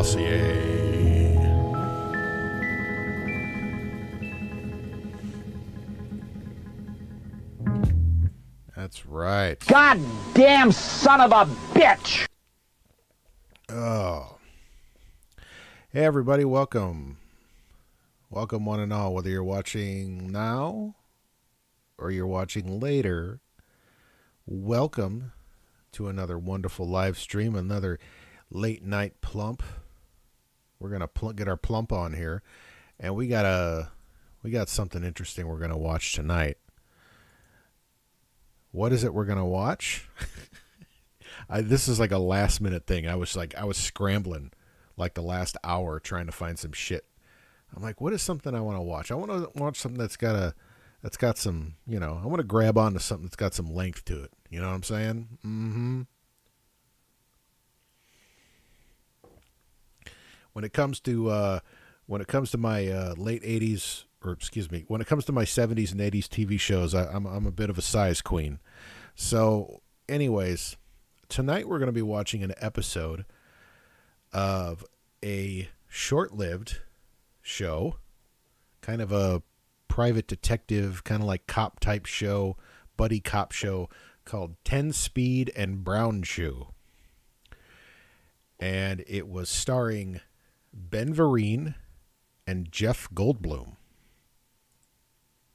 Dossier. That's right. Goddamn son of a bitch! Oh. Hey, everybody, welcome. Welcome, one and all, whether you're watching now or you're watching later. Welcome to another wonderful live stream, another late night plump. We're going to get our plump on here, and we got something interesting we're going to watch tonight. What is it we're going to watch? This is like a last minute thing. I was scrambling like the last hour trying to find some shit. I'm like, what is something I want to watch? I want to watch something that's got some, I want to grab onto something that's got some length to it. You know what I'm saying? Mm-hmm. When it comes to my late 80s, or excuse me, when it comes to my 70s and 80s TV shows, I'm a bit of a size queen. So, anyways, tonight we're going to be watching an episode of a short-lived show, kind of a private detective, kind of like cop type show, buddy cop show called Tenspeed and Brownshoe. And it was starring Ben Vereen and Jeff Goldblum.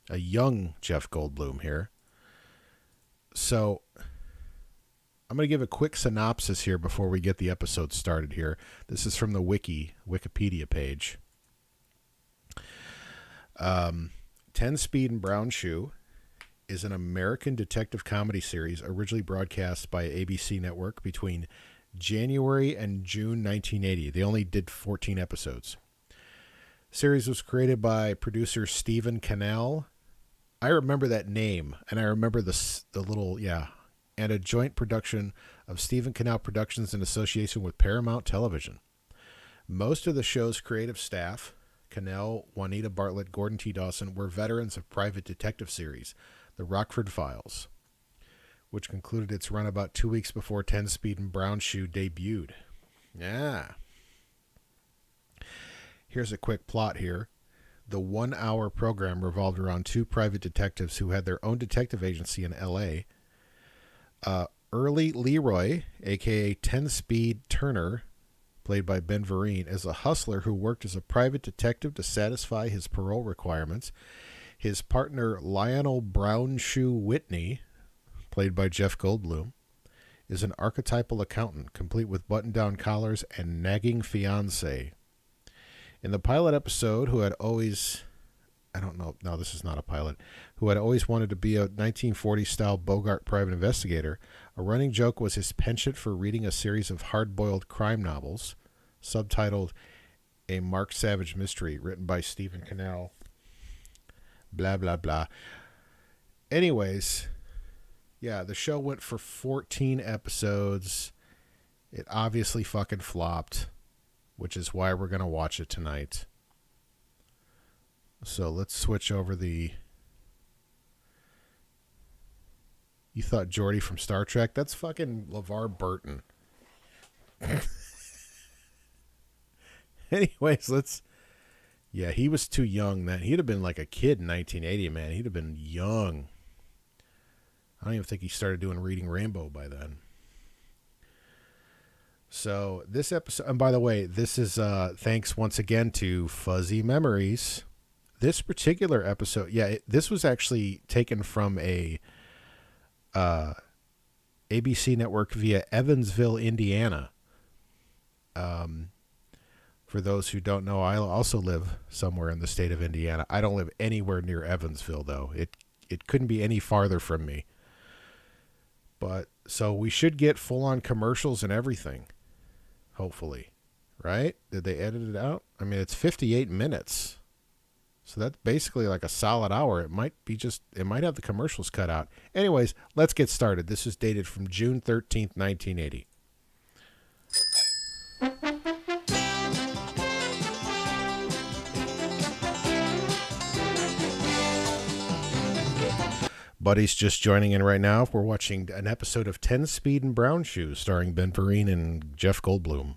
A young Jeff Goldblum here. So I'm going to give a quick synopsis here before we get the episode started here. This is from the Wikipedia page. Tenspeed and Brownshoe is an American detective comedy series originally broadcast by ABC Network between January and June 1980. They only did 14 episodes. The series was created by producer Stephen Cannell. I remember that name, and I remember the little, and a joint production of Stephen Cannell Productions in association with Paramount Television. Most of the show's creative staff, Cannell, Juanita Bartlett, Gordon T. Dawson, were veterans of private detective series, The Rockford Files, which concluded its run about 2 weeks before Tenspeed and Brownshoe debuted. Yeah. Here's a quick plot here. The 1 hour program revolved around two private detectives who had their own detective agency in L.A. Early Leroy, a.k.a. Tenspeed Turner, played by Ben Vereen, is a hustler who worked as a private detective to satisfy his parole requirements. His partner, Lionel Brownshoe Whitney, played by Jeff Goldblum, is an archetypal accountant, complete with button-down collars and nagging fiancé. In the pilot episode, who had always wanted to be a 1940s-style Bogart private investigator, a running joke was his penchant for reading a series of hard-boiled crime novels, subtitled A Mark Savage Mystery, written by Stephen Cannell. Blah, blah, blah. Anyways, yeah, the show went for 14 episodes. It obviously fucking flopped, which is why we're going to watch it tonight. So let's switch over the... You thought Geordi from Star Trek? That's fucking LeVar Burton. Anyways, let's... Yeah, he was too young then. He'd have been like a kid in 1980, man. He'd have been young. I don't even think he started doing Reading Rainbow by then. So this episode... And by the way, this is thanks once again to Fuzzy Memories. This particular episode... Yeah, this was actually taken from a... ABC Network via Evansville, Indiana. For those who don't know, I also live somewhere in the state of Indiana. I don't live anywhere near Evansville, though. It couldn't be any farther from me. But so we should get full-on commercials and everything, hopefully, right? Did they edit it out? I mean, it's 58 minutes. So that's basically like a solid hour. It might have the commercials cut out. Anyways, let's get started. This is dated from June 13th, 1980. Buddy's just joining in right now. We're watching an episode of Tenspeed and Brownshoe starring Ben Vereen and Jeff Goldblum.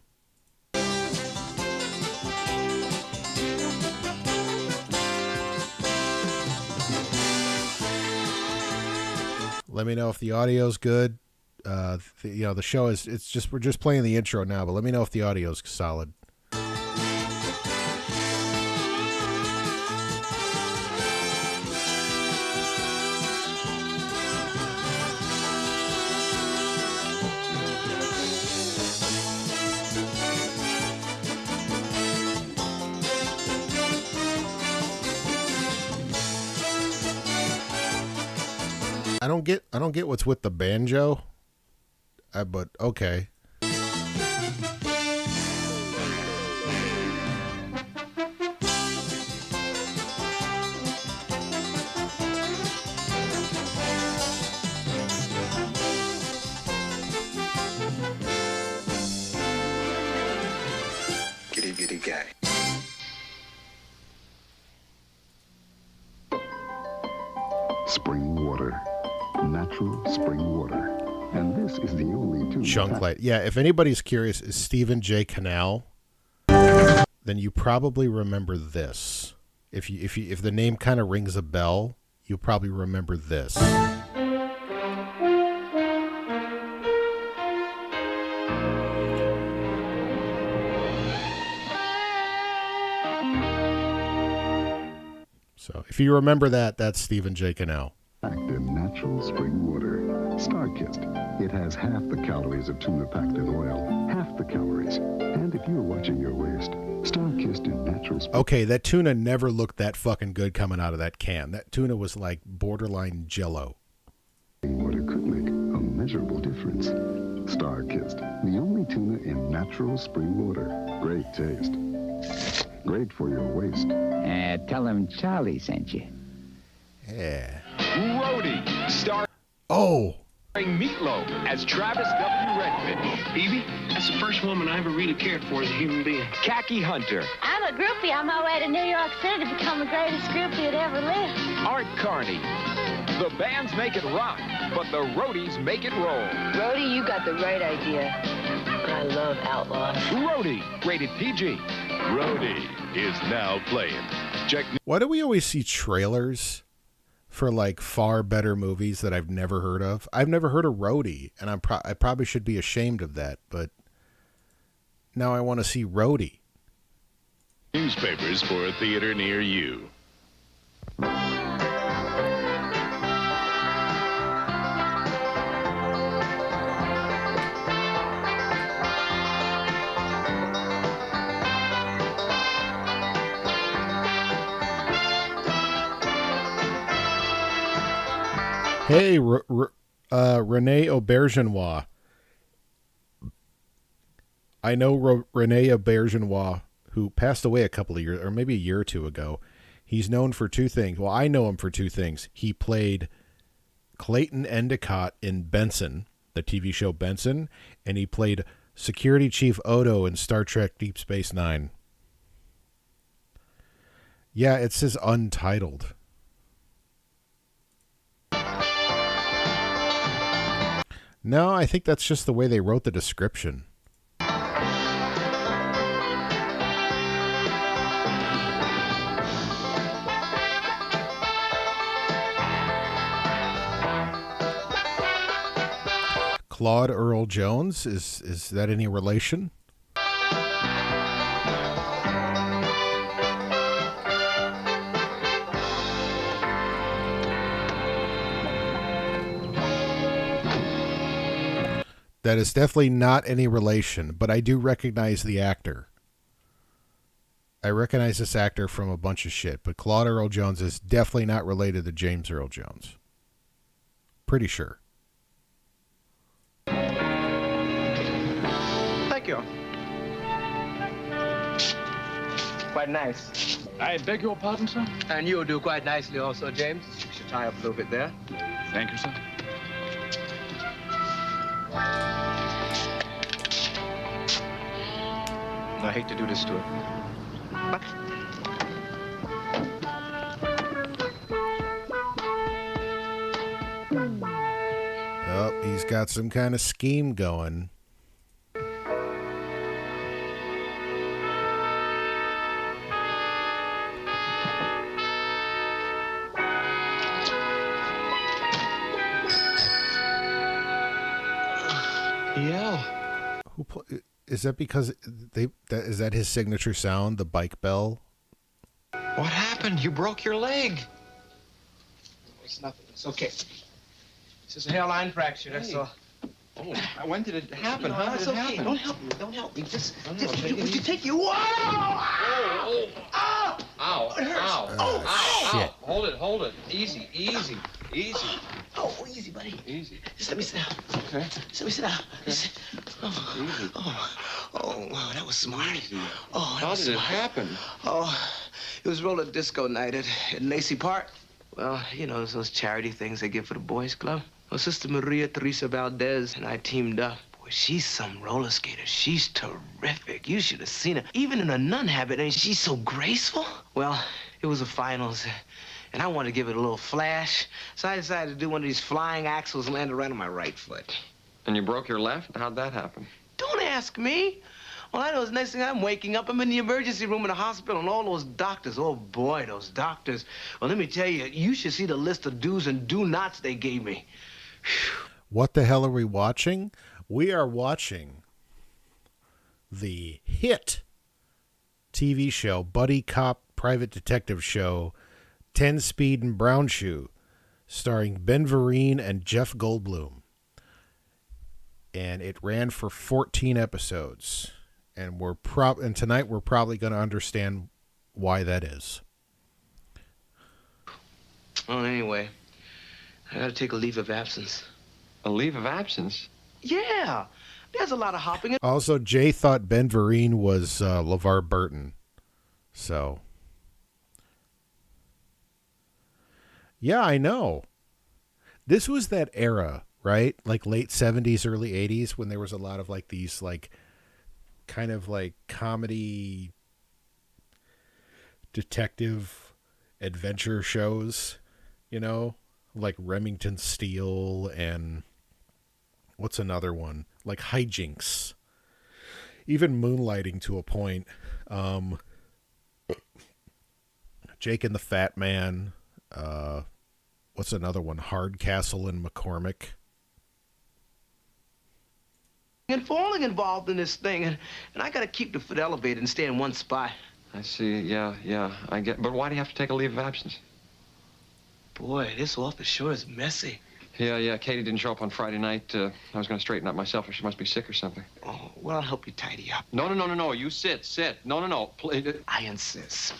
Let me know if the audio's good. The show is, we're just playing the intro now, but let me know if the audio's solid. I don't get what's with the banjo. But okay. Giddy giddy guy. Spring water. Natural spring water. And this is the only tune. Chunklight. Yeah, if anybody's curious, is Stephen J. Cannell, then you probably remember this. If the name kind of rings a bell, you'll probably remember this. So if you remember that, that's Stephen J. Cannell. Packed in natural spring water. Star-kissed. It has half the calories of tuna packed in oil. Half the calories. And if you're watching your waist, Star-kissed in natural spring. Okay, that tuna never looked that fucking good coming out of that can. That tuna was like borderline Jell-O. Water could make a measurable difference. Star-kissed. The only tuna in natural spring water. Great taste. Great for your waist. Tell him Charlie sent you. Yeah. Roadie, starring Oh. Meatloaf as Travis W. Redfish. Evie, that's the first woman I ever really cared for as a human being. Khaki Hunter, I'm a groupie on my way to New York City to become the greatest groupie that ever lived. Art Carney. The bands make it rock, but the roadies make it roll. Brody, you got the right idea. I love outlaws. Roadie, rated PG. Roadie is now playing. Check. Why do we always see trailers for like far better movies that I've never heard of? I've never heard of Roadie, and I probably should be ashamed of that, but now I want to see Roadie. Newspapers for a theater near you. Hey, Renee Aubergenois. I know Renee Aubergenois, who passed away a couple of years, or maybe a year or two ago. He's known for two things. Well, I know him for two things. He played Clayton Endicott in Benson, the TV show Benson, and he played Security Chief Odo in Star Trek Deep Space Nine. Yeah, it says untitled. No, I think that's just the way they wrote the description. Claude Earl Jones, is that any relation? That is definitely not any relation, but I do recognize the actor. I recognize this actor from a bunch of shit, but Claude Earl Jones is definitely not related to James Earl Jones. Pretty sure. Thank you. Quite nice. I beg your pardon, sir? And you'll do quite nicely also, James. You should tie up a little bit there. Thank you, sir. I hate to do this to it. But Oh, he's got some kind of scheme going. Yeah. Is that because is that his signature sound, the bike bell? What happened? You broke your leg. it's nothing. It's okay. It's just a hairline fracture, that's all. Oh, when did it happen? How did It's it okay. happen? Don't help me. Don't help me. Just take it would you easy. take you? Whoa! Oh, Ow! Ow, It hurts. ow, Oh, ow, shit. ow. Hold it. Easy. Oh, you easy, buddy. Easy. Just let me sit down. Okay. Just let me sit down. Just- wow, that was smart. Easy. Oh, that How was did it smart. happen? Oh, it was roller disco night at Lacey Park. Well, you know, those charity things they give for the boys' club. Well, Sister Maria Teresa Valdez and I teamed up. Boy, she's some roller skater. She's terrific. You should have seen her. Even in a nun habit, and she's so graceful. Well, it was the finals, and I wanted to give it a little flash, so I decided to do one of these flying axels and landed right on my right foot. And you broke your left? How'd that happen? Don't ask me. All I know is the next thing I'm waking up, I'm in the emergency room in the hospital, and all those doctors, oh boy, those doctors. Well, let me tell you, you should see the list of do's and do nots they gave me. What the hell are we watching? We are watching the hit TV show, buddy cop private detective show, Tenspeed and Brownshoe, starring Ben Vereen and Jeff Goldblum. And it ran for 14 episodes. And tonight we're probably going to understand why that is. Well, anyway, I gotta take a leave of absence. A leave of absence? Yeah, there's a lot of hopping. Also, Jay thought Ben Vereen was LeVar Burton. So, yeah, I know. This was that era, right? Like late 70s, early 80s, when there was a lot of like these like kind of like comedy detective adventure shows, you know, like Remington Steele and what's another one? Like Hijinks. Even Moonlighting to a point. Jake and the Fat Man. What's another one? Hardcastle and McCormick. And falling involved in this thing, and I gotta keep the foot elevated and stay in one spot. I see. Yeah, I get. But why do you have to take a leave of absence? Boy, this office sure is messy. Yeah. Katie didn't show up on Friday night. I was going to straighten up myself, or she must be sick or something. Oh, well, I'll help you tidy up. No. You sit. No. Please. I insist.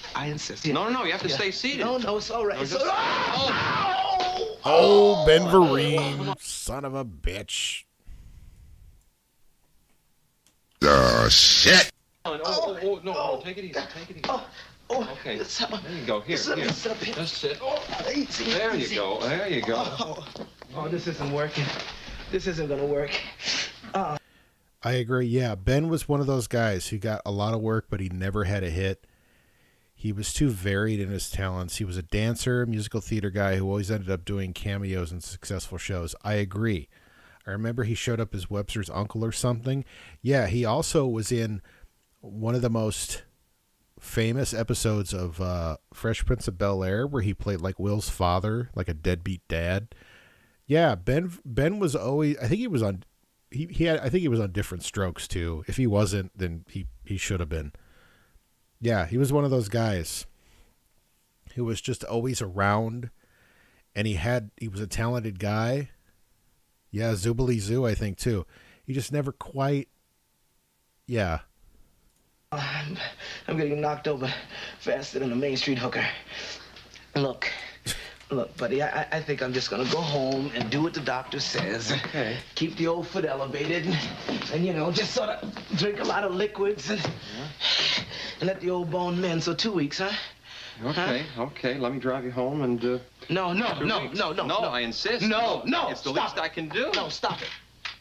No. You have to stay seated. No, it's all right. No, It's just- all right. Oh, Ben Vereen, son of a bitch. Shit. No. Take it easy. Okay. There you go. Here. Sit up here. Just sit. Easy, There easy. you go. Oh, this isn't working. This isn't gonna work. I agree. Yeah, Ben was one of those guys who got a lot of work, but he never had a hit. He was too varied in his talents. He was a dancer, musical theater guy who always ended up doing cameos in successful shows. I agree. I remember he showed up as Webster's uncle or something. Yeah, he also was in one of the most famous episodes of Fresh Prince of Bel-Air, where he played like Will's father, like a deadbeat dad. Yeah, Ben was always. I think he was on. I think he was on Different Strokes too. If he wasn't, then he should have been. Yeah, he was one of those guys who was just always around, and he was a talented guy. Yeah, Zoobly Zoo, I think too. He just never quite. Yeah. I'm getting knocked over faster than a Main Street hooker. Look, buddy, I think I'm just gonna go home and do what the doctor says. Okay. Keep the old foot elevated, and you know, just sort of drink a lot of liquids and let the old bone mend. So 2 weeks, huh? Okay. Let me drive you home and. No, I insist. No, It's the stop least it. I can do. No, stop it.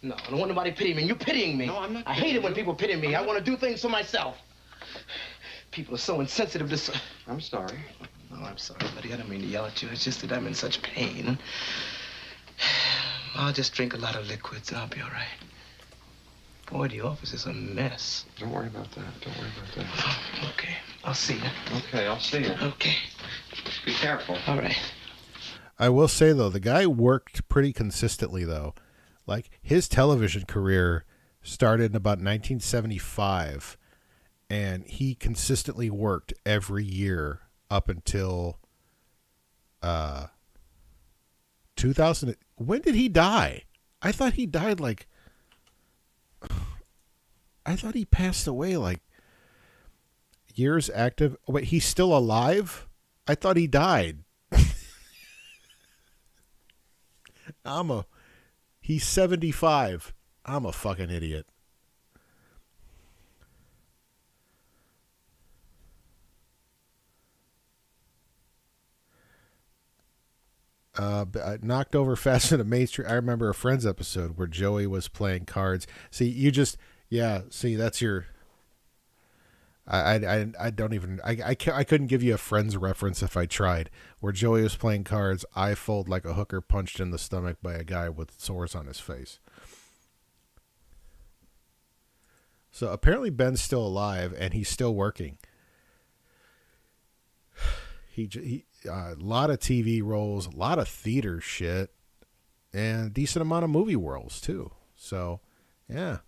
No, I don't want nobody pitying me. You're pitying me. No, I'm not I hate it when pitying you. people pity me. I want to do things for myself. People are so insensitive to. I'm sorry. Oh, I'm sorry, buddy. I don't mean to yell at you. It's just that I'm in such pain. I'll just drink a lot of liquids and I'll be all right. Boy, the office is a mess. Don't worry about that. Okay, I'll see you. Okay, I'll see you. Okay, Just be careful. all right. I will say though, the guy worked pretty consistently though. Like his television career started in about 1975, and he consistently worked every year up until 2000. When did he die? I thought he died like. I thought he passed away like years active. Oh, wait, he's still alive? I thought he died. He's 75. I'm a fucking idiot. Knocked over fast in a Main Street. I remember a Friends episode where Joey was playing cards. See, that's your. I don't even I couldn't give you a Friends reference if I tried. Where Joey was playing cards, I fold like a hooker punched in the stomach by a guy with sores on his face. So apparently Ben's still alive and he's still working. He a lot of TV roles, a lot of theater shit, and a decent amount of movie roles too. So, yeah.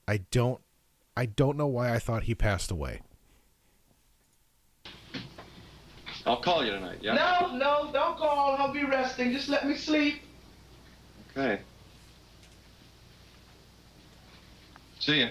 I don't know why I thought he passed away. I'll call you tonight, yeah? No, don't call. I'll be resting. Just let me sleep. Okay. See ya.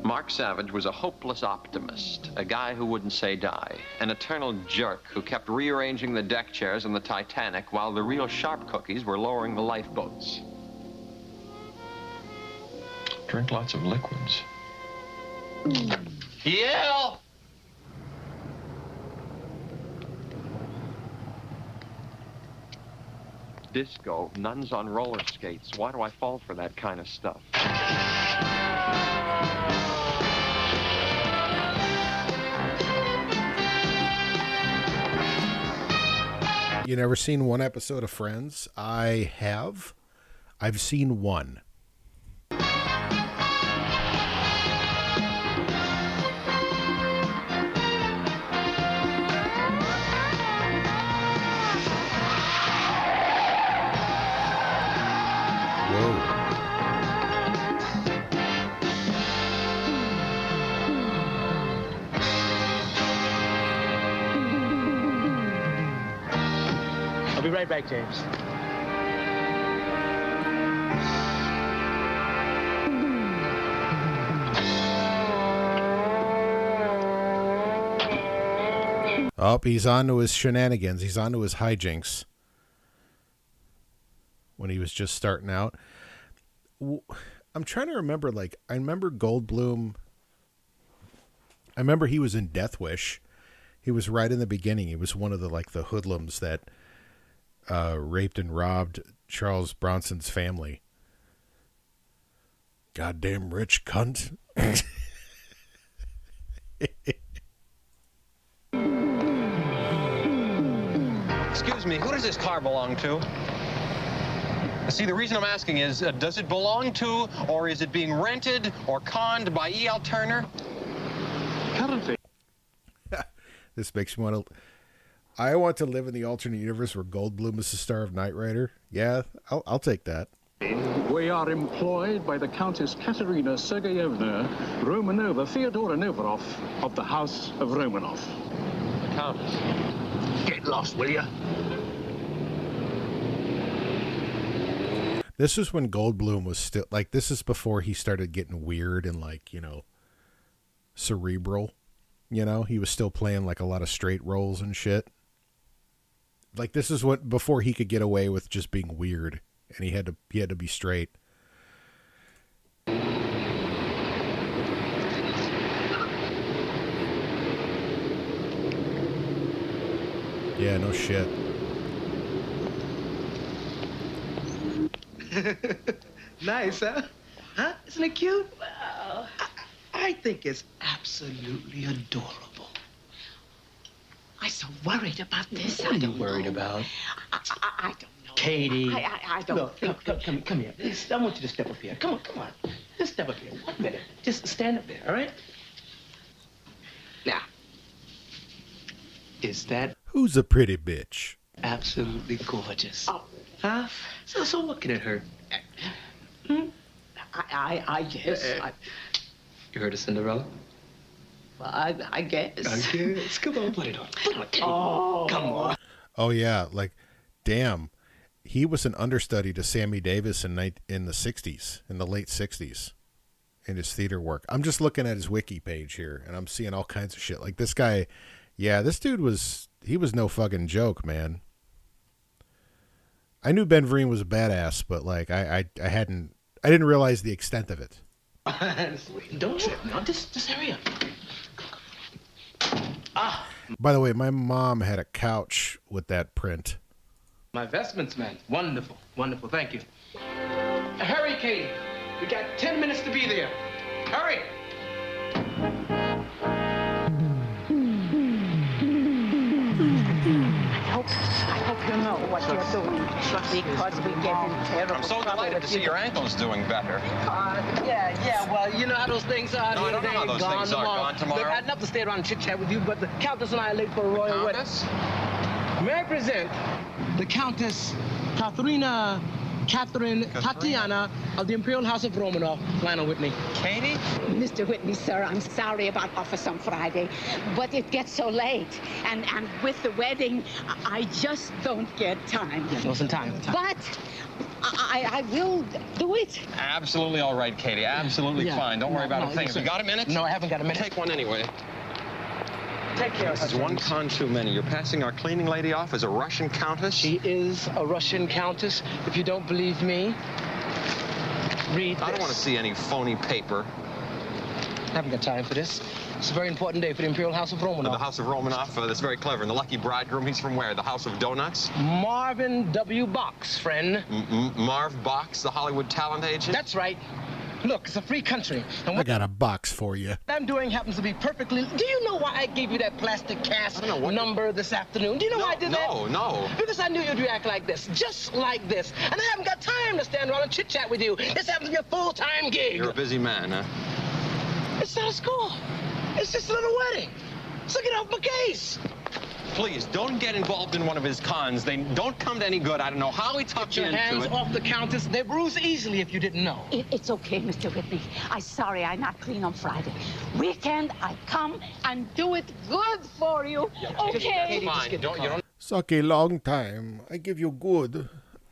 Mark Savage was a hopeless optimist, a guy who wouldn't say die, an eternal jerk who kept rearranging the deck chairs on the Titanic while the real sharp cookies were lowering the lifeboats. Drink lots of liquids. Yeah! Disco, nuns on roller skates. Why do I fall for that kind of stuff? You never seen one episode of Friends? I have. I've seen one. I'll be right back, James. Oh, he's on to his shenanigans. He's on to his hijinks. When he was just starting out. I'm trying to remember, I remember Goldblum. I remember he was in Death Wish. He was right in the beginning. He was one of the hoodlums that raped and robbed Charles Bronson's family. Goddamn rich cunt. Excuse me, who does this car belong to? See, the reason I'm asking is, does it belong to, or is it being rented or conned by E.L. Turner? Currently. This makes me want to... I want to live in the alternate universe where Goldblum is the star of Knight Rider. Yeah, I'll take that. We are employed by the Countess Katerina Sergeyevna Romanova Fyodorov of the House of Romanov. The Countess. Get lost, will you? This is when Goldblum was still... this is before he started getting weird and, cerebral. He was still playing, a lot of straight roles and shit. This is what... Before he could get away with just being weird. And he had to be straight. Yeah, no shit. Nice, huh? Huh? Isn't it cute? Well, I think it's absolutely adorable. I'm so worried about this. What are you worried about? I don't know. Katie. I don't Look, come here. I want you to step up here. Come on. Just step up here. 1 minute. Just stand up there, all right? Now, is that... Who's a pretty bitch? Absolutely gorgeous. Oh. Huh? So what can it hurt? I guess. You heard of Cinderella? Well, I guess. I guess. Come on, put it on. Katie. Oh. Come on. Oh, yeah. Damn. he was an understudy to Sammy Davis in the 60s, in the late 60s, in his theater work. I'm just looking at his wiki page here, and I'm seeing all kinds of shit. Like this guy, yeah, this dude was no fucking joke, man. I knew Ben Vereen was a badass, but like I didn't realize the extent of it. Don't trip. Now, just hurry up. Ah. By the way, my mom had a couch with that print. My vestments, man. Wonderful. Wonderful. Thank you. Hurry, Katie. We got 10 minutes to be there. Hurry. I hope you know what you're doing. Because we get in terrible I'm so delighted to see your ankle's doing better. Yeah, well, you know how those things are. No, I don't know how those things are. Gone tomorrow? Look, I'd love to stay around and chit-chat with you, but the Countess and I are late for a royal wedding. May I present the Countess Catherine Tatiana of the Imperial House of Romanov. Lionel Whitney. Katie? Mr. Whitney, sir, I'm sorry about Office on Friday, but it gets so late. And with the wedding, I just don't get time. Yes, no, some time. But I will do it. Absolutely all right, Katie. Absolutely fine. Don't worry about a thing. Have you got a minute? No, I haven't got a minute. Take one anyway. Take care. This is one con too many. You're passing our cleaning lady off as a Russian countess? She is a Russian countess. If you don't believe me, read this. I don't want to see any phony paper. I haven't got time for this. It's a very important day for the Imperial House of Romanov. The House of Romanov, that's very clever. And the lucky bridegroom, he's from where? The House of Donuts? Marvin W. Box, friend. Marv Box, the Hollywood talent agent? That's right. Look, it's a free country. And I got a box for you. What I'm doing happens to be perfectly... Do you know why I gave you that plastic cast number this afternoon? Do you know why I did that? No. Because I knew you'd react like this, just like this. And I haven't got time to stand around and chit-chat with you. This happens to be a full-time gig. You're a busy man, huh? It's not a school. It's just a little wedding. So get off my case. Please, don't get involved in one of his cons. They don't come to any good. I don't know how he talked you into it. Get your hands off the Countess. They bruise easily if you didn't know. It's okay, Mr. Whitney. I'm sorry I'm not clean on Friday. Weekend, I come and do it good for you. Okay? Fine. You don't Suck a long time. I give you good.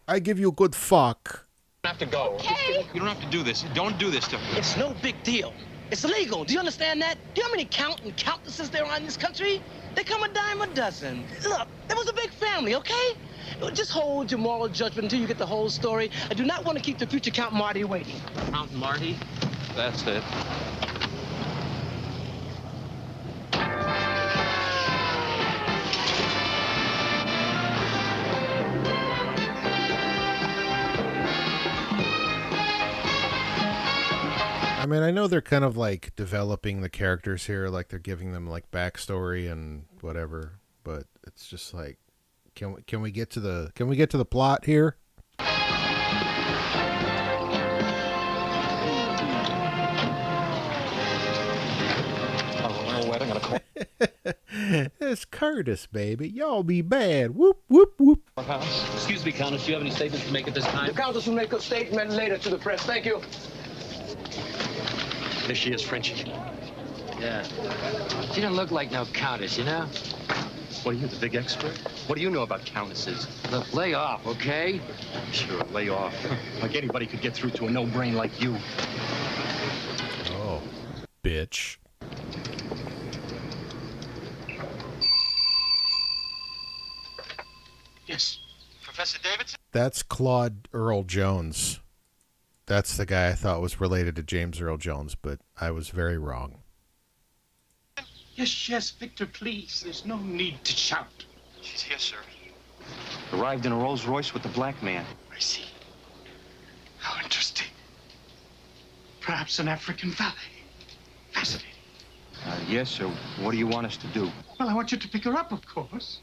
I give you good fuck. have to go. Okay? You don't have to do this. Don't do this to me. It's no big deal. It's illegal. Do you understand that? Do you know how many count and countesses there are in this country? They come a dime a dozen. Look, it was a big family, okay? Just hold your moral judgment until you get the whole story. I do not want to keep the future Count Marty waiting. Count Marty? That's it. I mean, I know they're kind of like developing the characters here, like they're giving them like backstory and whatever, but it's just like, can we get to the plot here? It's Curtis, baby. Y'all be bad. Whoop, whoop, whoop. Excuse me, Countess. Do you have any statements to make at this time? The Countess will make a statement later to the press. Thank you. There she is, Frenchie. Yeah. She don't look like no countess, you know? What are you, the big expert? What do you know about countesses? Look, lay off, okay? Sure, lay off. Like anybody could get through to a no-brain like you. Oh, bitch. Yes. Professor Davidson? That's Claude Earl Jones. That's the guy I thought was related to James Earl Jones, but I was very wrong. Yes, Victor, please. There's no need to shout. She's here, sir. Arrived in a Rolls Royce with the black man. I see. How interesting. Perhaps an African valet. Fascinating. Yes, sir. What do you want us to do? Well, I want you to pick her up, of course.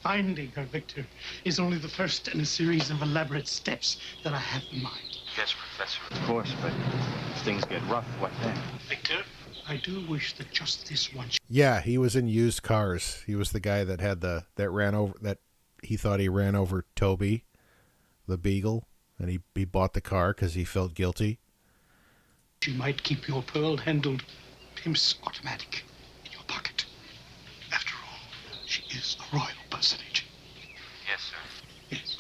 Finding her, Victor, is only the first in a series of elaborate steps that I have in mind. Yes, Professor. Of course, but if things get rough, what then? Victor, I do wish that just this once. Yeah, he was in Used Cars. He was the guy that had that he thought he ran over Toby, the Beagle, and he bought the car because he felt guilty. You might keep your pearl-handled pimp's automatic in your pocket. After all, she is a royal personage. Yes, sir. Yes.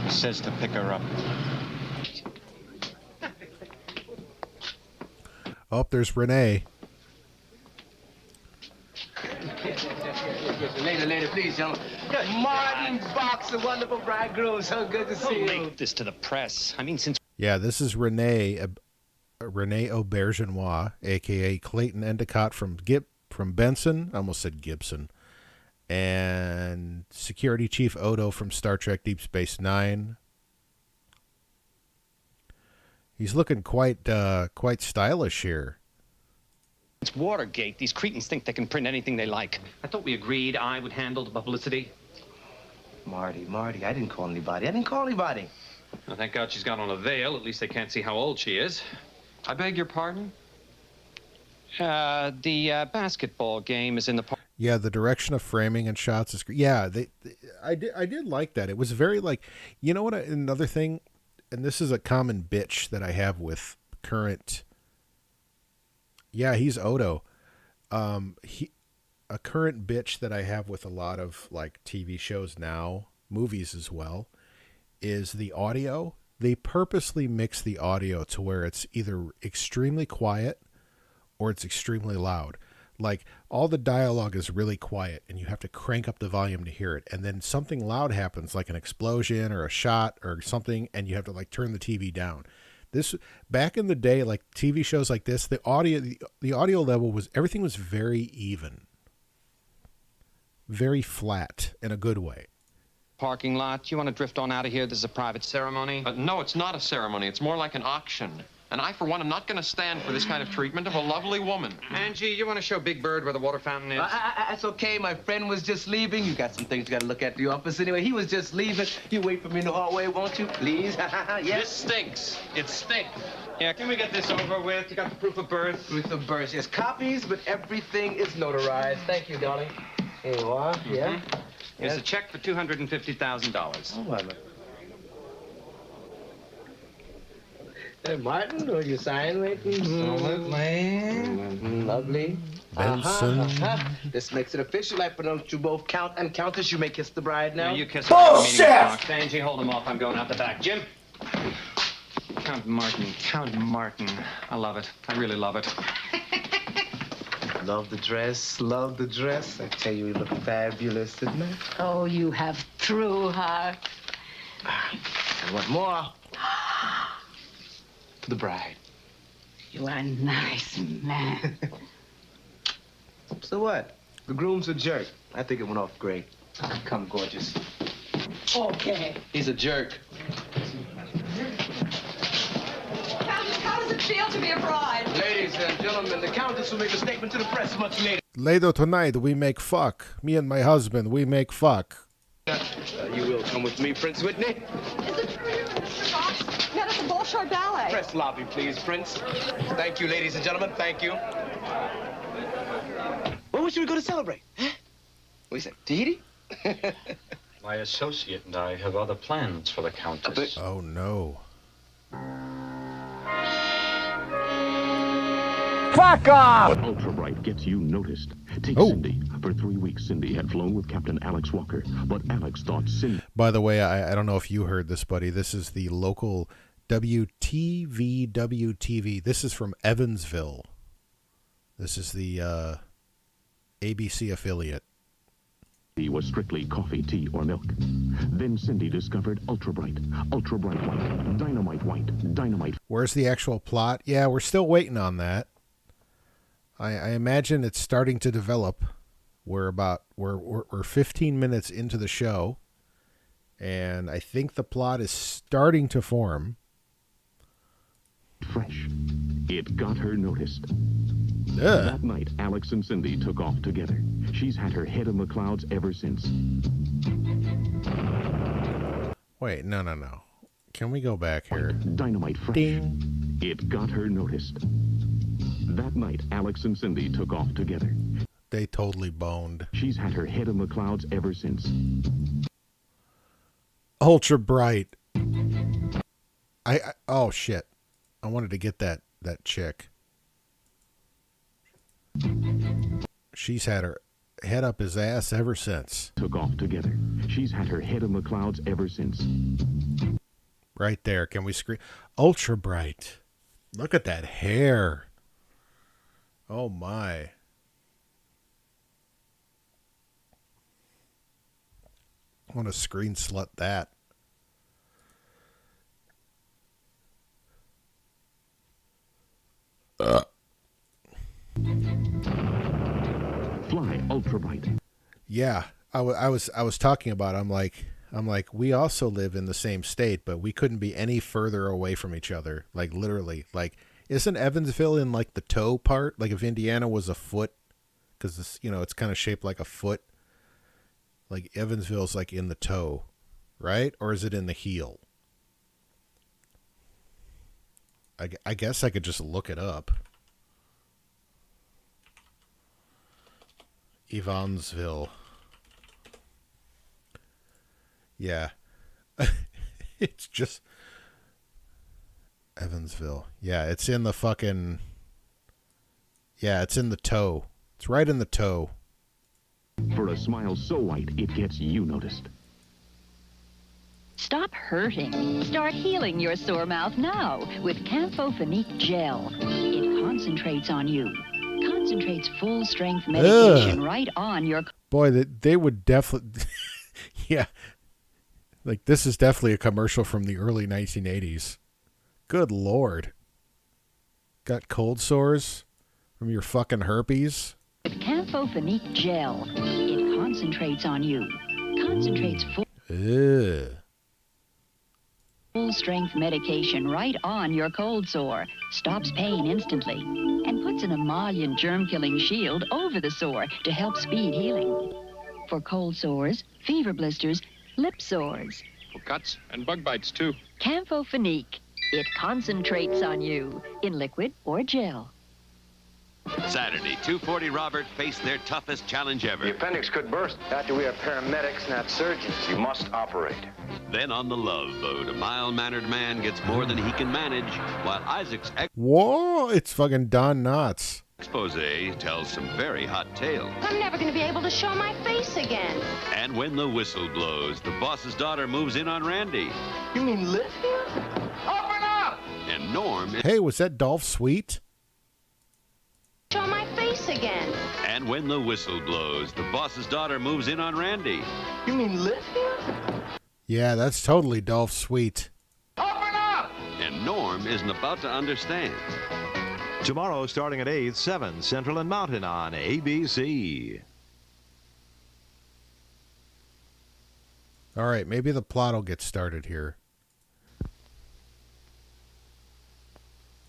He says to pick her up. Oh, there's Renee. Later, please, gentlemen. Martin Box, a wonderful bridegroom. So good to see you. Don't make this to the press. I mean, since... Yeah, this is Renee Aubergenois, a.k.a. Clayton Endicott from Benson. I almost said Gibson. And Security Chief Odo from Star Trek Deep Space Nine. He's looking quite stylish here. It's Watergate. These cretins think they can print anything they like. I thought we agreed I would handle the publicity. Marty, I didn't call anybody. Well, thank God she's got on a veil. At least they can't see how old she is. I beg your pardon? The basketball game is in the park. Yeah, the direction of framing and shots is great. Yeah, I did like that. It was very like, you know what? Another thing, and this is a common bitch that I have with current. Yeah, he's Odo. A current bitch that I have with a lot of like TV shows now, movies as well, is the audio. They purposely mix the audio to where it's either extremely quiet or it's extremely loud. Like all the dialogue is really quiet and you have to crank up the volume to hear it. And then something loud happens, like an explosion or a shot or something, and you have to like turn the TV down. This back in the day, like TV shows like this, the audio level was, everything was very even, very flat in a good way. Parking lot. You want to drift on out of here? This is a private ceremony. No, it's not a ceremony. It's more like an auction. And I, for one, am not going to stand for this kind of treatment of a lovely woman. Angie, you want to show Big Bird where the water fountain is? That's okay. My friend was just leaving. You got some things you got to look at the office anyway. He was just leaving. You wait for me in the hallway, won't you? Please. Yes. This stinks. It stinks. Yeah, can we get this over with? You got the proof of birth? Proof of birth, yes. Copies, but everything is notarized. Thank you, darling. Here you are. Yeah. Here's a check for $250,000. Oh, my. Hey, Martin, will you sign with me? Lovely. Benson. This makes it official. I pronounce you both Count and Countess. You may kiss the bride now. You kiss bullshit! Angie, hold him off. I'm going out the back. Jim? Count Martin. I love it. I really love it. Love the dress. I tell you, you look fabulous, didn't I? Oh, you have true heart. And what more? To the bride. You are a nice man. So what? The groom's a jerk. I think it went off great. Come, gorgeous. Okay. He's a jerk. Countess, how does it feel to be a bride? Ladies and gentlemen, the Countess will make a statement to the press much later. Later tonight, we make fuck. Me and my husband, we make fuck. You will come with me, Prince Whitney. Is it true you're Mr. Fox? Met at the Bolshoi Ballet. Press lobby, please, Prince. Thank you, ladies and gentlemen. Thank you. Where should we go to celebrate? Huh? What do you say, Tahiti? My associate and I have other plans for the Countess. Oh, no. Fuck off! But Ultra Bright gets you noticed. Take Cindy. For 3 weeks, Cindy had flown with Captain Alex Walker, but Alex thought Cindy... By the way, I don't know if you heard this, buddy. This is the local WTVW-TV. This is from Evansville. This is the ABC affiliate. He was strictly coffee, tea, or milk. Then Cindy discovered Ultra Bright White, Dynamite White, Dynamite... Where's the actual plot? Yeah, we're still waiting on that. I imagine it's starting to develop. We're 15 minutes into the show, and I think the plot is starting to form. Fresh. It got her noticed. Ugh. That night, Alex and Cindy took off together. She's had her head in the clouds ever since. Wait, no. Can we go back here? Dynamite Fresh. Ding. It got her noticed. That night, Alex and Cindy took off together. They totally boned. She's had her head in the clouds ever since. Ultra Bright. Oh shit. I wanted to get that chick. She's had her head up his ass ever since. Took off together. She's had her head in the clouds ever since. Right there. Can we screen? Ultra bright. Look at that hair. Oh, my. I want to screen slut that. Fly ultra bright. Yeah, I was talking about. I'm like, we also live in the same state, but we couldn't be any further away from each other. Like literally, like isn't Evansville in like the toe part? Like if Indiana was a foot, because it's kind of shaped like a foot. Like Evansville's like in the toe, right? Or is it in the heel? I guess I could just look it up. Evansville. Yeah. It's just Evansville. Yeah, it's in the fucking... Yeah, it's in the toe. It's right in the toe. For a smile so white, it gets you noticed. Stop hurting. Start healing your sore mouth now with Camphofenique Gel. It concentrates on you. Concentrates full-strength medication right on your... Boy, they would definitely... Yeah. Like, this is definitely a commercial from the early 1980s. Good Lord. Got cold sores from your fucking herpes? With Camphofenique Gel. It concentrates on you. Concentrates full-strength medication right on your cold sore. Stops pain instantly. And puts an emollient germ-killing shield over the sore to help speed healing. For cold sores, fever blisters, lip sores. For cuts and bug bites, too. Camphofenique. It concentrates on you in liquid or gel. Saturday, 240 Robert faced their toughest challenge ever. The appendix could burst. After we are paramedics, not surgeons. You must operate. Then on the Love Boat, a mild-mannered man gets more than he can manage, while Isaac's Whoa, it's fucking Don Knotts. expose tells some very hot tales. I'm never going to be able to show my face again. And when the whistle blows, the boss's daughter moves in on Randy. You mean live here? Open up! And Norm... Hey, was that Dolph Sweet? Show my face again. And when the whistle blows, the boss's daughter moves in on Randy. You mean live here? Yeah, that's totally Dolph Sweet. Open up! And Norm isn't about to understand. Tomorrow, starting at 8, 7 Central and Mountain on ABC. All right, maybe the plot will get started here.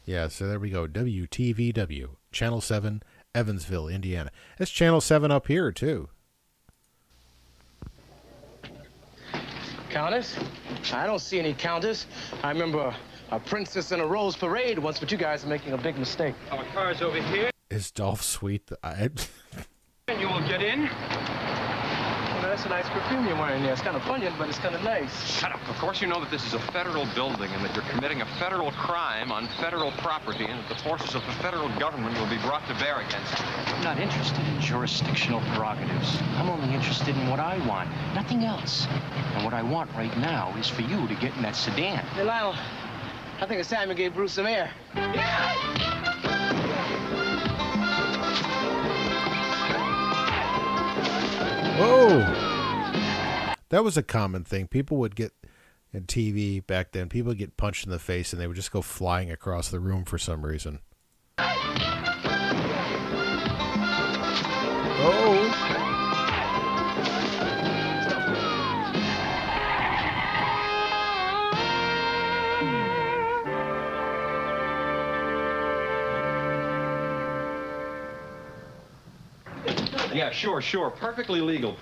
Yeah, so there we go. WTVW, Channel 7, Evansville, Indiana. That's Channel 7 up here, too. Countess? I don't see any countess. I remember a princess in a rose parade once, but you guys are making a big mistake. Our car's over here. Is Dolph Sweet? And you will get in. Well, that's a nice perfume you're wearing there. It's kind of pungent, but it's kind of nice. Shut up. Of course you know that this is a federal building and that you're committing a federal crime on federal property and that the forces of the federal government will be brought to bear against you. I'm not interested in jurisdictional prerogatives. I'm only interested in what I want, nothing else. And what I want right now is for you to get in that sedan. Hey, Lionel, I think it's time we gave Bruce some air. Whoa! That was a common thing. People would get, in TV back then, people would get punched in the face and they would just go flying across the room for some reason. Oh! Yeah, sure. Perfectly legal.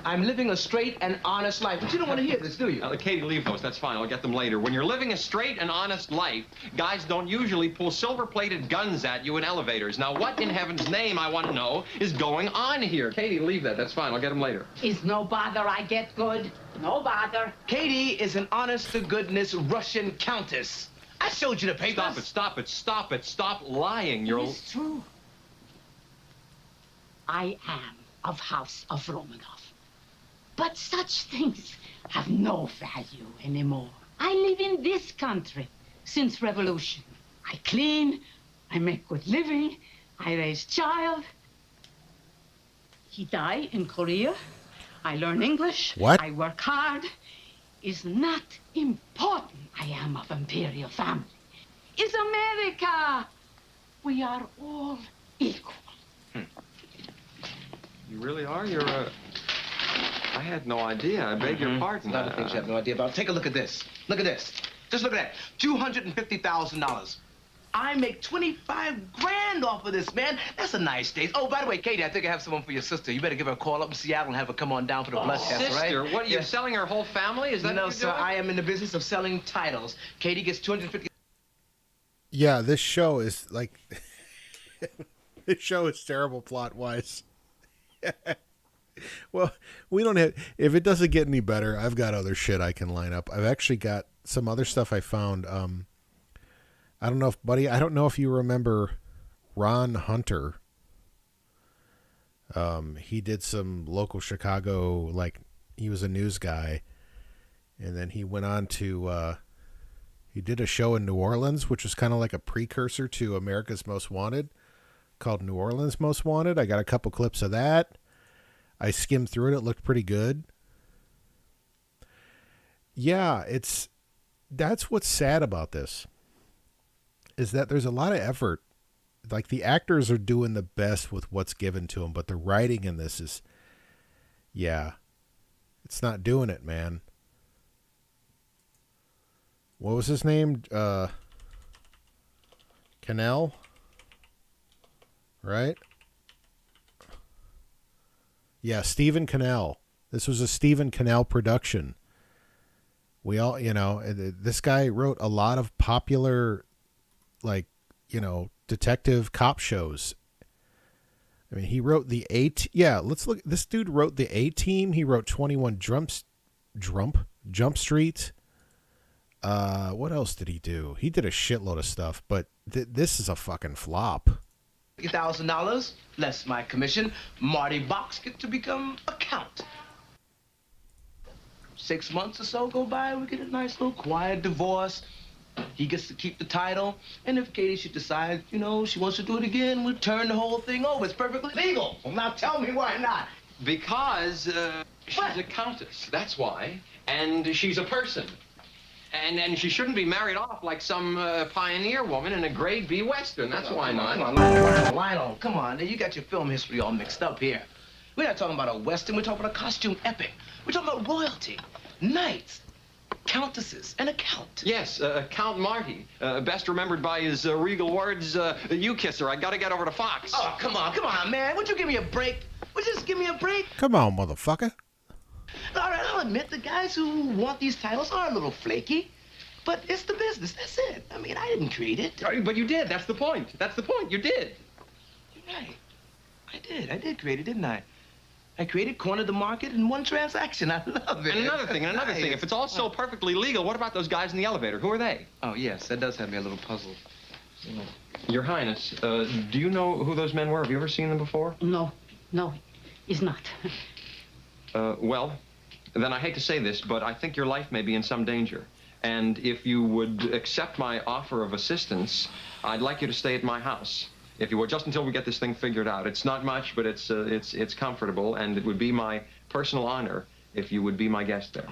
I'm living a straight and honest life, but you don't want to hear this, do you? Katie, leave those. That's fine. I'll get them later. When you're living a straight and honest life, guys don't usually pull silver-plated guns at you in elevators. Now, what in heaven's name, I want to know, is going on here? Katie, leave that. That's fine. I'll get them later. Is no bother I get good? No bother. Katie is an honest-to-goodness Russian countess. I showed you the papers. Stop it. Stop lying. It's true. I am. of House of Romanov. But such things have no value anymore. I live in this country since revolution. I clean, I make good living, I raise child. He die in Korea. I learn English. What? I work hard. Is not important. I am of imperial family. Is America. We are all equal. You really are? I had no idea. I beg your pardon. A lot of things you have no idea about. Take a look at this. Look at this. Just look at that. $250,000. I make 25 grand off of this, man. That's a nice day. Oh, by the way, Katie, I think I have someone for your sister. You better give her a call up in Seattle and have her come on down for the blood test, right? Sister? What, are you selling her whole family? Is that No, what sir, you're doing? I am in the business of selling titles. Katie gets 250. Yeah, this show is like... this show is terrible plot-wise. Well, we don't have... If it doesn't get any better, I've got other shit I can line up. I've actually got some other stuff I found. I don't know if, buddy, I don't know if you remember Ron Hunter. He did some local Chicago, like, he was a news guy. And then he went on to... he did a show in New Orleans, which was kind of like a precursor to America's Most Wanted, called New Orleans Most Wanted. I got a couple clips of that. I skimmed through it. It looked pretty good. Yeah, that's what's sad about this, is that there's a lot of effort. Like, the actors are doing the best with what's given to them, but the writing in this is, yeah, it's not doing it, man. What was his name? Cannell? Right? Yeah, Stephen Cannell. This was a Stephen Cannell production. We all, this guy wrote a lot of popular, like, detective cop shows. I mean, he wrote the let's look. This dude wrote the A-Team. He wrote 21 Jump Street. What else did he do? He did a shitload of stuff, but this is a fucking flop. $50,000, less my commission. Marty Box get to become a count. 6 months or so go by, we get a nice little quiet divorce. He gets to keep the title, and if Katie should decide, she wants to do it again, we'll turn the whole thing over. It's perfectly legal. Well, now tell me why not. Because she's a countess. That's why. And she's a person. And she shouldn't be married off like some pioneer woman in a grade B Western. That's why not. Lionel, come on. You got your film history all mixed up here. We're not talking about a Western. We're talking about a costume epic. We're talking about royalty, knights, countesses, and a count. Yes, Count Marty. Best remembered by his regal words, "You kiss her. I gotta get over to Fox." Oh, come on, man. Would you give me a break? Would you just give me a break? Come on, motherfucker. All right, I'll admit the guys who want these titles are a little flaky, but it's the business. That's it. I mean, I didn't create it. But you did. That's the point. That's the point. You did. You're right. I did create it, didn't I? I created, cornered the market in one transaction. I love it. And another thing. If it's all so perfectly legal, what about those guys in the elevator? Who are they? Oh, yes, that does have me a little puzzled. Your Highness, do you know who those men were? Have you ever seen them before? No, it's not. Well, then I hate to say this, but I think your life may be in some danger. And if you would accept my offer of assistance, I'd like you to stay at my house. If you would, just until we get this thing figured out. It's not much, but it's comfortable, and it would be my personal honor if you would be my guest there.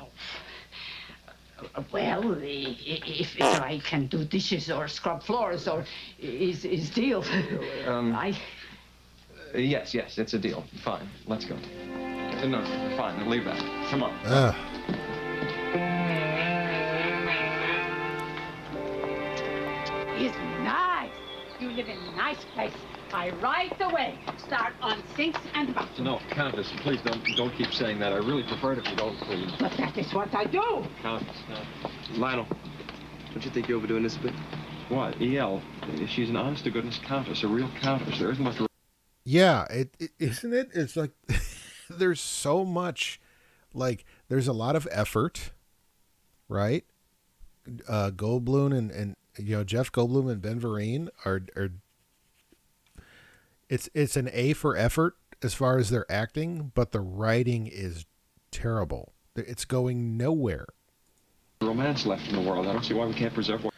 Well, if I can do dishes or scrub floors or is deal. Yes, it's a deal. Fine, let's go. No, fine, leave that. Come on. It's nice. You live in a nice place. I right away start on sinks and bathrooms. No, Countess, please don't keep saying that. I really prefer it if you don't, please. But that is what I do. Countess, Lionel, don't you think you're overdoing this a bit? What? E.L., she's an honest-to-goodness countess, a real countess. There isn't much... Yeah, isn't it? It's like there's so much, like, there's a lot of effort, right? Goldblum and Jeff Goldblum and Ben Vereen are it's an A for effort as far as their acting, but the writing is terrible. It's going nowhere. Romance left in the world. I don't see why we can't preserve one.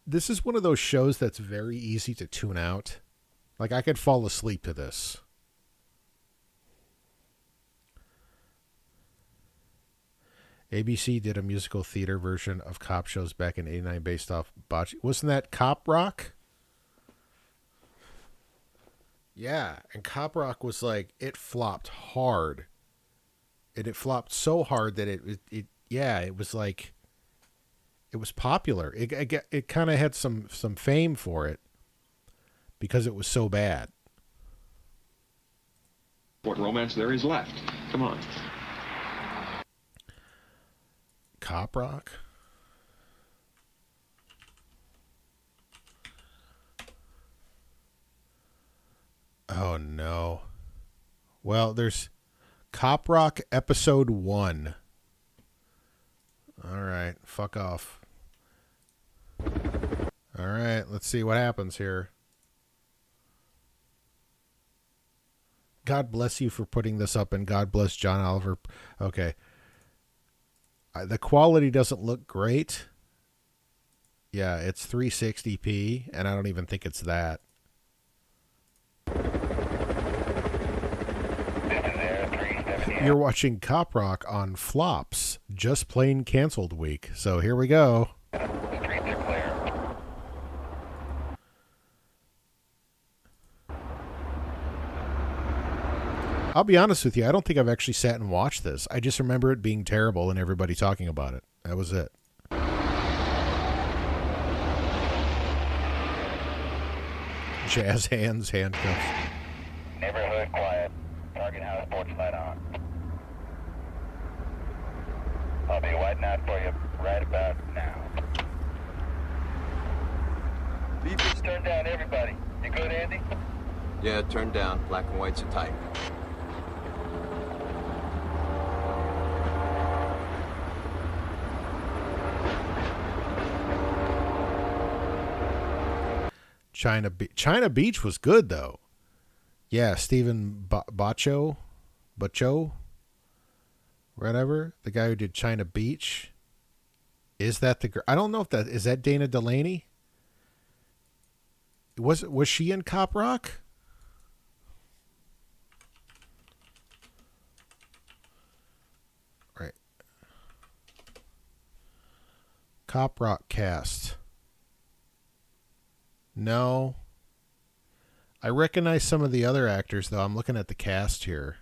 This is one of those shows that's very easy to tune out. Like, I could fall asleep to this. ABC did a musical theater version of cop shows back in '89 based off Bocce. Wasn't that Cop Rock? Yeah, and Cop Rock was like, it flopped hard. And it flopped so hard that it was like, it was popular. It kind of had some fame for it because it was so bad. What romance there is left? Come on. Cop Rock? Oh, no. Well, there's Cop Rock Episode 1. All right, fuck off. All right, let's see what happens here. God bless you for putting this up, and God bless John Oliver. Okay. The quality doesn't look great. Yeah, it's 360p, and I don't even think it's that. You're watching Cop Rock on Flops, just plain canceled week. So here we go. I'll be honest with you, I don't think I've actually sat and watched this. I just remember it being terrible and everybody talking about it. That was it. Jazz hands, handcuffs. Neighborhood quiet. Target house porch light on. I'll be waiting out for you right about now. Beepers turn down, everybody. You good, Andy? Yeah, turn down. Black and whites are tight. China Beach was good, though. Yeah, Stephen Baccio, whatever, the guy who did China Beach. Is that the girl? I don't know if is that Dana Delaney? Was she in Cop Rock? Right. Cop Rock cast. No. I recognize some of the other actors, though. I'm looking at the cast here.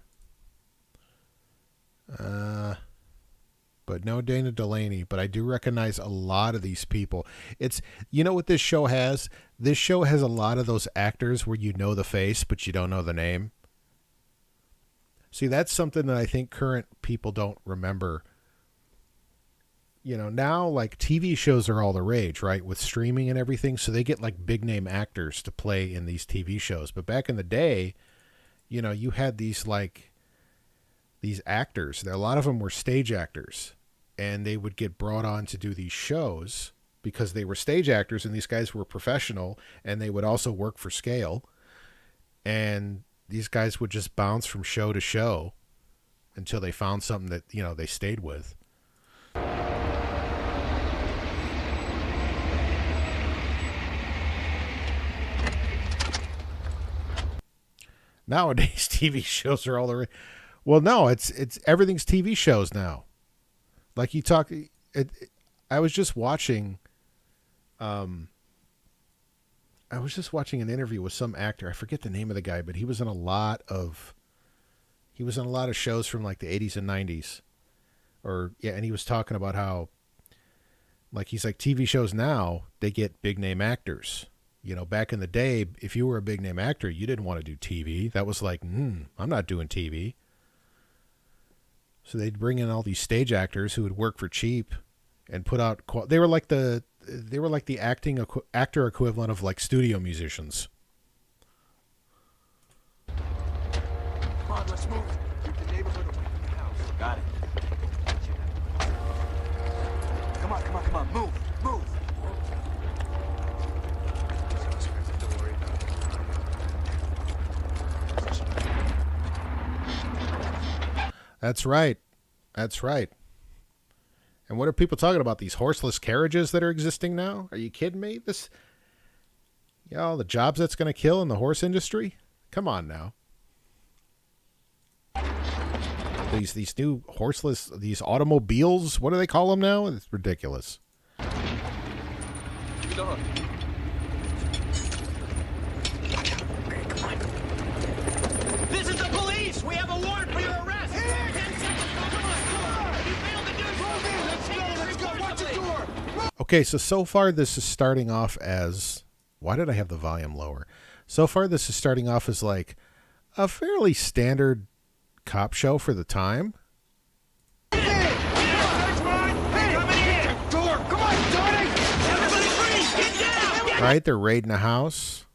But no Dana Delaney. But I do recognize a lot of these people. It's, you know what this show has? This show has a lot of those actors where you know the face, but you don't know the name. See, that's something that I think current people don't remember. You know, now, like, TV shows are all the rage, right? With streaming and everything. So they get, like, big name actors to play in these TV shows. But back in the day, you know, you had these, like, these actors. A lot of them were stage actors. And they would get brought on to do these shows because they were stage actors and these guys were professional. And they would also work for scale. And these guys would just bounce from show to show until they found something that, you know, they stayed with. Nowadays, TV shows are all the... Well, no, it's everything's TV shows now. Like you talk... I was just watching... I was just watching an interview with some actor. I forget the name of the guy, but he was in a lot of shows from like the 80s and 90s. And he was talking about how, like, he's like, TV shows now, they get big name actors. You know, back in the day, if you were a big name actor, you didn't want to do TV. That was like, I'm not doing TV. So they'd bring in all these stage actors who would work for cheap and put out. They were like the actor equivalent of like studio musicians. Come on, let's move. Keep the neighborhood away from the house. Got it. Come on, move. That's right. That's right. And what are people talking about? These horseless carriages that are existing now? Are you kidding me? All the jobs that's going to kill in the horse industry? Come on now. These new horseless, these automobiles, what do they call them now? It's ridiculous. This is the police! We have a warrant for your arrest! Okay, so far this is starting off as... Why did I have the volume lower? So far this is starting off as like a fairly standard cop show for the time. Right, they're raiding a house.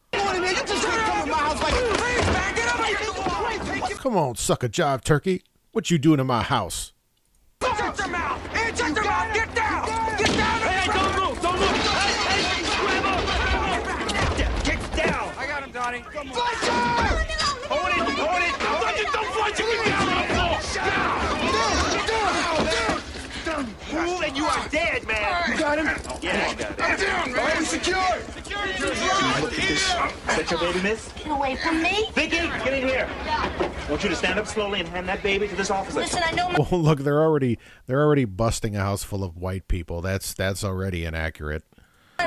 Come on, suck a jive, turkey. What you doing in my house? Shut your mouth! Shut your mouth! Get down! Get down! Hey, don't move! Don't move! Hey, grab him! Get down! I got him, Donnie. Come on. Hold it! Hold it! Don't flinch! Get down on the floor! Down! Move and you are dead, man! You got him? Yeah, I got him. I'm down, man! Are we secure? Security! Look at this. Is that your baby, miss? Get away from me. Vicky, get in here. I want you to stand up slowly and hand that baby to this officer. Listen, I know my... Well, look, they're already busting a house full of white people. That's already inaccurate.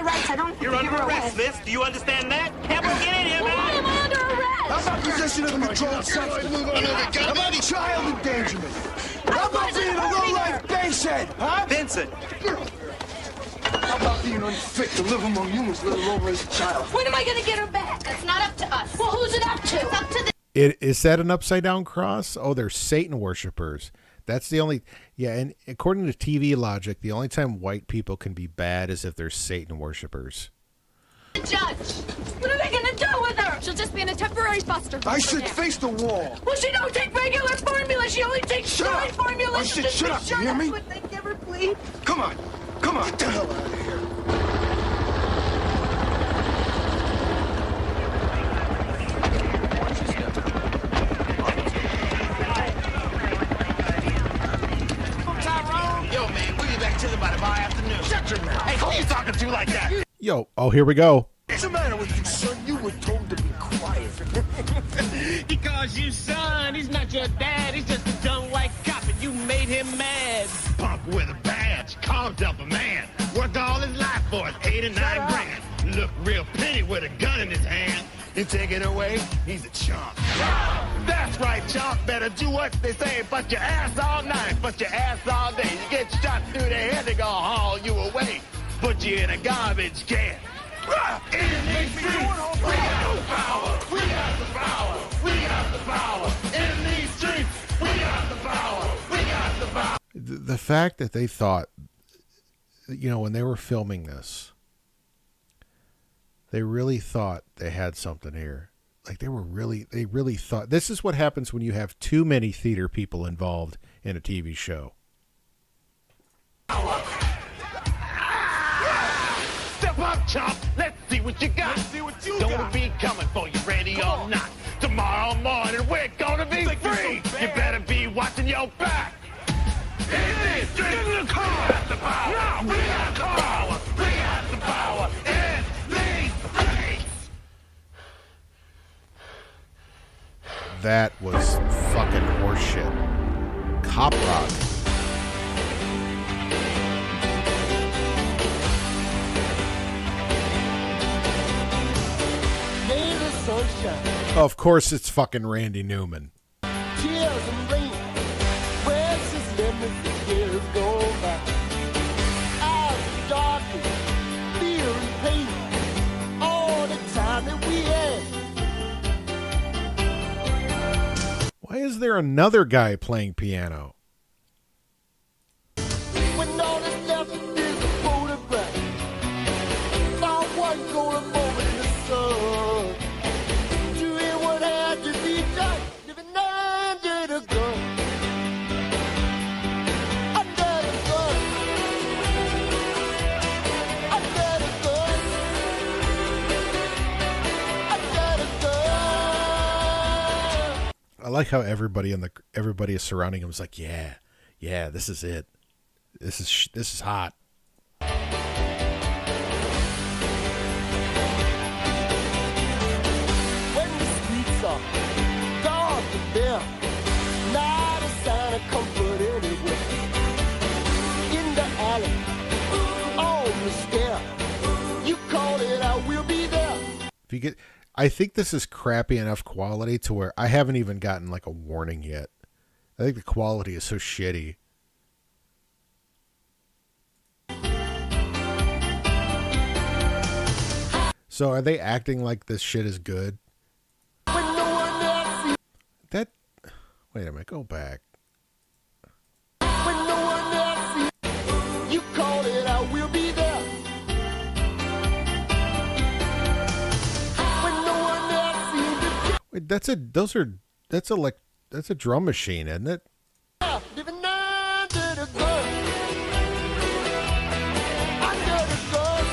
rights. I don't... You're under arrest, miss. Do you understand that? Campbell, get in here, man. Why am I under arrest? How about possession of a controlled substance? How about child endangerment? How about being a low-life basehead, huh? Vincent. How about being unfit to live among humans, let alone raise a child? When am I going to get her back? That's not up to us. Well, who's it up to? It's up to the... Is that an upside down cross? Oh, they're Satan worshipers. That's the only... Yeah, and according to TV logic, the only time white people can be bad is if they're Satan worshipers. Judge, what are they going to do with her? She'll just be in a temporary foster home. I said face the wall. Well, she don't take regular formula. She only takes steroid formula. I said shut up. You hear me? Would they give her, please? Come on. Come on. Get the hell out of here. Yo, man, we'll be back to the by tomorrow afternoon. Shut your mouth. Hey, who are you talking to like that? Yo, oh, here we go. What's the matter with you, son? You were told to be quiet. He calls you son. He's not your dad. He's just a dumb white cop, and you made him mad. Punk with a badge, call himself a man. Worked all his life for it, 8 or 9 grand. Look real pretty with a gun in his hand. You take it away, he's a chump. That's right, chump. Better do what they say. Bust your ass all night, bust your ass all day. You get shot through the head, they gonna haul you away. Put you in a garbage can. In these streets, we got the power. We got the power. We got the power. In these streets, we got the power. We got the power. The fact that they thought, you know, when they were filming this, they really thought they had something here. Like they really thought. This is what happens when you have too many theater people involved in a TV show. Step up, chump. Let's see what you got. Don't be coming for you, ready or not. Tomorrow morning, we're gonna be free. You better be watching your back. In these streets, we got the power. Now we got the power. We got the power. In these streets. That was fucking horseshit. Cop rock. Of course, it's fucking Randy Newman. Tears and rain. Precious memories the years go by. Eyes of darkness, fear and pain. All the time that we had. Why is there another guy playing piano? When all that's left is a photograph. Not one golden moment in the sun. Doing what had to be done. Living under the gun. Under the gun. Under the gun. Under the gun. I like how everybody is surrounding him is like, yeah, this is it. This is hot. When the streets are dark and bare, not a sign of comfort anywhere. In the alley, on the stair, you call it, I will be there. If you get, I think this is crappy enough quality to where I haven't even gotten like a warning yet. I think the quality is so shitty. So are they acting like this shit is good? That, wait a minute, go back. When no one else sees, you call it, I will be there. When no one else sees, Wait, that's a drum machine, isn't it? living under the gun. Under the gun.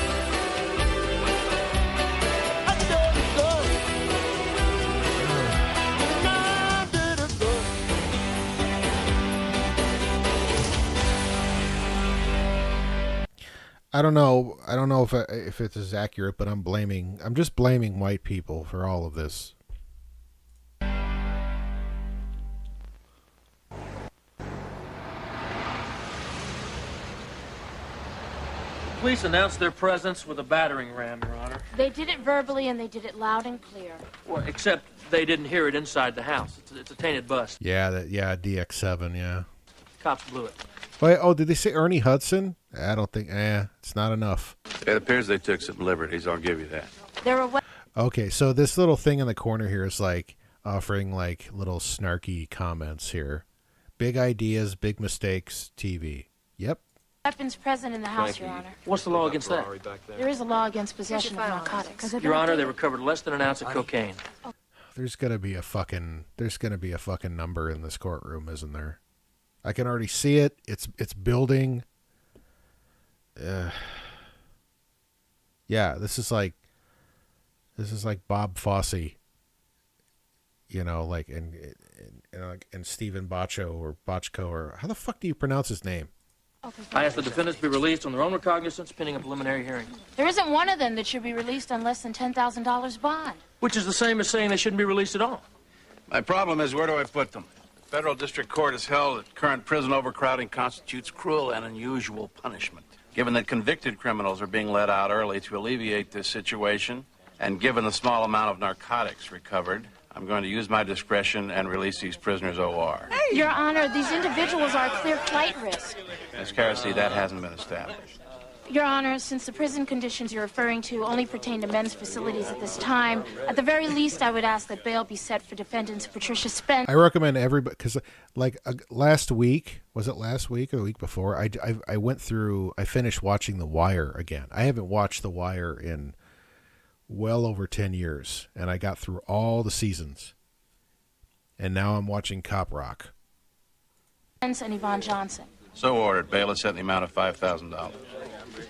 Under the gun. Living under the gun. I don't know if it's as accurate, but I'm just blaming white people for all of this. Police announced their presence with a battering ram, Your Honor. They did it verbally and they did it loud and clear. Well, except they didn't hear it inside the house. It's a tainted bust. Yeah, DX7, yeah. Cops blew it. Wait, did they say Ernie Hudson? I don't think, it's not enough. It appears they took some liberties, I'll give you that. There were Okay, so this little thing in the corner here is like offering like little snarky comments here. Big ideas, big mistakes, TV. Yep. weapons present in the house, Your Honor. What's the law against that? There is a law against possession of narcotics. Your Honor, they recovered less than an ounce of cocaine. There's gonna be a fucking number in this courtroom, isn't there? I can already see it. It's building. Yeah, this is like Bob Fosse. You know, like and Stephen Bochco or how the fuck do you pronounce his name? I asked the defendants to be released on their own recognizance pending a preliminary hearing. There isn't one of them that should be released on less than $10,000 bond. Which is the same as saying they shouldn't be released at all. My problem is, where do I put them? Federal District Court has held that current prison overcrowding constitutes cruel and unusual punishment. Given that convicted criminals are being let out early to alleviate this situation, and given the small amount of narcotics recovered, I'm going to use my discretion and release these prisoners OR. Your Honor, these individuals are a clear flight risk. Ms. Carsey, that hasn't been established. Your Honor, since the prison conditions you're referring to only pertain to men's facilities at this time, at the very least, I would ask that bail be set for defendants Patricia Spence. I recommend everybody, because like last week, was it last week or the week before? I finished watching The Wire again. I haven't watched The Wire in well over 10 years, and I got through all the seasons. And now I'm watching Cop Rock. Spence and Yvonne Johnson. So ordered. Bail is set in the amount of $5,000.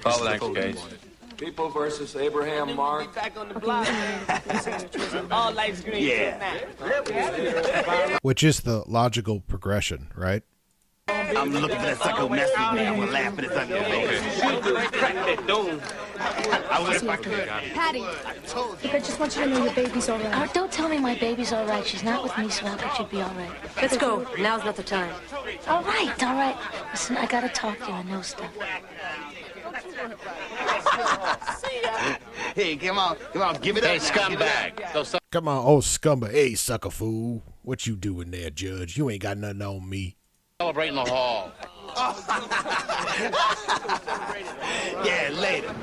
Call the next case. People versus Abraham Mark. Back on the block. All lights green. Yeah. Which is the logical progression, right? I'm looking for that sucker messy man. I'm gonna laugh at his ugly Patty, I just want you to know your baby's all right. Oh, don't tell me my baby's all right. She's not with me, so how could she be all right? Let's go. Now's not the time. All right. Listen, I gotta talk to you. I know stuff. Hey, come on, give it up. Hey, scumbag. Come on, oh scumbag. Hey, sucker fool. What you doing there, Judge? You ain't got nothing on me. Celebrating the hall. Yeah, later.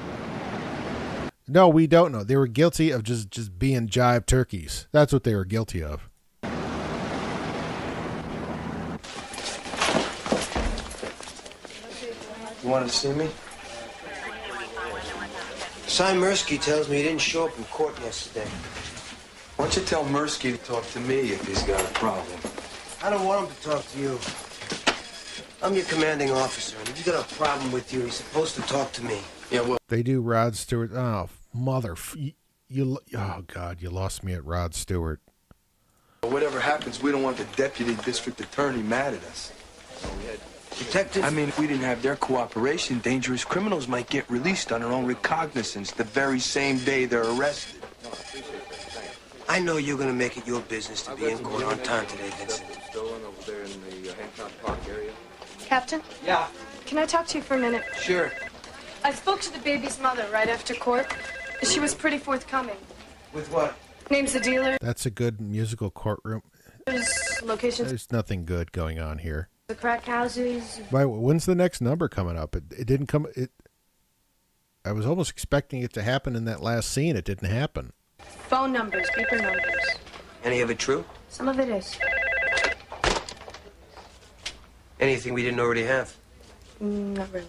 No, we don't know. They were guilty of just being jive turkeys. That's what they were guilty of. You wanted to see me? Cy Mirsky tells me he didn't show up in court yesterday. Why don't you tell Mirsky to talk to me if he's got a problem? I don't want him to talk to you. I'm your commanding officer, and if he's got a problem with you, he's supposed to talk to me. Yeah, well... They do Rod Stewart. Oh, mother... You oh, God, you lost me at Rod Stewart. Whatever happens, we don't want the deputy district attorney mad at us. Detective? I mean, if we didn't have their cooperation, dangerous criminals might get released on their own recognizance the very same day they're arrested. I know you're gonna make it your business to be in court on time today, Vincent. Captain? Yeah? Can I talk to you for a minute? Sure. I spoke to the baby's mother right after court. She was pretty forthcoming. With what? Name's the dealer. That's a good musical courtroom. Locations. There's nothing good going on here. The crack houses. When's the next number coming up? It didn't come. I was almost expecting it to happen in that last scene. It didn't happen. Phone numbers, beeper numbers. Any of it true? Some of it is. Anything we didn't already have? Not really.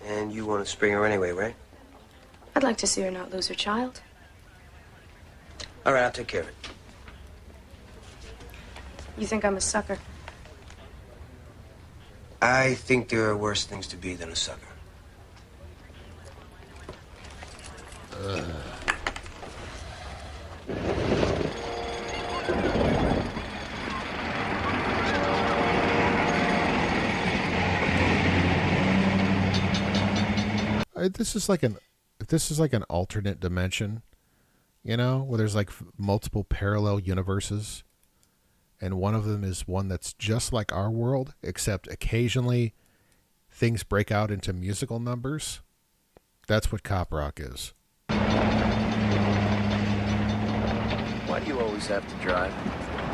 And you want to spring her anyway, right? I'd like to see her not lose her child. All right, I'll take care of it. You think I'm a sucker? I think there are worse things to be than a sucker. This is like an alternate dimension, you know, where there's like multiple parallel universes, and one of them is one that's just like our world, except occasionally things break out into musical numbers. That's what Cop Rock is. Why do you always have to drive?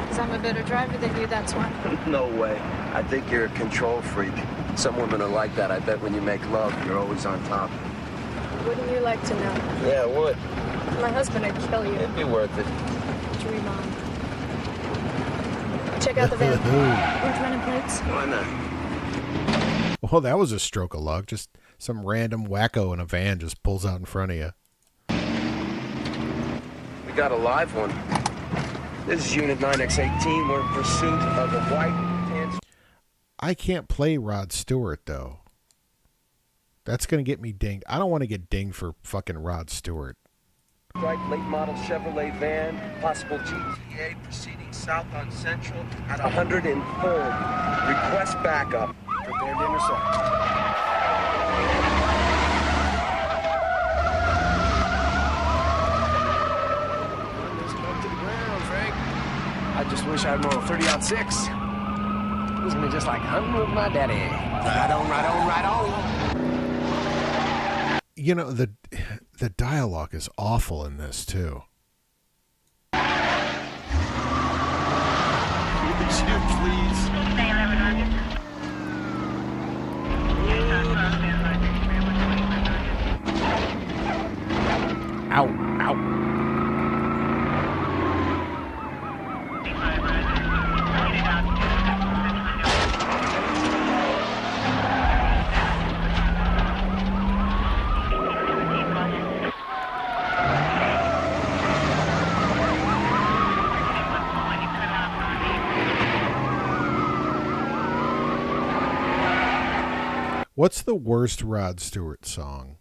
Because I'm a better driver than you, that's why. No way. I think you're a control freak. Some women are like that. I bet when you make love, you're always on top. Wouldn't you like to know? Yeah, it would. My husband would kill you. It'd be worth it. Dream on. Check out the van. Orange running plates. Why not? Well, that was a stroke of luck. Just some random wacko in a van just pulls out in front of you. We got a live one. This is Unit 9X18. We're in pursuit of a white tan... I can't play Rod Stewart, though. That's going to get me dinged. I don't want to get dinged for fucking Rod Stewart. Strike late model Chevrolet van, possible GTA proceeding south on Central at 103rd. Request backup. Prepare to intersect. I just wish I had more 30-06. It was me just like hunting with my daddy. Right on, right on, right on. You know, the dialogue is awful in this, too. Would you please? Ow, ow. What's the worst Rod Stewart song,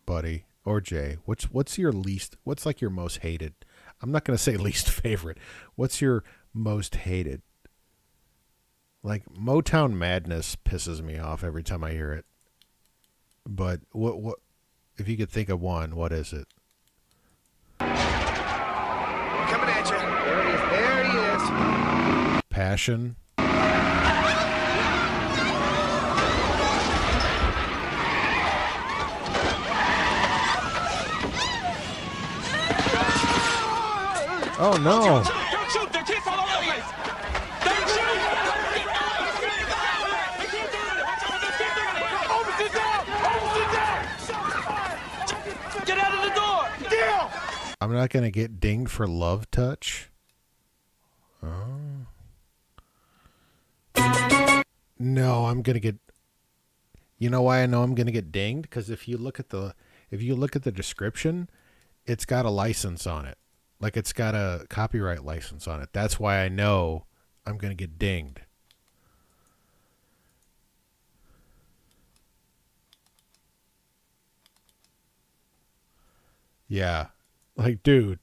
buddy, or Jay? What's your least? What's like your most hated? I'm not going to say least favorite. What's your most hated? Like Motown Madness pisses me off every time I hear it. But what if you could think of one? What is it? Coming at you. There he is. There he is. Passion. Oh no! Don't shoot! Their teeth all over the place! Don't shoot! Oversee down! Get out of the door! Deal! I'm not gonna get dinged for Love Touch. Oh. No, I'm gonna get. You know why I know I'm gonna get dinged? Because if you look at the description, it's got a license on it. Like it's got a copyright license on it. That's why I know I'm going to get dinged. Yeah. Like, dude,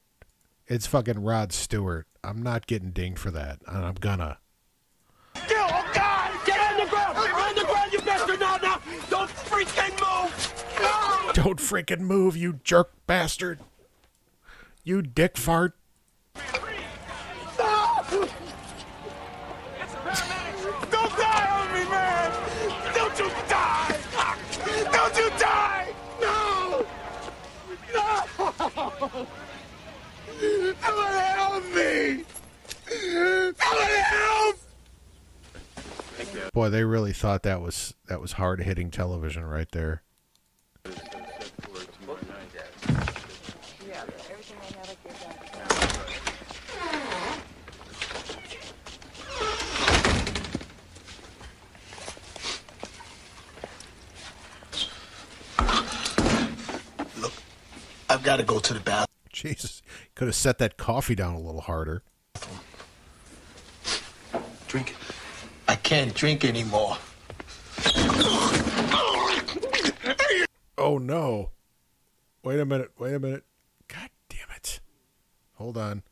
it's fucking Rod Stewart. I'm not getting dinged for that. And I'm gonna. Oh, God! Get on the ground! On the ground, you bastard! No! Don't freaking move! No! Don't freaking move, you jerk bastard. You dick fart. No! Don't die on me, man! Don't you die! Don't you die! No! No! Somebody help me! Somebody help! Boy, they really thought that was hard hitting television right there. Look, I've got to go to the bathroom. Jesus, could have set that coffee down a little harder. Drink. I can't drink anymore. Oh no. Wait a minute. God damn it. Hold on.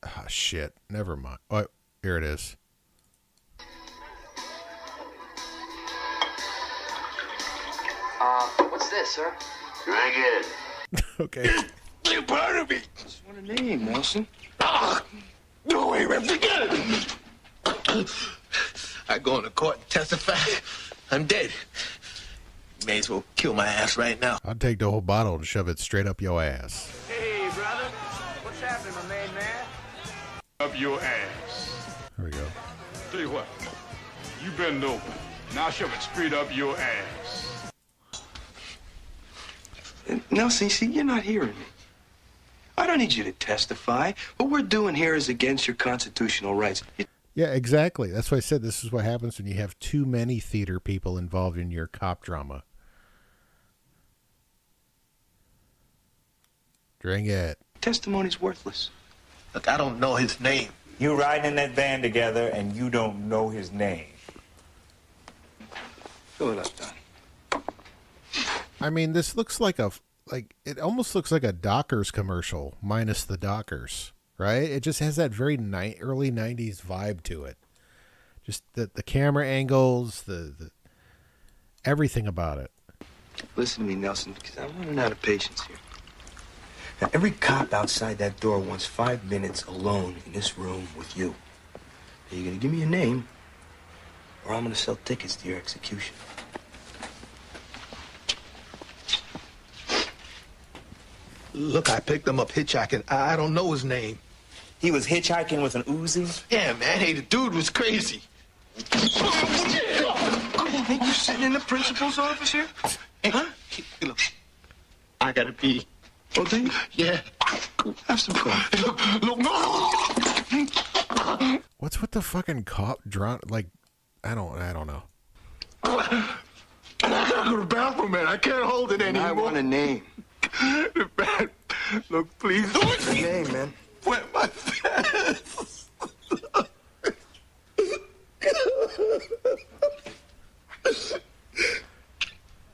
Ah, shit. Never mind. Oh, here it is. What's this, sir? Drink it. Okay. You're part of me. Just want a name, Nelson. No way, man. Forget it. I go into court and testify. I'm dead. You may as well kill my ass right now. I'll take the whole bottle and shove it straight up your ass. Hey, brother. What's happening, my main man? Up your ass. There we go. Tell you what. You bend over. Now shove it straight up your ass. Nelson, see, you're not hearing me. I don't need you to testify. What we're doing here is against your constitutional rights. Yeah, exactly. That's why I said this is what happens when you have too many theater people involved in your cop drama. Drink it. Testimony's worthless. Look, I don't know his name. You riding in that van together and you don't know his name. Fill it up, Don. I mean, this looks like it almost looks like a Dockers commercial minus the Dockers, right? It just has that very early 90s vibe to it. Just the camera angles, the everything about it. Listen to me, Nelson, because I'm running out of patience here. Now, every cop outside that door wants 5 minutes alone in this room with you. Now, you're going to give me a name, or I'm going to sell tickets to your execution. Look, I picked him up hitchhiking. I don't know his name. He was hitchhiking with an Uzi? Yeah, man. Hey, the dude was crazy. Ain't you sitting in the principal's office here? Huh? Look, I gotta pee. Oh, do you? Yeah. Have some coffee. Look, no! What's with the fucking cop drone? Like, I don't know. I gotta go to the bathroom, man. I can't hold it anymore. I want a name. Man, look, please. What's your name, man? Wet my pants.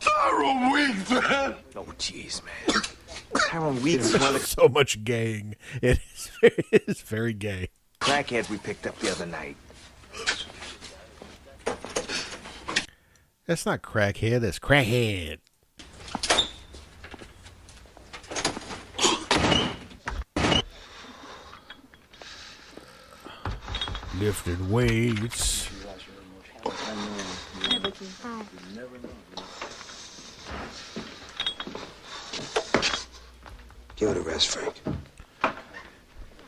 Tyrone Weeks, man. Oh, jeez, man. Tyrone Weeks is one of the So much gaying. It is very gay. crackheads we picked up the other night. That's not crackhead. That's crackhead. Lifting weights. Give it a rest, Frank.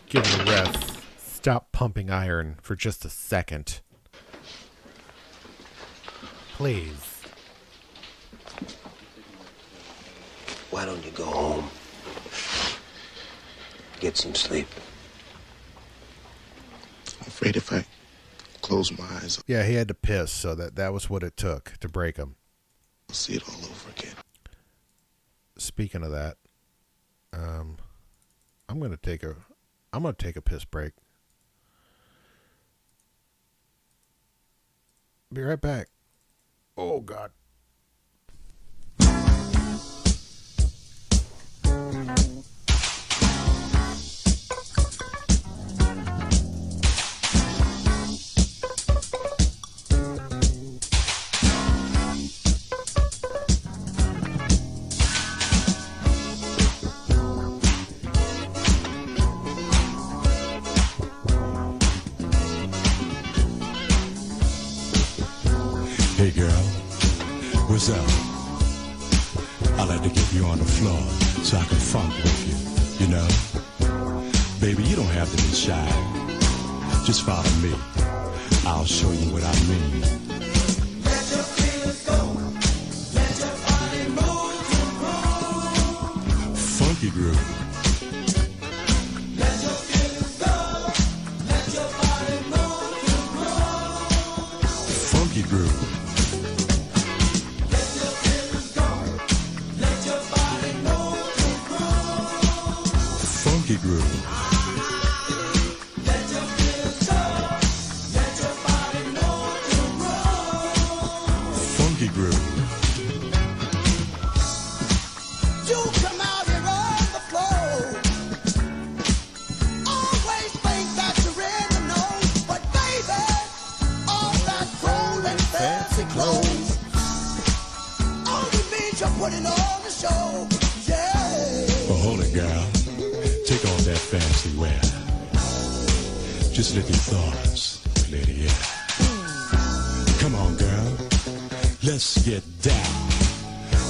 Give it a rest. Stop pumping iron for just a second. Please. Why don't you go home? Get some sleep. I'm afraid if I close my eyes, Yeah, he had to piss, so that was what it took to break him. I'll see it all over again. Speaking of that, I'm gonna take a piss break. Be right back. Oh God. What's up? I like to get you on the floor so I can funk with you, you know? Baby, you don't have to be shy. Just follow me. I'll show you what I mean. Let your feelings go. Let your body move to groove. Funky groove. Let your feelings go. Let your body move to groove. Funky groove. Let your feelings go. Let your body move to groove. Funky groove. Let your feelings go. Let your body move to groove. Funky groove. You come out here on the floor. Always think that you're in the know, but baby, all that gold and fancy clothes only means you're putting on the show. Yeah. Well, hold it, girl. Take off that fancy wear. Just let your thoughts let it in. Come on, girl. Let's get down.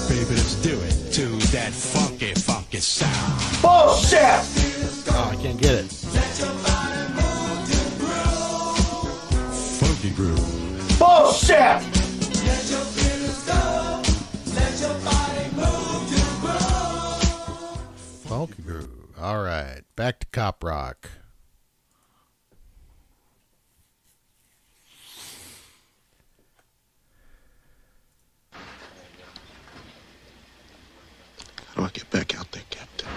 Baby, let's do it to that funky, funky sound. Bullshit! Oh, I can't get it. Let your body move to groove. Funky groove. Bullshit! Let your feelings go. Let your body move to groove. Funky groove. All right, back to cop rock. How do I get back out there, Captain?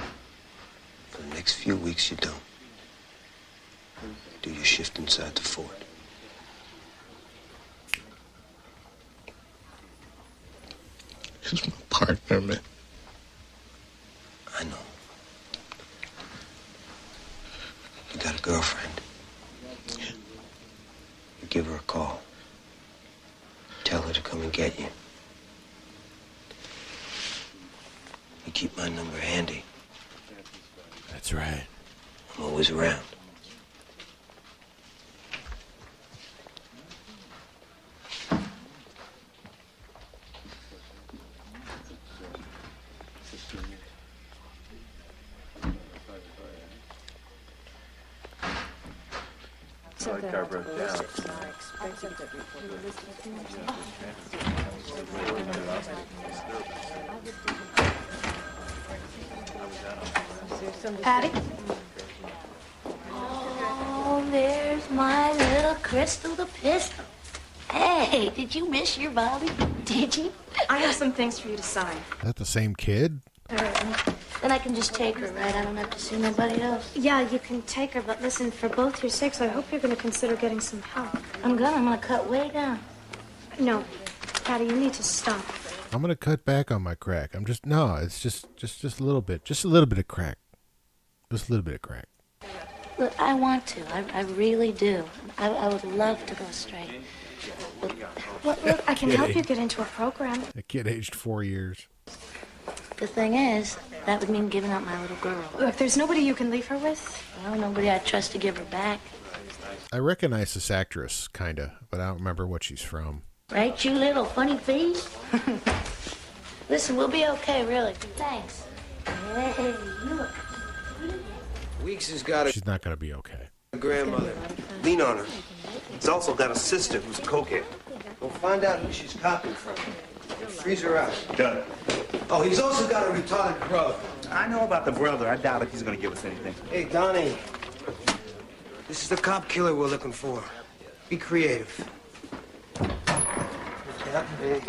For the next few weeks, you don't. Do your shift inside the fort. He's my partner, man. I know. You got a girlfriend? Yeah. You give her a call. Tell her to come and get you. You keep my number handy. That's right. I'm always around. My car broke down. Patty? Oh, there's my little Crystal the pistol. Hey, did you miss your Bobby? Did you? I have some things for you to sign. Is that the same kid? Then I can just take her, right? I don't have to see nobody else. Yeah, you can take her, but listen, for both your sakes, I hope you're going to consider getting some help. I'm gonna cut way down. No, Patty, you need to stop. I'm gonna cut back on my crack. It's just a little bit, just a little bit of crack, just a little bit of crack. Look, I want to. I really do. I would love to go straight. Well, look, I can help you get into a program. A kid aged 4 years. The thing is, that would mean giving up my little girl. Look, there's nobody you can leave her with. Well, nobody I trust to give her back. I recognize this actress, kinda, but I don't remember what she's from. Right, you little funny face? Listen, we'll be okay, really. Thanks. Hey, look. Weeks has got She's not gonna be okay. a grandmother. Lean on her. He's also got a sister who's a cokehead. We'll find out who she's copying from. Freeze her out. Done. Oh, he's also got a retarded brother. I know about the brother. I doubt if he's gonna give us anything. Hey, Donnie. This is the cop killer we're looking for. Be creative. Hey.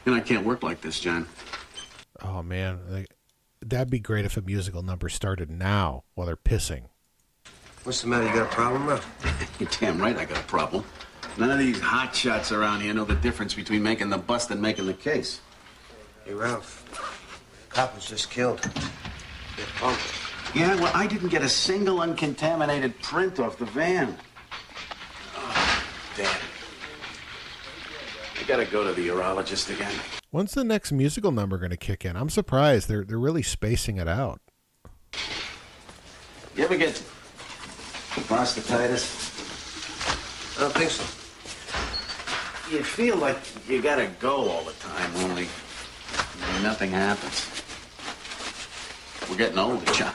And I can't work like this, John. Oh man, that'd be great if a musical number started now while they're pissing. What's the matter? You got a problem, Ralph? You're damn right I got a problem. None of these hot shots around here know the difference between making the bust and making the case. Hey, Ralph. Cop was just killed. They're pumped. Yeah, well, I didn't get a single uncontaminated print off the van. Oh, damn. I gotta go to the urologist again. When's the next musical number going to kick in? I'm surprised. They're really spacing it out. You ever get Prostatitis? I don't think so. You feel like you gotta go all the time, only nothing happens. We're getting older, John.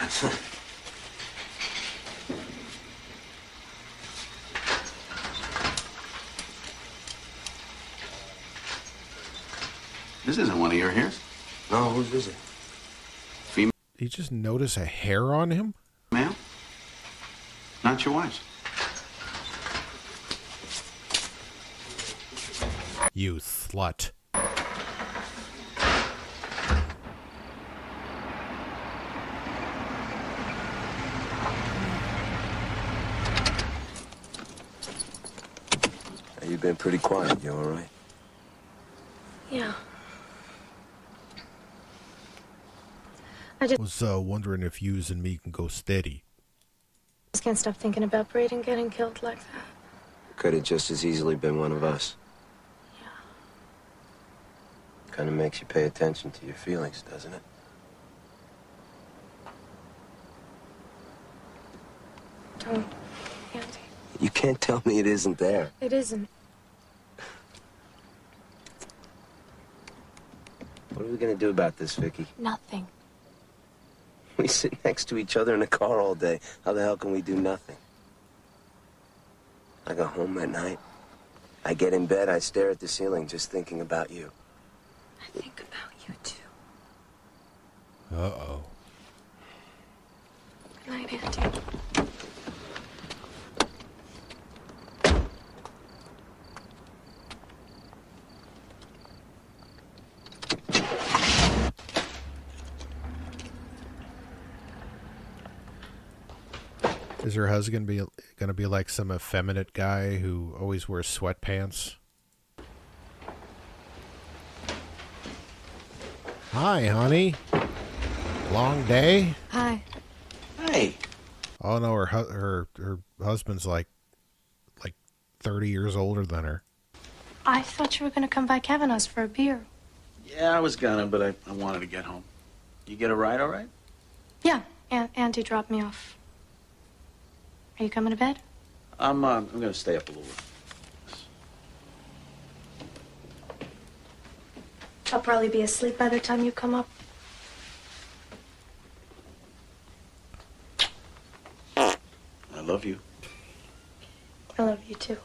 This isn't one of your hairs. No, whose is it? Female? Did you just notice a hair on him? Male? Not your wife's. You slut. You've been pretty quiet. You all right? Yeah. I was wondering if yous and me can go steady. Just can't stop thinking about Braden getting killed like that. Could have just as easily been one of us. Yeah. Kind of makes you pay attention to your feelings, doesn't it? Don't, Andy. You can't tell me it isn't there. It isn't. What are we gonna do about this, Vicky? Nothing. We sit next to each other in the car all day. How the hell can we do nothing? I go home at night. I get in bed, I stare at the ceiling just thinking about you. I think about you, too. Uh-oh. Good night, Auntie. Is her husband gonna be like some effeminate guy who always wears sweatpants? Hi, honey. Long day? Hi. Hey. Oh no, her husband's like 30 years older than her. I thought you were going to come by Kavanaugh's for a beer. Yeah, I was gonna, but I wanted to get home. You get a ride all right? Yeah, Auntie dropped me off. Are you coming to bed? I'm gonna stay up a little bit. I'll probably be asleep by the time you come up. I love you. I love you too.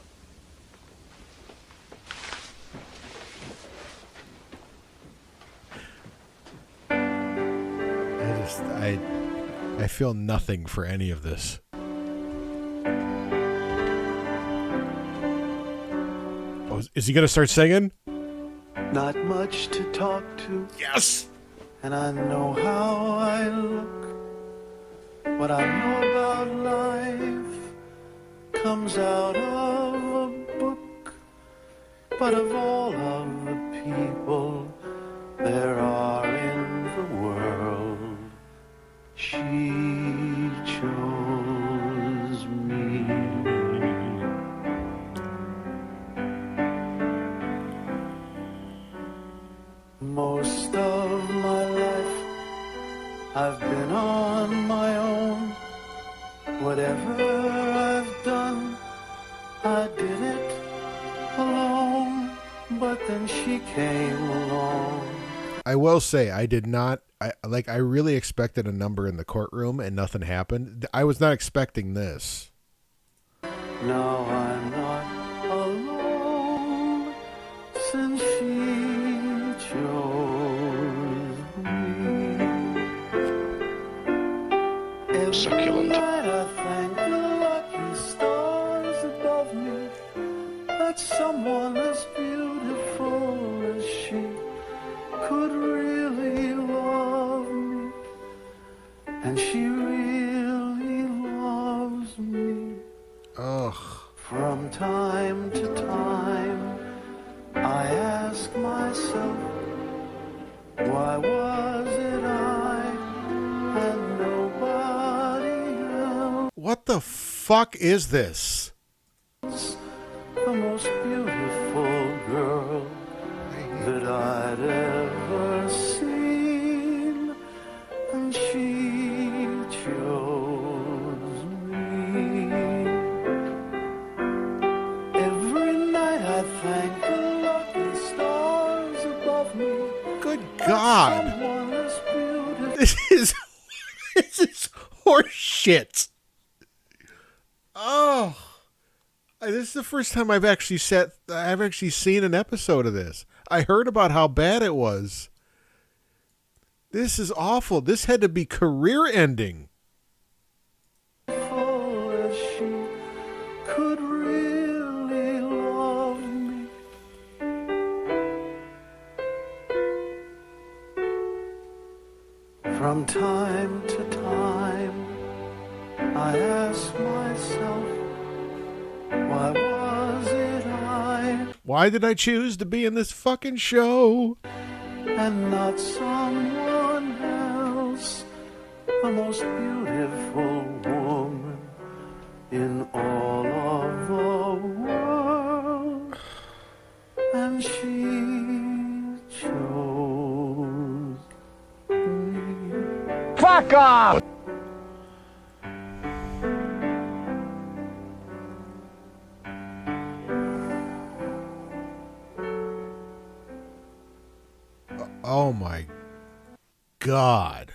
I feel nothing for any of this. Oh, is he gonna start singing? Not much to talk to. Yes! And I know how I look. What I know about life comes out of a book. But of all of the people there are in the world, she chose me. Most of my life I've been on my own. Whatever I've done, I did it alone. But then she came along. I will say I did not. I really expected a number in the courtroom and nothing happened. I was not expecting this. Now I'm not alone since she chose me. Every night I thank the lucky stars above me that someone as beautiful as she could really love me. And she really loves me. Ugh. From time to time, I ask myself, why was it I and nobody else? What the fuck is this? The most beautiful girl that I'd ever seen, and she chose me. shit. Oh, this is the first time I've actually seen an episode of this. I heard about how bad it was. This is awful. This had to be career ending. As she could really love me. From time to time, I ask myself, why was it I? Why did I choose to be in this fucking show? And not someone else, the most beautiful woman in all of the world. And she chose me. Fuck off! Oh my God.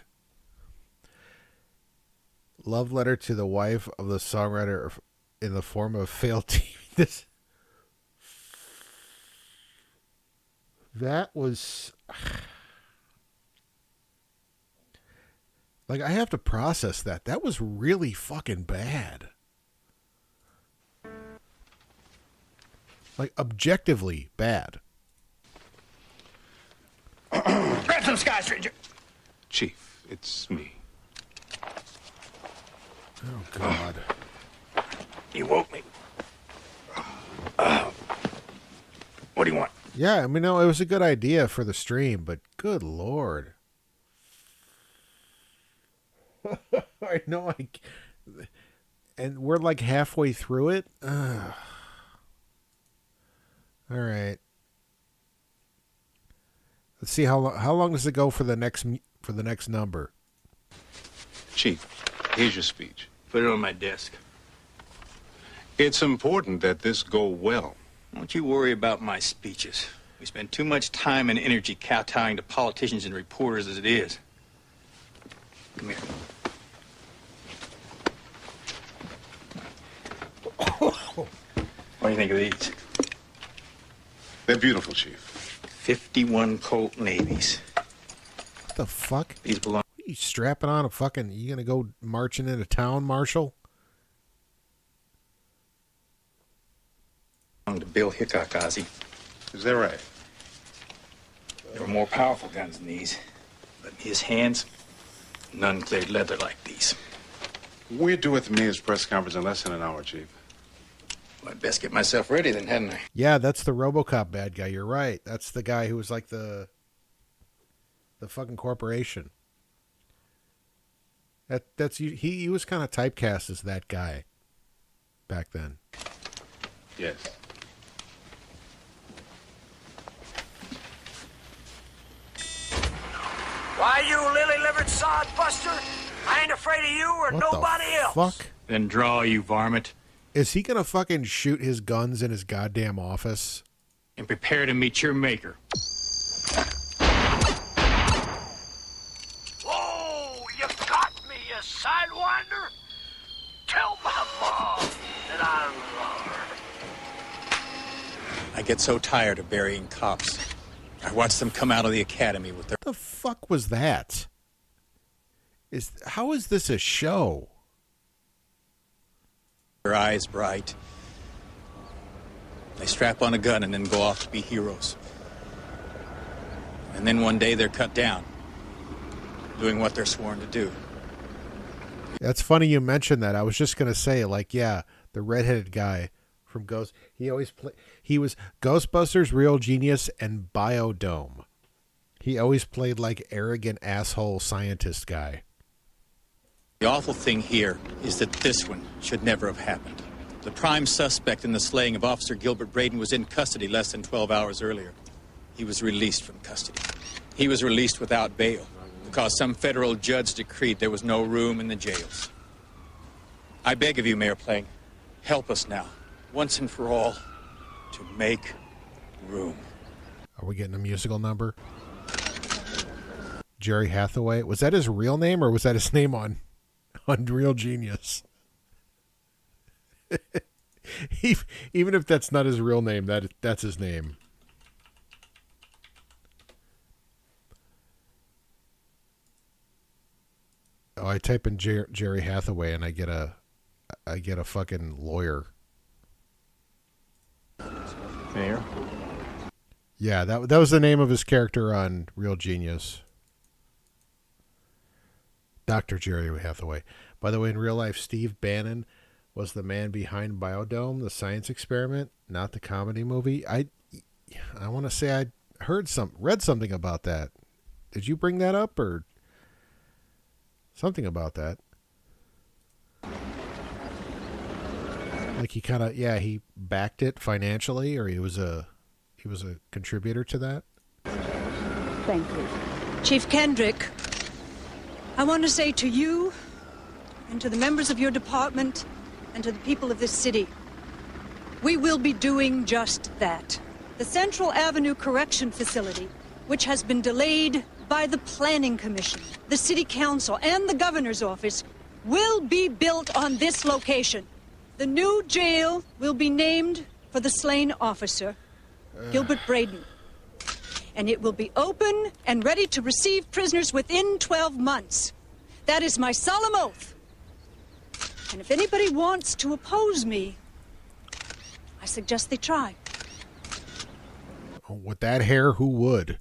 Love letter to the wife of the songwriter in the form of failed TV. That was like, I have to process that. That was really fucking bad. Like, objectively bad. Grab some scotch, stranger. Chief, it's me. Oh, God. You woke me. What do you want? Yeah, I mean, no, it was a good idea for the stream, but good Lord. I know, and we're like halfway through it. Ugh. All right. Let's see how long does it go for the next number. Chief, here's your speech. Put it on my desk. It's important that this go well. Don't you worry about my speeches. We spend too much time and energy kowtowing to politicians and reporters as it is. Come here. What do you think of these? They're beautiful, Chief. 51 Colt Navies. What the fuck? These belong. You strapping on a fucking... You gonna go marching into town, Marshal? To Bill Hickok, Ozzy. Is that right? There were more powerful guns than these. But in his hands, none cleared leather like these. We're due at the mayor's press conference in less than an hour, Chief. Well, I'd best get myself ready then, hadn't I? Yeah, that's the RoboCop bad guy. You're right. That's the guy who was like the fucking corporation. That's he was kind of typecast as that guy back then. Yes. Why, you lily-livered sod buster? I ain't afraid of you or What nobody the else. fuck? Then draw, you varmint. Is he gonna fucking shoot his guns in his goddamn office? And prepare to meet your maker. Oh, you got me, you sidewinder. Tell my mom that I love her. I get so tired of burying cops. I watch them come out of the academy with their... What the fuck was that? How is this a show? Their eyes bright. They strap on a gun and then go off to be heroes. And then one day they're cut down, doing what they're sworn to do. That's funny you mentioned that. I was just gonna say, like, yeah, the redheaded guy from Ghost. He was Ghostbusters, Real Genius, and Biodome. He always played like arrogant asshole scientist guy. The awful thing here is that this one should never have happened. The prime suspect in the slaying of Officer Gilbert Braden was in custody less than 12 hours earlier. He was released from custody. He was released without bail because some federal judge decreed there was no room in the jails. I beg of you, Mayor Plank, help us now, once and for all, to make room. Are we getting a musical number? Jerry Hathaway. Was that his real name or was that his name on Unreal Genius. Even if that's not his real name, that's his name. Oh, I type in Jerry Hathaway and I get a fucking lawyer. Mayor? Yeah, that was the name of his character on Real Genius. Dr. Jerry Hathaway. By the way, in real life, Steve Bannon was the man behind Biodome, the science experiment, not the comedy movie. I want to say I read something about that. Did you bring that up or something about that? Like he kind of he backed it financially, or he was a contributor to that. Thank you. Chief Kendrick, I want to say to you and to the members of your department and to the people of this city, we will be doing just that. The Central Avenue Correction Facility, which has been delayed by the Planning Commission, the City Council, and the Governor's Office, will be built on this location. The new jail will be named for the slain officer, Gilbert Braden. And it will be open and ready to receive prisoners within 12 months. That is my solemn oath. And if anybody wants to oppose me, I suggest they try. With that hair, who would?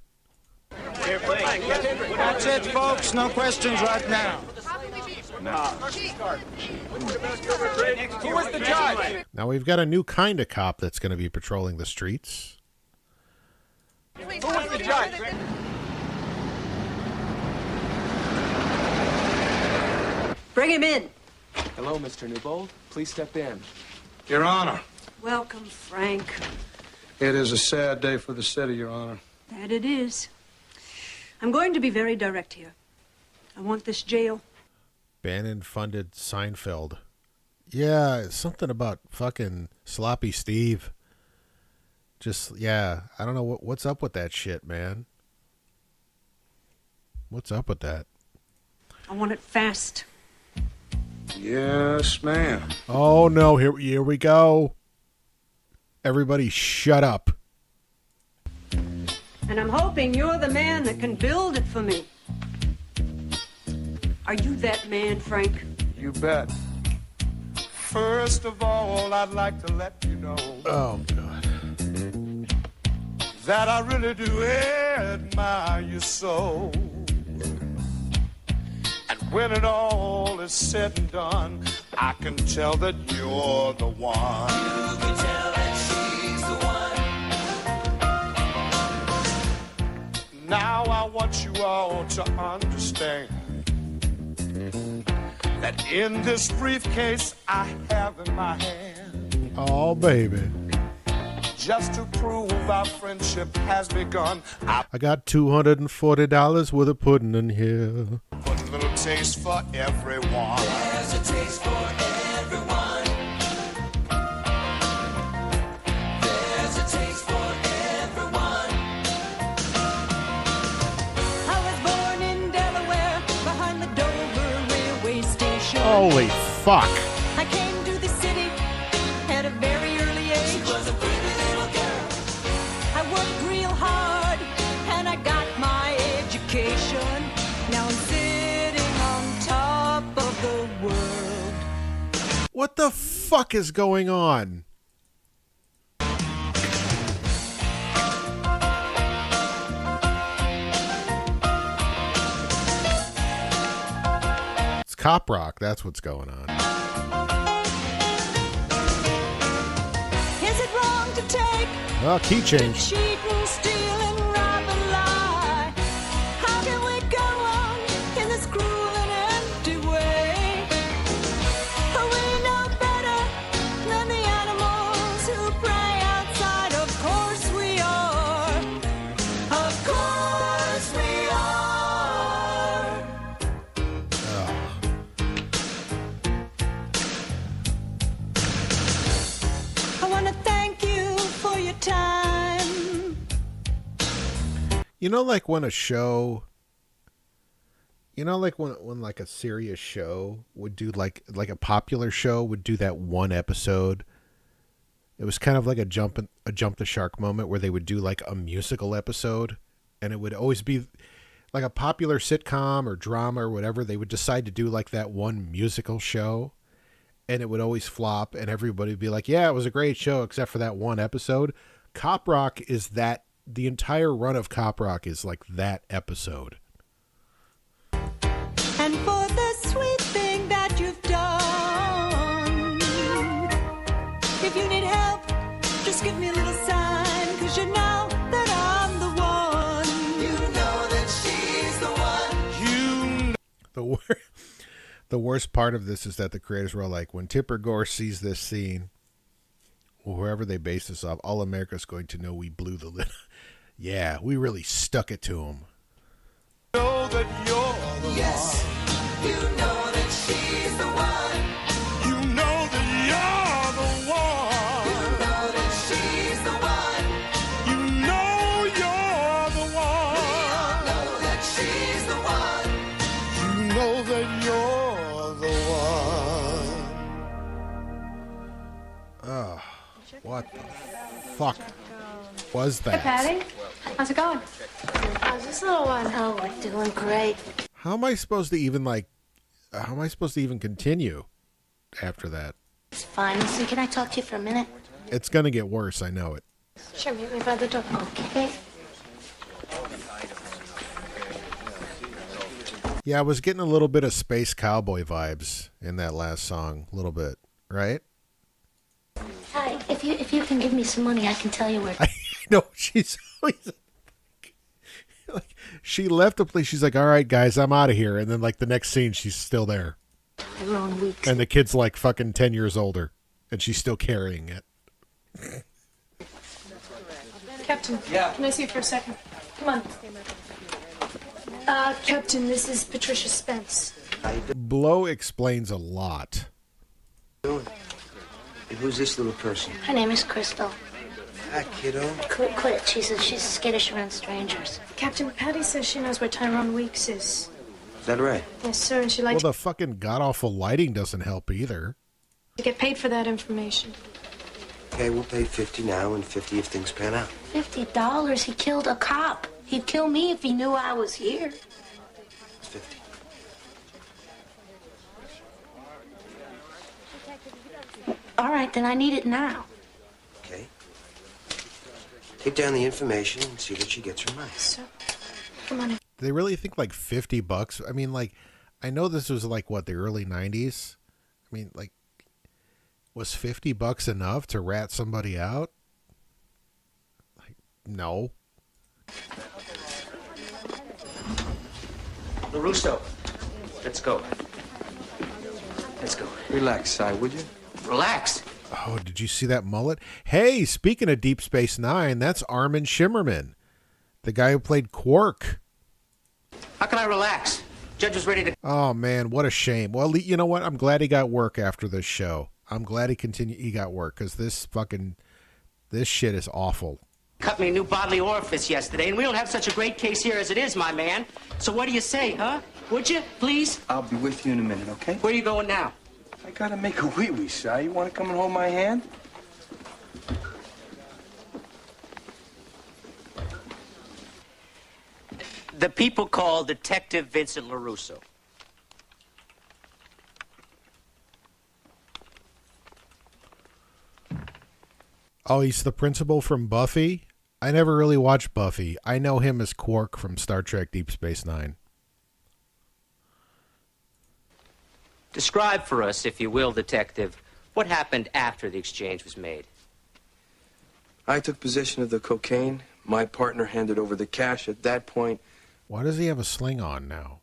That's it, folks. No questions right now. Who was the judge? Now we've got a new kind of cop that's going to be patrolling the streets. Who was the judge? Bring him in. Hello, Mr. Newbold. Please step in. Your Honor. Welcome, Frank. It is a sad day for the city, Your Honor. That it is. I'm going to be very direct here. I want this jail. Bannon funded Seinfeld. Yeah, something about fucking Sloppy Steve. Just, I don't know what's up with that shit, man. What's up with that? I want it fast. Yes, ma'am. Oh, no, here we go. Everybody shut up. And I'm hoping you're the man that can build it for me. Are you that man, Frank? You bet. First of all, I'd like to let you know. Oh, God. That I really do admire you so. And when it all is said and done, I can tell that you're the one. You can tell that she's the one. Now I want you all to understand that in this briefcase I have in my hand. Oh, baby. Just to prove our friendship has begun, I got $240 worth of pudding in here. put a little taste for everyone. There's a taste for everyone. There's a taste for everyone. I was born in Delaware, behind the Dover railway station. Holy fuck. I came to the city at a very early age. She was a pretty little girl. I worked real hard and I got my education. Now I'm sitting on top of the world. What the fuck is going on? It's cop rock. That's what's going on. Is it wrong to take? Oh, key change. Cheat and steal and rob and lie. How can we go on in this cruel and empty way? Are we no better than the animals who prey outside? Of course we are. Of course we are. I want to thank you for your time. You know, like when a show, You know, like when like a serious show would do like a popular show would do that one episode. It was kind of like a jump the shark moment where they would do like a musical episode, and it would always be like a popular sitcom or drama or whatever. They would decide to do like that one musical show, and it would always flop, and everybody would be like, "Yeah, it was a great show except for that one episode." Cop Rock is that. The entire run of Cop Rock is like that episode. And for the sweet thing that you've done, if you need help, just give me a little sign, 'cause you know that I'm the one. You know that she's the one. The worst part of this is that the creators were like, when Tipper Gore sees this scene, wherever they base this off, all America's going to know we blew the lid. Yeah, we really stuck it to him. Know that you're the yes, one. you know that she's the one. You know that you're the one. You know that she's the one. You know you're the one. We all know that she's the one. You know that you're the one. Oh, what the fuck was that? Hey, Patty. How's it going? How's this little one? Oh, we're doing great. How am I supposed to even continue after that? It's fine. Listen, can I talk to you for a minute? It's gonna get worse, I know it. Sure, meet me by the door. Okay. Yeah, I was getting a little bit of Space Cowboy vibes in that last song. A little bit, right? Hi, if you can give me some money, I can tell you where. No, she's always like, she left the place. She's like, "All right, guys, I'm out of here." And then, like, the next scene, she's still there. We're on weeks. And the kid's like fucking 10 years older, and she's still carrying it. Captain, can I see you for a second? Come on. Captain, this is Patricia Spence. Blow explains a lot. And who's this little person? Her name is Crystal. Hi, kiddo. Quit. She's skittish around strangers. Captain, Patty says she knows where Tyrone Weeks is. Is that right? Yes, sir, and she likes Well, the fucking god-awful lighting doesn't help either. to get paid for that information. Okay, we'll pay 50 now and 50 if things pan out. $50. He killed a cop. He'd kill me if he knew I was here. It's 50. All right, then I need it now. Okay. Take down the information and see that she gets her money. Sir, come on. They really think like $50. I mean, like, I know this was like what, the early 90s. I mean, like, was $50 enough to rat somebody out? Like, no. LaRusso, let's go. Let's go. Relax, Si, would you? Relax. Oh, did you see that mullet? Hey, speaking of Deep Space Nine, that's Armin Shimmerman, the guy who played Quark. How can I relax? Judge was ready to... Oh, man, what a shame. Well, you know what? I'm glad he got work after this show. I'm glad he got work, because this shit is awful. cut me a new bodily orifice yesterday, and we don't have such a great case here as it is, my man. So what do you say, huh? Would you, please? I'll be with you in a minute, okay? Where are you going now? I gotta make a wee-wee, Si. You wanna come and hold my hand? The people call Detective Vincent LaRusso. Oh, he's the principal from Buffy? I never really watched Buffy. I know him as Quark from Star Trek Deep Space Nine. Describe for us, if you will, Detective, what happened after the exchange was made. I took possession of the cocaine. My partner handed over the cash. At that point... Why does he have a sling on now?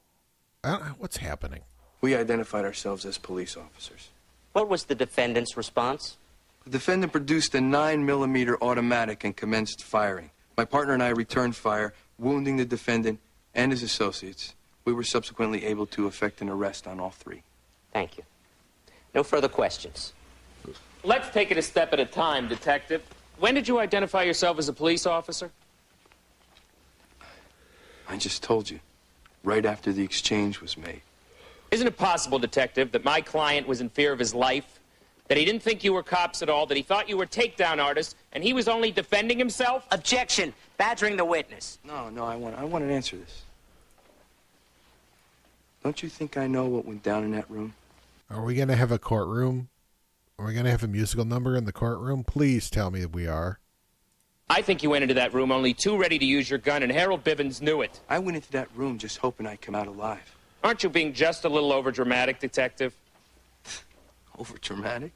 What's happening? We identified ourselves as police officers. What was the defendant's response? The defendant produced a 9mm automatic and commenced firing. My partner and I returned fire, wounding the defendant and his associates. We were subsequently able to effect an arrest on all three. Thank you. No further questions. Let's take it a step at a time, Detective. When did you identify yourself as a police officer? I just told you. right after the exchange was made. Isn't it possible, Detective, that my client was in fear of his life? That he didn't think you were cops at all, that he thought you were takedown artists, and he was only defending himself? Objection. Badgering the witness. No, I want to answer this. Don't you think I know what went down in that room? Are we going to have a courtroom? Are we going to have a musical number in the courtroom? Please tell me that we are. I think you went into that room only too ready to use your gun, and Harold Bivens knew it. I went into that room just hoping I'd come out alive. Aren't you being just a little overdramatic, Detective? Overdramatic?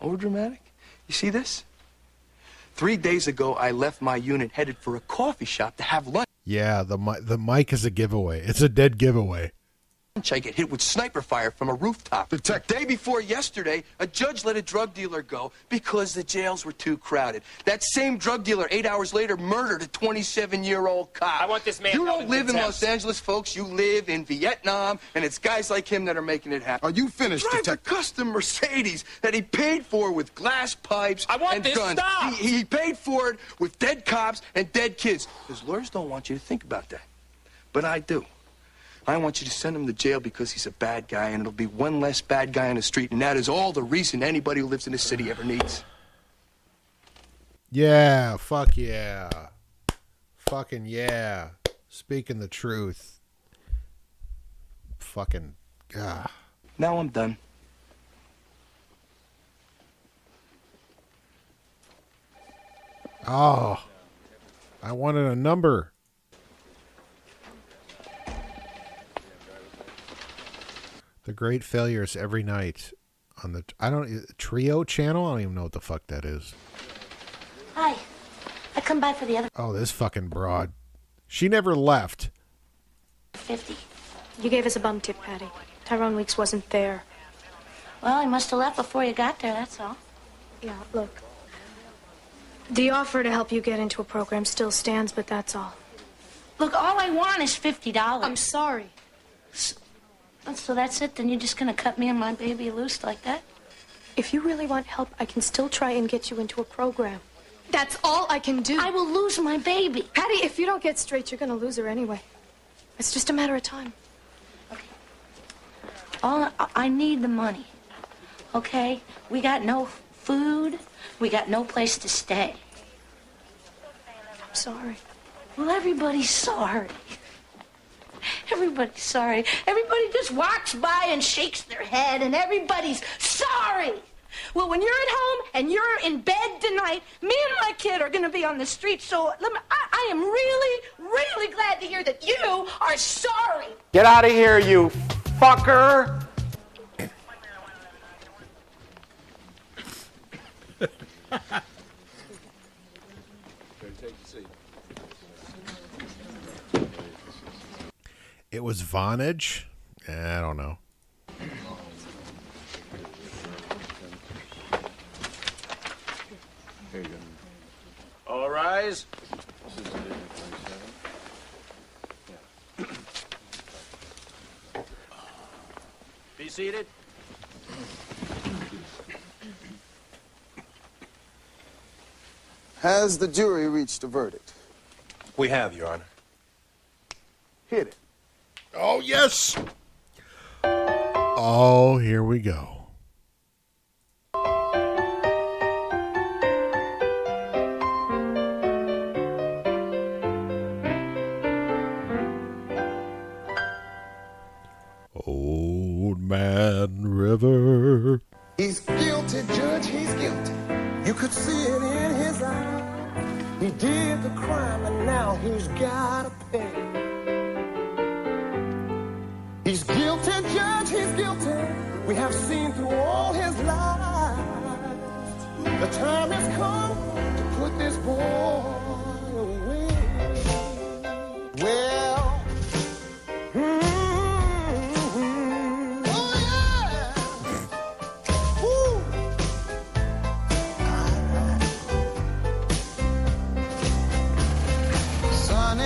Overdramatic? You see this? 3 days ago, I left my unit headed for a coffee shop to have lunch. Yeah, the mic is a giveaway. It's a dead giveaway. I get hit with sniper fire from a rooftop. The day before yesterday, a judge let a drug dealer go because the jails were too crowded. That same drug dealer, 8 hours later, murdered a 27-year-old cop. I want this man. You don't live in Los Angeles, folks. You live in Vietnam, and it's guys like him that are making it happen. Are you finished, Drive a Detective? custom Mercedes that he paid for with glass pipes I want and this guns. stopped. He paid for it with dead cops and dead kids. His lawyers don't want you to think about that, but I do. I want you to send him to jail because he's a bad guy, and it'll be one less bad guy on the street, and that is all the reason anybody who lives in this city ever needs. Yeah, fuck yeah. Fucking yeah. Speaking the truth. Fucking, ah. Now I'm done. Oh. I wanted a number. The Great Failures every night on the Trio channel. I don't even know what the fuck that is. Hi. I come by for the other Oh, this fucking broad. She never left. 50. You gave us a bum tip, Patty. Tyrone Weeks wasn't there. Well, he must have left before you got there, that's all. Yeah, look. The offer to help you get into a program still stands, but that's all. Look, all I want is $50. I'm sorry. So that's it? Then you're just gonna cut me and my baby loose like that? If you really want help, I can still try and get you into a program. That's all I can do. I will lose my baby. Patty, if you don't get straight, you're gonna lose her anyway. It's just a matter of time. I need the money, okay? We got no food. We got no place to stay. I'm sorry. Well, everybody's sorry. Everybody's sorry. Everybody just walks by and shakes their head, and everybody's sorry. Well, when you're at home and you're in bed tonight, me and my kid are going to be on the street, so I am really, really glad to hear that you are sorry. Get out of here, you fucker! It was Vonage? I don't know. Here you go. All rise. Be seated. Has the jury reached a verdict? We have, Your Honor. Hit it. Oh, yes. Oh, here we go. Old Man River. He's guilty, Judge, he's guilty. You could see it in his eyes. He did the crime and now he's gotta pay. He's guilty, Judge, he's guilty. We have seen through all his lies. The time has come to put this boy away. Well, oh yeah. Woo. Sonny,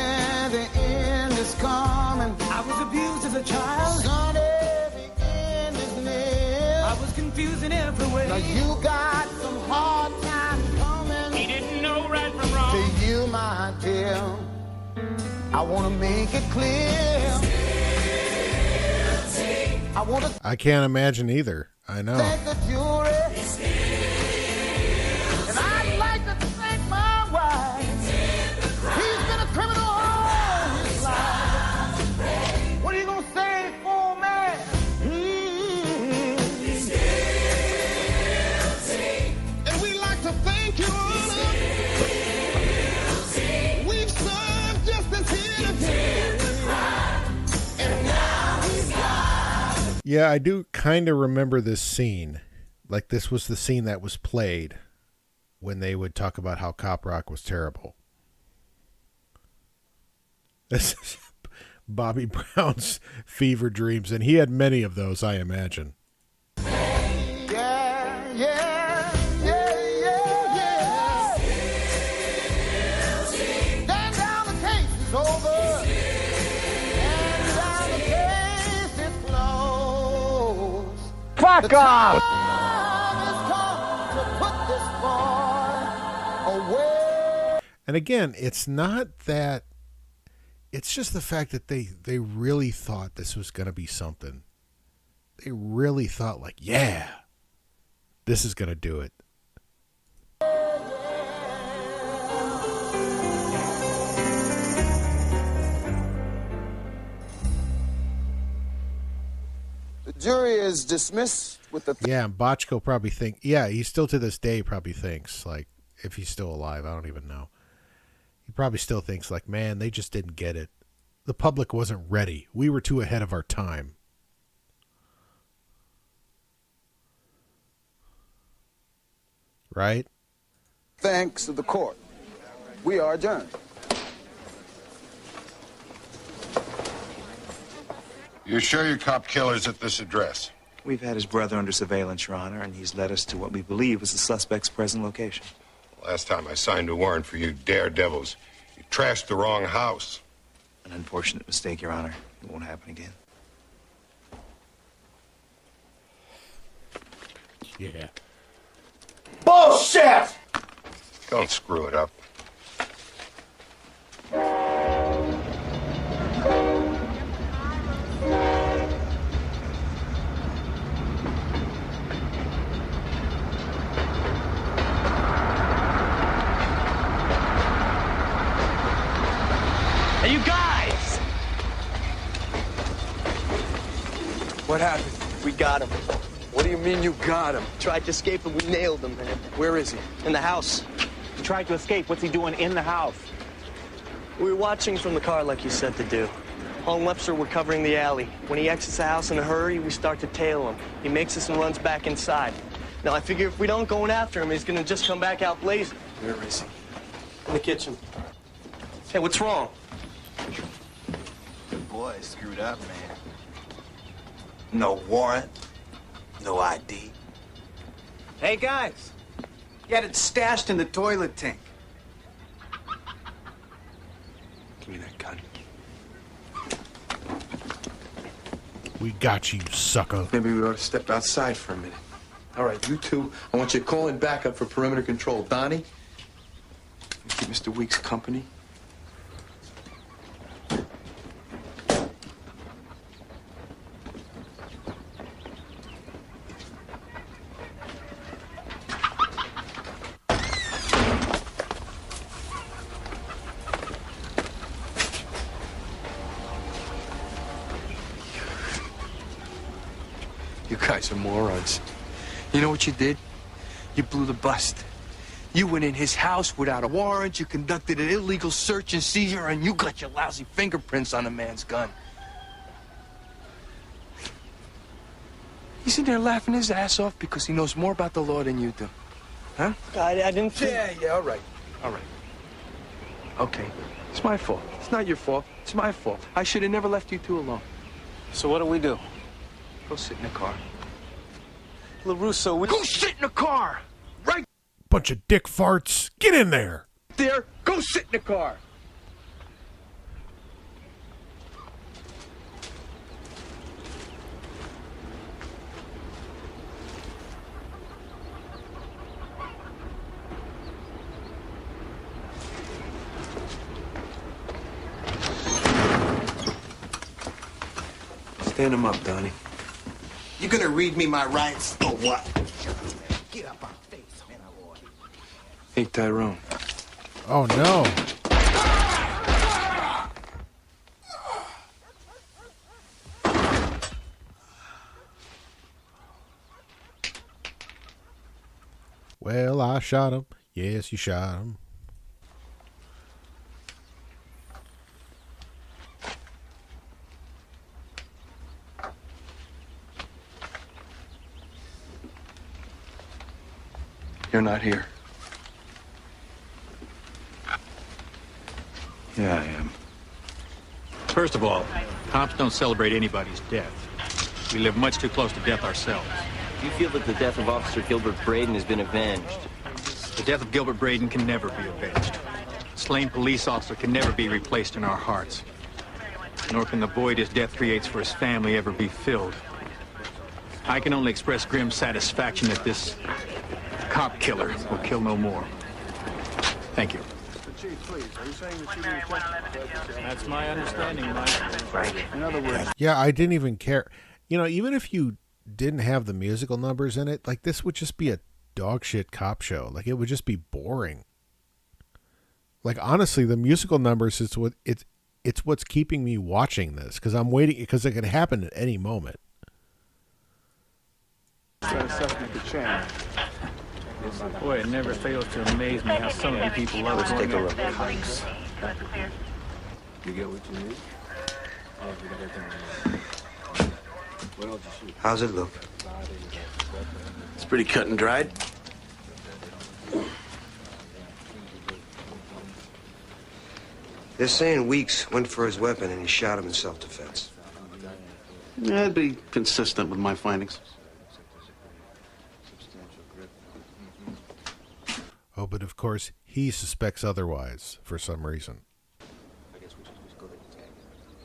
the end is coming. I was abused as a child. Sonny, the end is near. I was confused in every way. Now you got some hard times coming. He didn't know right from wrong. To you, my dear, I want to make it clear. I want to I can't imagine either. I know. thank the jury. And I'd like to thank my wife. He's been a criminal all his life. What are you going to say for man? He's guilty. And we'd like to thank you, Honor. We've served justice here today. And now he's gone. Yeah, I do kind of remember this scene. Like, this was the scene that was played when they would talk about how Cop Rock was terrible. This is Bobby Brown's fever dreams, and he had many of those, I imagine. Yeah, yeah, yeah, yeah, yeah. Stand down, the case is over. Stand down, the case is closed. Fuck off! Time has come to put this boy away. And again, it's not that... It's just the fact that they really thought this was going to be something. They really thought, like, yeah, this is going to do it. The jury is dismissed with the... Yeah, and Botchko probably think... Yeah, he still to this day probably thinks, like, if he's still alive, I don't even know. He probably still thinks, like, man, they just didn't get it. The public wasn't ready. We were too ahead of our time. Right? Thanks to the court. We are adjourned. You sure your cop killer's at this address? We've had his brother under surveillance, Your Honor, and he's led us to what we believe is the suspect's present location. Last time I signed a warrant for you daredevils, you trashed the wrong house. An unfortunate mistake, Your Honor. It won't happen again. Yeah. Bullshit! Don't screw it up. Hey, you guys! What happened? We got him. What do you mean you got him? Tried to escape and we nailed him, man. Where is he? In the house. He tried to escape. What's he doing in the house? We were watching from the car like you said to do. Paul and Webster were covering the alley. When he exits the house in a hurry, we start to tail him. He makes us and runs back inside. Now, I figure if we don't go after him, he's gonna just come back out blazing. Where is he? In the kitchen. Hey, what's wrong? Boy, screwed up, man. No warrant, no ID. Hey, guys. You had it stashed in the toilet tank. Give me that gun. We got you, sucker. Maybe we ought to step outside for a minute. All right, you two, I want you to call in backup for perimeter control. Donnie, keep Mr. Weeks company. You guys are morons. You know what you did? You blew the bust. You went in his house without a warrant, you conducted an illegal search and seizure, and you got your lousy fingerprints on a man's gun. He's in there laughing his ass off because he knows more about the law than you do. Huh? I didn't think... Yeah, all right. All right. Okay. It's my fault. It's not your fault. It's my fault. I should have never left you two alone. So what do we do? Go sit in the car. LaRusso, we... Go sit in the car! Right Bunch of dick farts. Get in there. there! Go sit in the car! Stand him up, Donnie. You gonna read me my rights or what? Get up on face, homeboy. Hey, Tyrone. Oh, no. Well, I shot him. Yes, you shot him. You're not here. Yeah, I am. First of all, cops don't celebrate anybody's death. We live much too close to death ourselves. Do you feel that the death of Officer Gilbert Braden has been avenged? The death of Gilbert Braden can never be avenged. A slain police officer can never be replaced in our hearts. Nor can the void his death creates for his family ever be filled. I can only express grim satisfaction that this cop killer will kill no more. Thank you. That's my understanding, Mike. In other words, Yeah, I didn't even care. You know, even if you didn't have the musical numbers in it, like, this would just be a dog shit cop show. Like, it would just be boring. Like, honestly, the musical numbers is what it's what's keeping me watching this, because I'm waiting, because it could happen at any moment. Boy, it never fails to amaze me how some of you people love let's going take a over look. hikes. You get what you need? How's it look? It's pretty cut and dried. They're saying Weeks went for his weapon and he shot him in self-defense. Yeah, that'd be consistent with my findings. Oh, but of course, he suspects otherwise for some reason.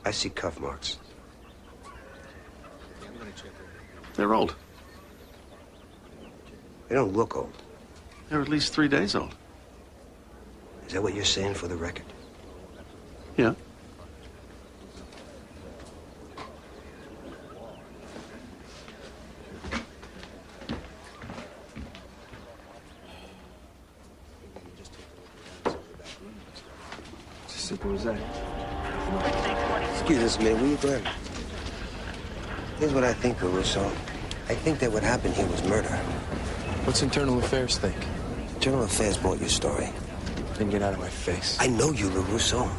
I see cuff marks. They're old. They don't look old. They're at least 3 days old. Is that what you're saying for the record? Yeah. Simple as that. Excuse us, man. Where you going? Here's what I think, LaRusso. I think that what happened here was murder. What's Internal Affairs think? Internal Affairs bought your story. Then get out of my face. I know you, LaRusso.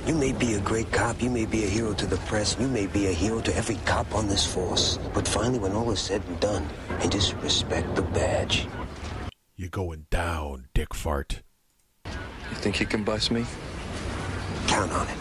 You may be a great cop, you may be a hero to the press, you may be a hero to every cop on this force. But finally, when all is said and done, and just respect the badge. You're going down, dick fart. You think you can bust me? Count on it.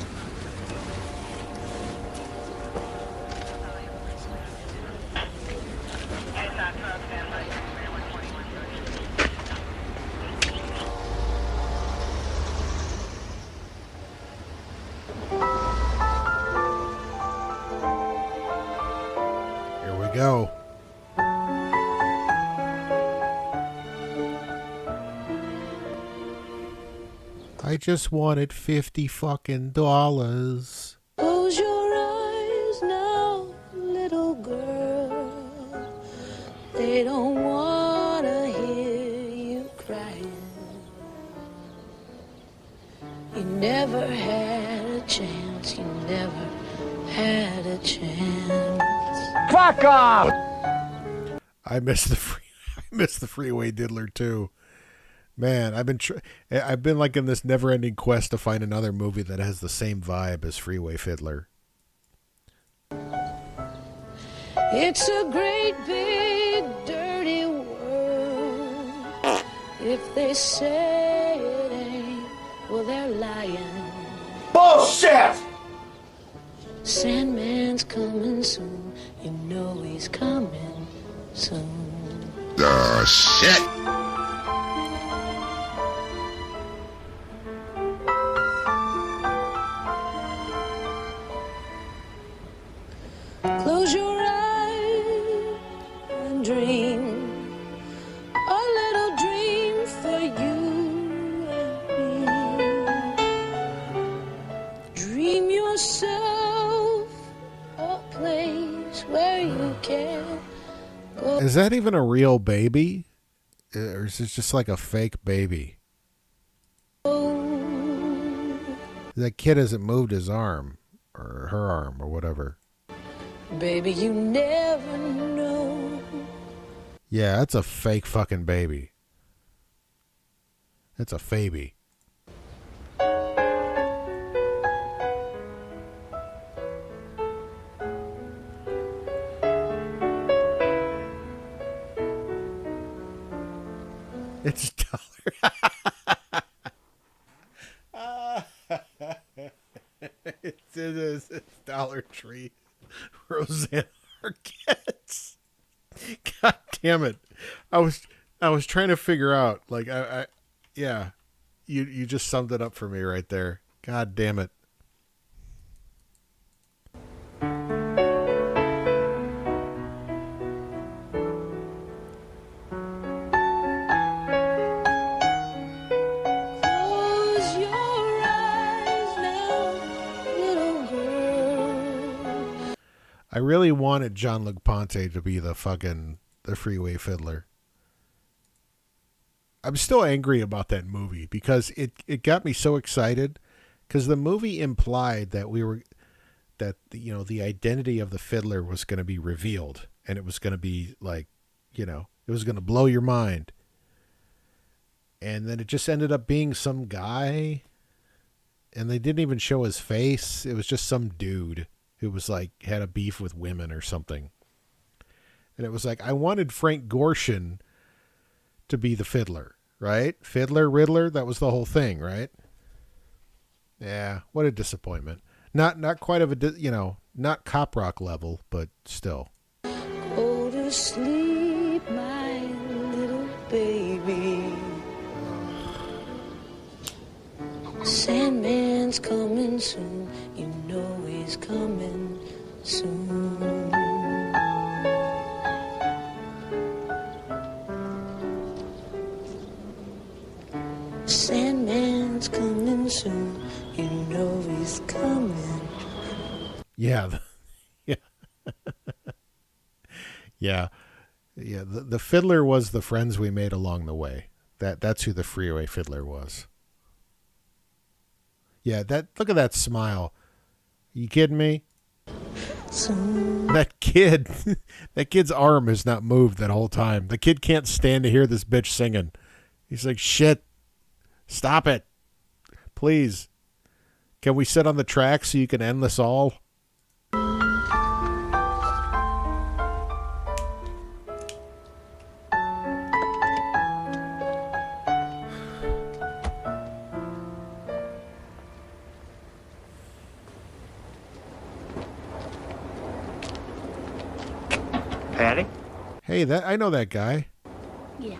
Here we go. I just wanted $50 Close your eyes now, little girl. They don't want to hear you crying. You never had a chance. You never had a chance. Fuck off! I miss the freeway diddler too. Man, I've been like in this never-ending quest to find another movie that has the same vibe as Freeway Fiddler. It's a great big dirty world. If they say it ain't, well, they're lying. Bullshit! Sandman's coming soon. You know he's coming soon. The shit! Close your eyes and dream a little dream for you and me. Dream yourself a place where you can Is that even a real baby? Or is it just like a fake baby? That kid hasn't moved his arm or her arm or whatever. Baby, you never know. Yeah, that's a fake fucking baby. That's a faby. It's dollar. It is. It's Dollar Tree. Roseanne Arquette's. God damn it! I was trying to figure out. Like yeah. You just summed it up for me right there. God damn it. I really wanted Jean-Luc Ponty to be the freeway fiddler. I'm still angry about that movie because it got me so excited because the movie implied that the identity of the fiddler was going to be revealed and it was going to be like, it was going to blow your mind. And then it just ended up being some guy and they didn't even show his face. It was just some dude who was like, had a beef with women or something. And it was like, I wanted Frank Gorshin to be the fiddler, right? Fiddler, Riddler, that was the whole thing, right? Yeah, what a disappointment. Not quite of a, not cop rock level, but still. Go to sleep, my little baby. Sandman's coming soon, you know he's coming soon. Sandman's coming soon, you know he's coming. Yeah. Yeah. Yeah. Yeah. The fiddler was the friends we made along the way. That's who the freeway fiddler was. Yeah, look at that smile. You kidding me? That kid's arm has not moved that whole time. The kid can't stand to hear this bitch singing. He's like, shit, stop it. Please. Can we sit on the track so you can end this all? Patty? Hey, I know that guy. Yeah.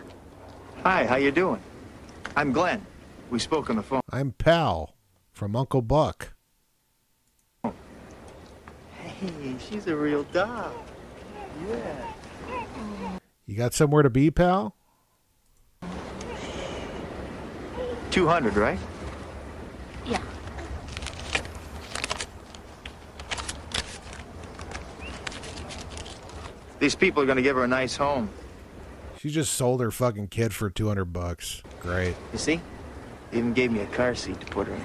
Hi, how you doing? I'm Glenn. We spoke on the phone. I'm Pal from Uncle Buck. Hey, she's a real doll. Yeah. You got somewhere to be, Pal? 200, right? Yeah. These people are going to give her a nice home. She just sold her fucking kid for $200. Great. You see? They even gave me a car seat to put her in.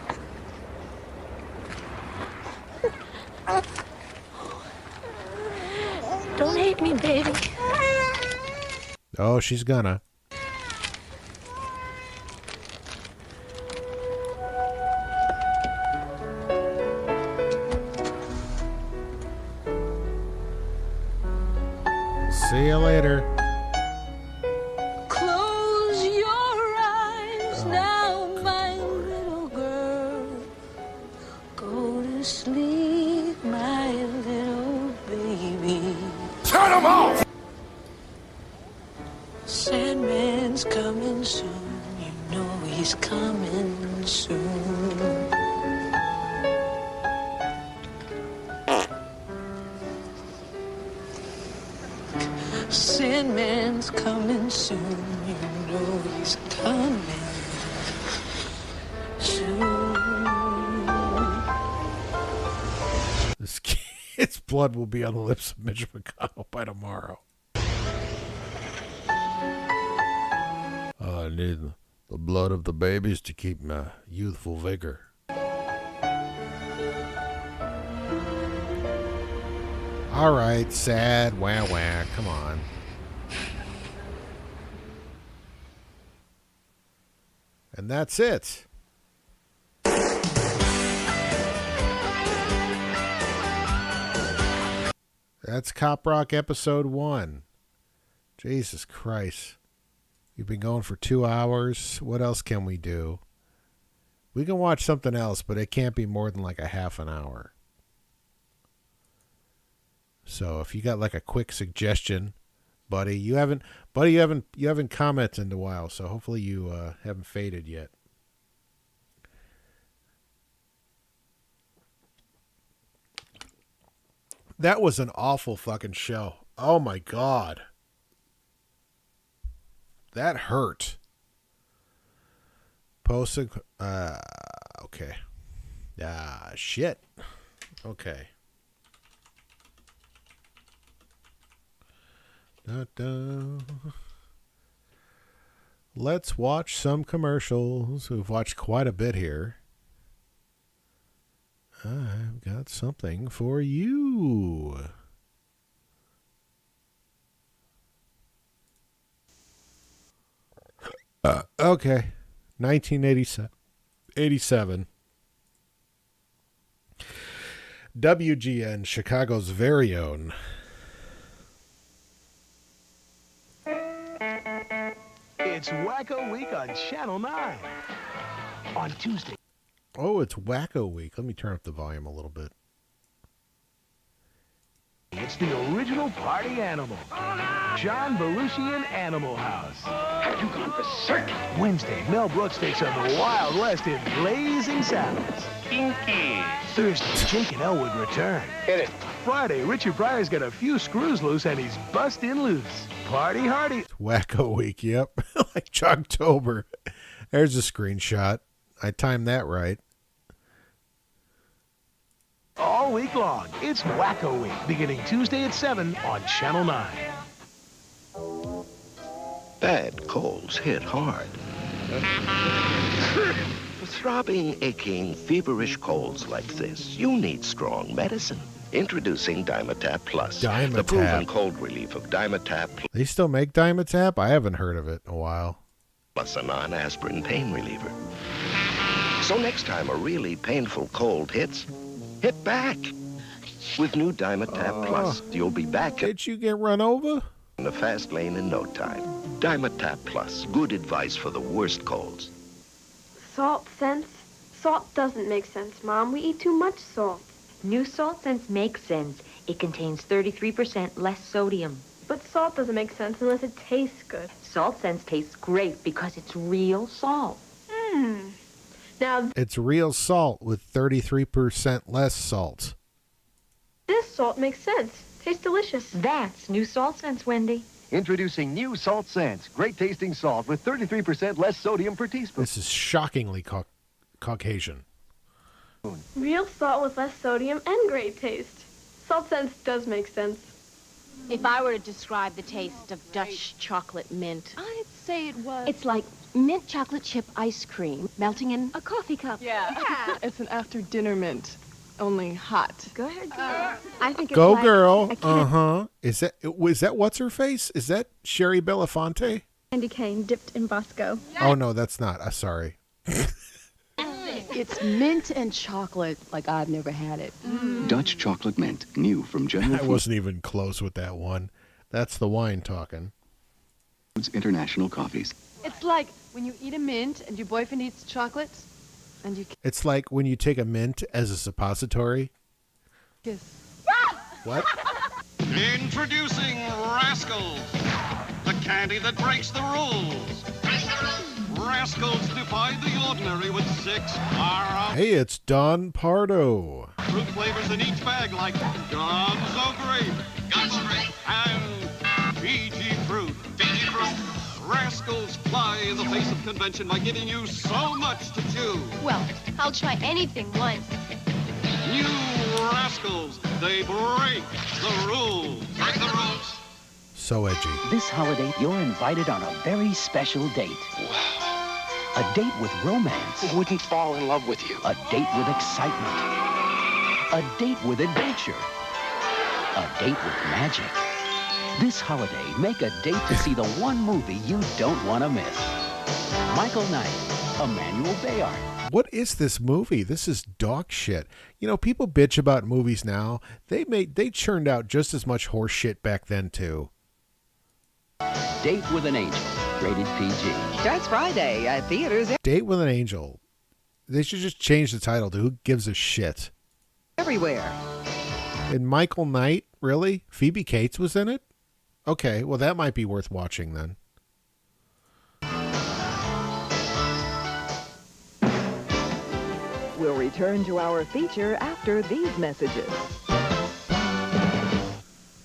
Don't hate me, baby. Oh, she's gonna. See you later. Close your eyes now, my little girl. Go to sleep, my little baby. Turn them off! Sandman's coming soon, you know he's coming soon. Sandman's coming soon, you know he's coming soon. This kid's blood will be on the lips of Mitch McConnell by tomorrow. need the blood of the babies to keep my youthful vigor. All right, sad. Wah, wah. Come on. And that's it. That's Cop Rock episode 1. Jesus Christ. You've been going for 2 hours. What else can we do? We can watch something else, but it can't be more than like a half an hour. So if you got like a quick suggestion, buddy, you haven't commented in a while, so hopefully you haven't faded yet. That was an awful fucking show. Oh my God. That hurt. Posting. Okay. Shit. Okay. Let's watch some commercials. We've watched quite a bit here. I've got something for you. Okay. 1987. WGN, Chicago's very own. It's Wacko Week on Channel 9. On Tuesday. Oh, it's Wacko Week. Let me turn up the volume a little bit. It's the original party animal. John Belushi in Animal House. Have you gone berserk? Wednesday, Mel Brooks takes on the Wild West in Blazing Saddles. Kinky. Thursday, Jake and Elle return. Hit it. Friday, Richard Pryor's got a few screws loose and he's busting loose. Party hardy. It's Wacko Week, yep. Like Choctober. There's a screenshot. I timed that right. All week long, it's Wacko Week, beginning Tuesday at 7 on Channel 9. Bad colds hit hard. For throbbing, aching, feverish colds like this, you need strong medicine. Introducing Dimetap Plus. Dimetap. The proven cold relief of Dimetap They still make Dimetap? I haven't heard of it in a while. Plus a non-aspirin pain reliever. So next time a really painful cold hits, hit back. With new Dimetap Plus, you'll be back. Did you get run over? In the fast lane in no time. Dimetap Plus, good advice for the worst colds. Salt sense? Salt doesn't make sense, Mom. We eat too much salt. New Salt Sense makes sense. It contains 33% less sodium. But salt doesn't make sense unless it tastes good. Salt Sense tastes great because it's real salt. Now, It's real salt with 33% less salt. this salt makes sense. Tastes delicious. That's New Salt Sense, Wendy. Introducing new Salt Sense. Great tasting salt with 33% less sodium per teaspoon. This is shockingly Caucasian. Real salt with less sodium and great taste. Salt sense does make sense. If I were to describe the taste of Dutch chocolate mint, I'd say it was... it's like mint chocolate chip ice cream melting in a coffee cup. Yeah. It's an after-dinner mint, only hot. Go ahead, girl. I think it's Go like girl. a candy Is that what's her face? Is that Sherry Belafonte? cane dipped in Bosco. Oh no, that's not. Sorry. It's mint and chocolate like I've never had it. Dutch chocolate mint, new from General I wasn't even close with that one. That's the wine talking. Foods International Coffees. It's like when you eat a mint and your boyfriend eats chocolates and you It's like when you take a mint as a suppository. kiss. What? Introducing Rascals, the candy that breaks the rules. Rascals defy the ordinary with 6 Hey, it's Don Pardo. fruit flavors in each bag like Gonzo Grape, and Fiji Fruit. Rascals fly in the face of convention by giving you so much to chew. Well, I'll try anything once. New Rascals, they break the rules. Break the rules. So edgy. This holiday, you're invited on a very special date. Wow. A date with romance. Who wouldn't fall in love with you? A date with excitement. A date with adventure. A date with magic. This holiday, make a date to see the one movie you don't want to miss. Michael Knight, Emmanuel Bayard. What is this movie? This is dog shit. You know, people bitch about movies now. They churned out just as much horse shit back then too. Date with an Angel, rated PG. Starts Friday at theaters Date with an Angel. They should just change the title to Who Gives a Shit. everywhere. And Michael Knight, really? Phoebe Cates was in it? Okay, well that might be worth watching then. We'll return to our feature after these messages.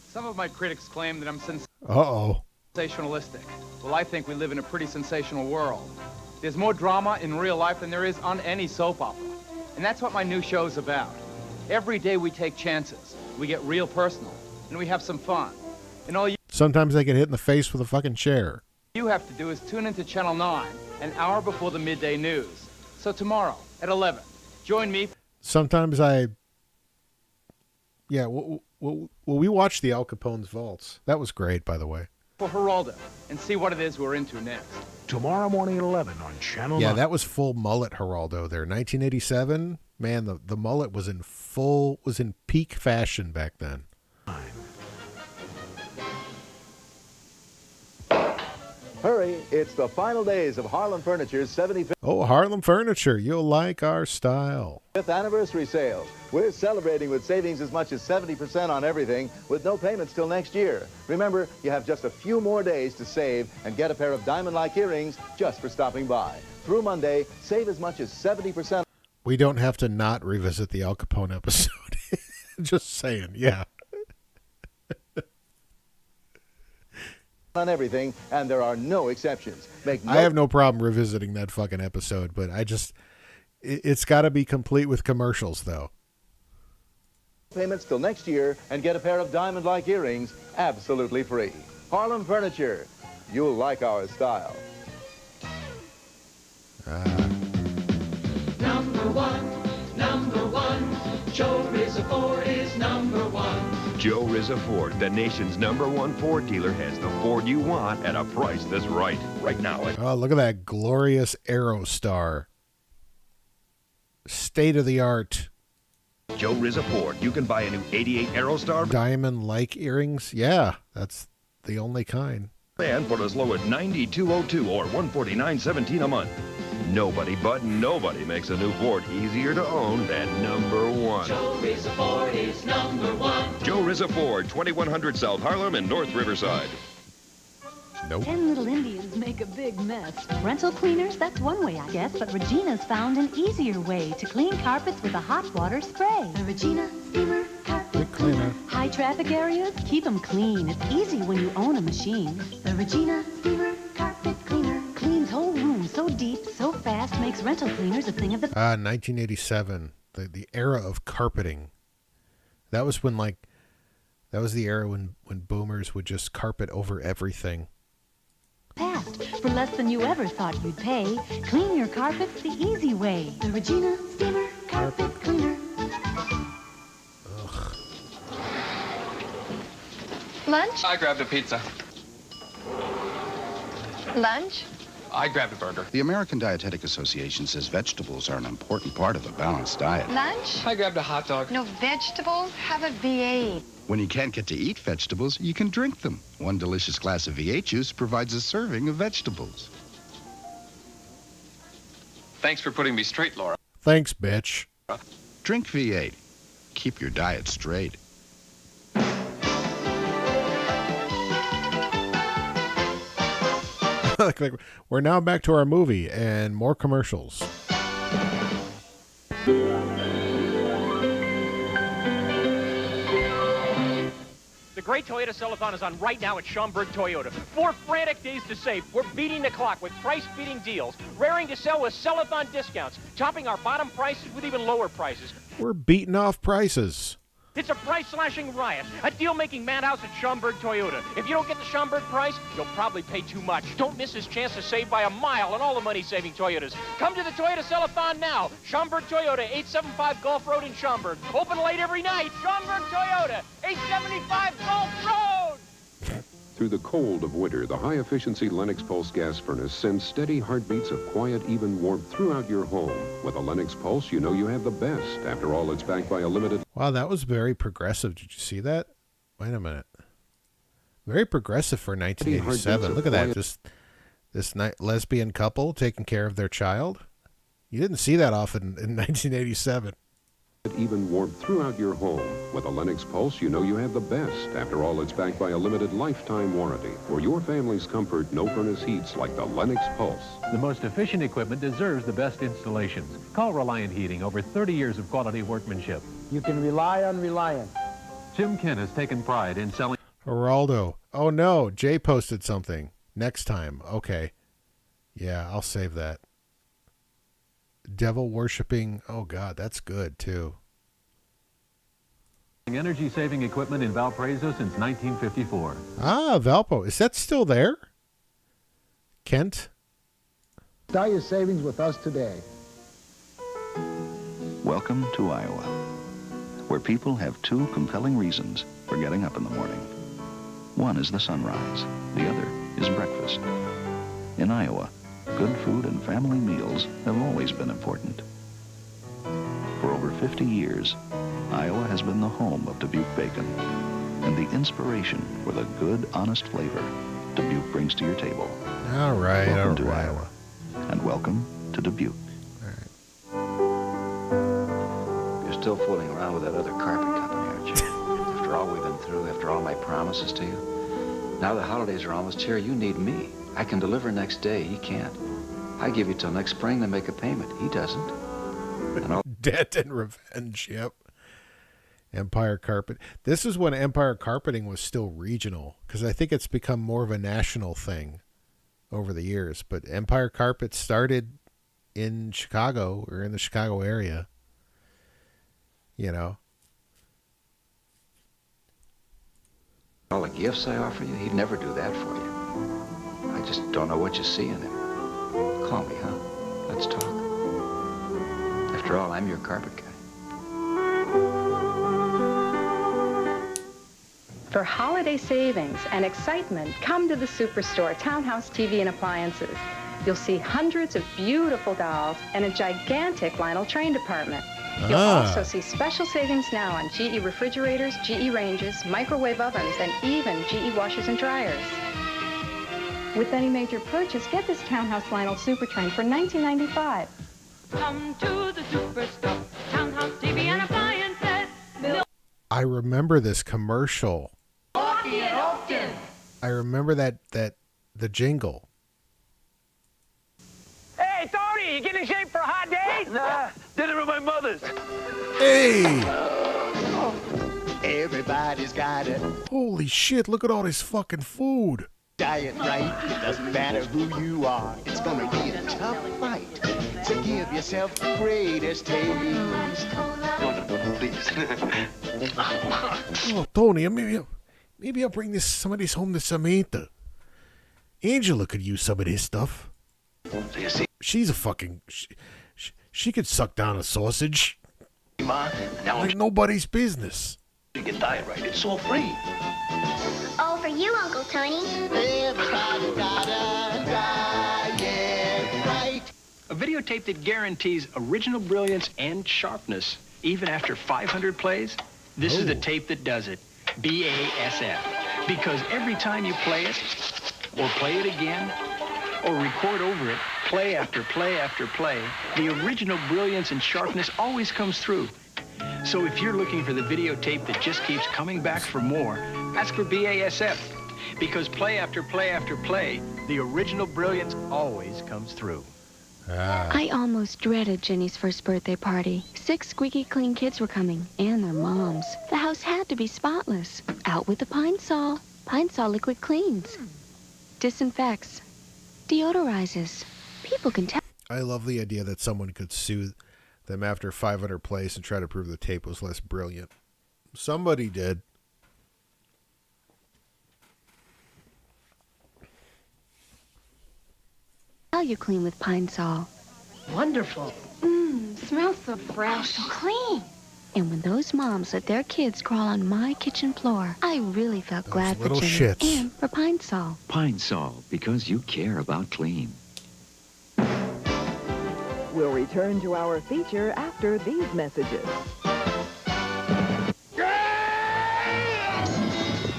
Some of my critics claim that I'm Uh-oh. sensationalistic. Well, I think we live in a pretty sensational world. There's more drama in real life than there is on any soap opera. And that's what my new show's about. Every day we take chances. We get real personal. And we have some fun. And all Sometimes they get hit in the face with a fucking chair. you have to do is tune into Channel 9 an hour before the midday news. So tomorrow at 11, join me. Sometimes we watched the Al Capone's Vaults. That was great, by the way. For Geraldo and see what it is we're into next. Tomorrow morning at 11 on Channel 9. Yeah, that was full mullet Geraldo there. 1987, man, the mullet was in peak fashion back then. Hurry, it's the final days of Harlem Furniture's 75th Oh, Harlem Furniture, you'll like our style. anniversary sale. We're celebrating with savings as much as 70% on everything with no payments till next year. Remember, you have just a few more days to save and get a pair of diamond-like earrings just for stopping by. Through Monday, save as much as 70%. We don't have to not revisit the Al Capone episode. Just saying, yeah. On everything, and there are no exceptions. I have no problem revisiting that fucking episode, but it's got to be complete with commercials, though. Payments till next year and get a pair of diamond-like earrings absolutely free. Harlem Furniture. You'll like our style. Number one, Joe Rizza Ford is number one. Joe Rizza Ford, the nation's #1 Ford dealer, has the Ford you want at a price that's right. Right now. Oh, look at that glorious Aerostar. State of the art. Joe Rizza Ford, you can buy a new 88 Aerostar Diamond-like earrings? Yeah, that's the only kind. van for as low as $92.02 or $149.17 a month. Nobody makes a new Ford easier to own than #1. Joe Rizza Ford is number one. Joe Rizza Ford, 2100 South Harlem and North Riverside. Nope. 10 little Indians make a big mess. Rental cleaners, that's one way, I guess, but Regina's found an easier way to clean carpets with a hot water spray. The Regina Steamer Carpet Cleaner. High traffic areas, keep them clean. It's easy when you own a machine. The Regina Steamer Carpet Cleaner cleans whole rooms so deep, so fast, makes rental cleaners a thing of the... 1987, the era of carpeting. That was when, that was the era when boomers would just carpet over everything. Past, for less than you ever thought you'd pay. Clean your carpets the easy way. The Regina Steamer Carpet Cleaner. Ugh. Lunch? I grabbed a pizza. Lunch? I grabbed a burger. The American Dietetic Association says vegetables are an important part of a balanced diet. Lunch? I grabbed a hot dog. No vegetables? Have a V8. When you can't get to eat vegetables, you can drink them. One delicious glass of V8 juice provides a serving of vegetables. Thanks for putting me straight, Laura. Thanks, bitch. Drink V8. Keep your diet straight. We're now back to our movie and more commercials. The Great Toyota Sell-A-thon is on right now at Schaumburg Toyota. 4 frantic days to save. We're beating the clock with price-beating deals. Raring to sell with Sell-A-thon discounts. Topping our bottom prices with even lower prices. We're beating off prices. It's a price-slashing riot. A deal-making madhouse at Schaumburg Toyota. If you don't get the Schaumburg price, you'll probably pay too much. Don't miss this chance to save by a mile on all the money-saving Toyotas. Come to the Toyota Sell-a-thon now. Schaumburg Toyota, 875 Gulf Road in Schaumburg. Open late every night. Schaumburg Toyota, 875 Gulf Road! Through the cold of winter, the high-efficiency Lennox Pulse gas furnace sends steady heartbeats of quiet, even warmth throughout your home. With a Lennox Pulse, you know you have the best. After all, it's backed by a limited... Wow, that was very progressive. Did you see that? Wait a minute. Very progressive for 1987. Look at that. This lesbian couple taking care of their child. You didn't see that often in 1987. Even warmth throughout your home. With a Lennox Pulse, you know you have the best. After all, it's backed by a limited lifetime warranty. For your family's comfort, no furnace heats like the Lennox Pulse. The most efficient equipment deserves the best installations. Call Reliant Heating, over 30 years of quality workmanship. You can rely on Reliant. Jim Kent has taken pride in selling... Geraldo. Oh no, Jay posted something. Next time. Okay. Yeah, I'll save that. Devil worshipping. Oh God, that's good too. Energy-saving equipment in Valparaiso since 1954. Ah, Valpo. Is that still there? Kent? Start your savings with us today. Welcome to Iowa, where people have two compelling reasons for getting up in the morning. One is the sunrise. The other is breakfast. In Iowa, good food and family meals have always been important. For over 50 years, Iowa has been the home of Dubuque bacon and the inspiration for the good, honest flavor Dubuque brings to your table. All right, welcome to Iowa, and welcome to Dubuque. You're still fooling around with that other carpet company, aren't you? After all we've been through, after all my promises to you. Now the holidays are almost here. You need me. I can deliver next day. He can't. I give you till next spring to make a payment. He doesn't. Debt and revenge, yep. Empire Carpet. This is when Empire Carpeting was still regional, because I think it's become more of a national thing over the years. But Empire Carpet started in Chicago, or in the Chicago area. You know. All the gifts I offer you, he'd never do that for you. I just don't know what you see in him. Call me, huh? Let's talk. After all, I'm your carpet guy. For holiday savings and excitement, come to the Superstore, Townhouse TV and Appliances. You'll see hundreds of beautiful dolls and a gigantic Lionel train department. You'll also see special savings now on GE refrigerators, GE ranges, microwave ovens, and even GE washers and dryers. With any major purchase, get this Townhouse Lionel Super Train for $19.95. Come to the Superstore, Townhouse TV and Appliances. I remember this commercial. I remember that the jingle. Hey, Tony, you getting in shape for a hot day? Nah, dinner at my mother's. Hey! Everybody's got it. Holy shit, look at all this fucking food. Diet right, it doesn't matter who you are. It's gonna be a tough fight to give yourself the greatest taste. Please. Oh, Tony, maybe I'll bring some of this home to Samantha. Angela could use some of this stuff. She's a fucking... She could suck down a sausage. Like nobody's business. You get diet right, it's all free. All for you, Uncle Tony. Everybody got a diet right. A videotape that guarantees original brilliance and sharpness, even after 500 plays. This is the tape that does it. BASF. Because every time you play it, or play it again, or record over it, play after play after play, the original brilliance and sharpness always comes through. So if you're looking for the videotape that just keeps coming back for more, ask for BASF. Because play after play after play, the original brilliance always comes through. I almost dreaded Jenny's first birthday party. 6 squeaky clean kids were coming, and their moms. The house had to be spotless. Out with the Pine Sol. Pine Sol liquid cleans. Disinfects. Deodorizes. People can tell. I love the idea that someone could sue them after 500 plays and try to prove the tape was less brilliant Somebody did. How you clean with Pine Sol. Wonderful. Smells so fresh. So clean. And when those moms let their kids crawl on my kitchen floor, I really felt glad for little Jimmy shits. and for Pine Sol. Pine Sol, because you care about clean. We'll return to our feature after these messages.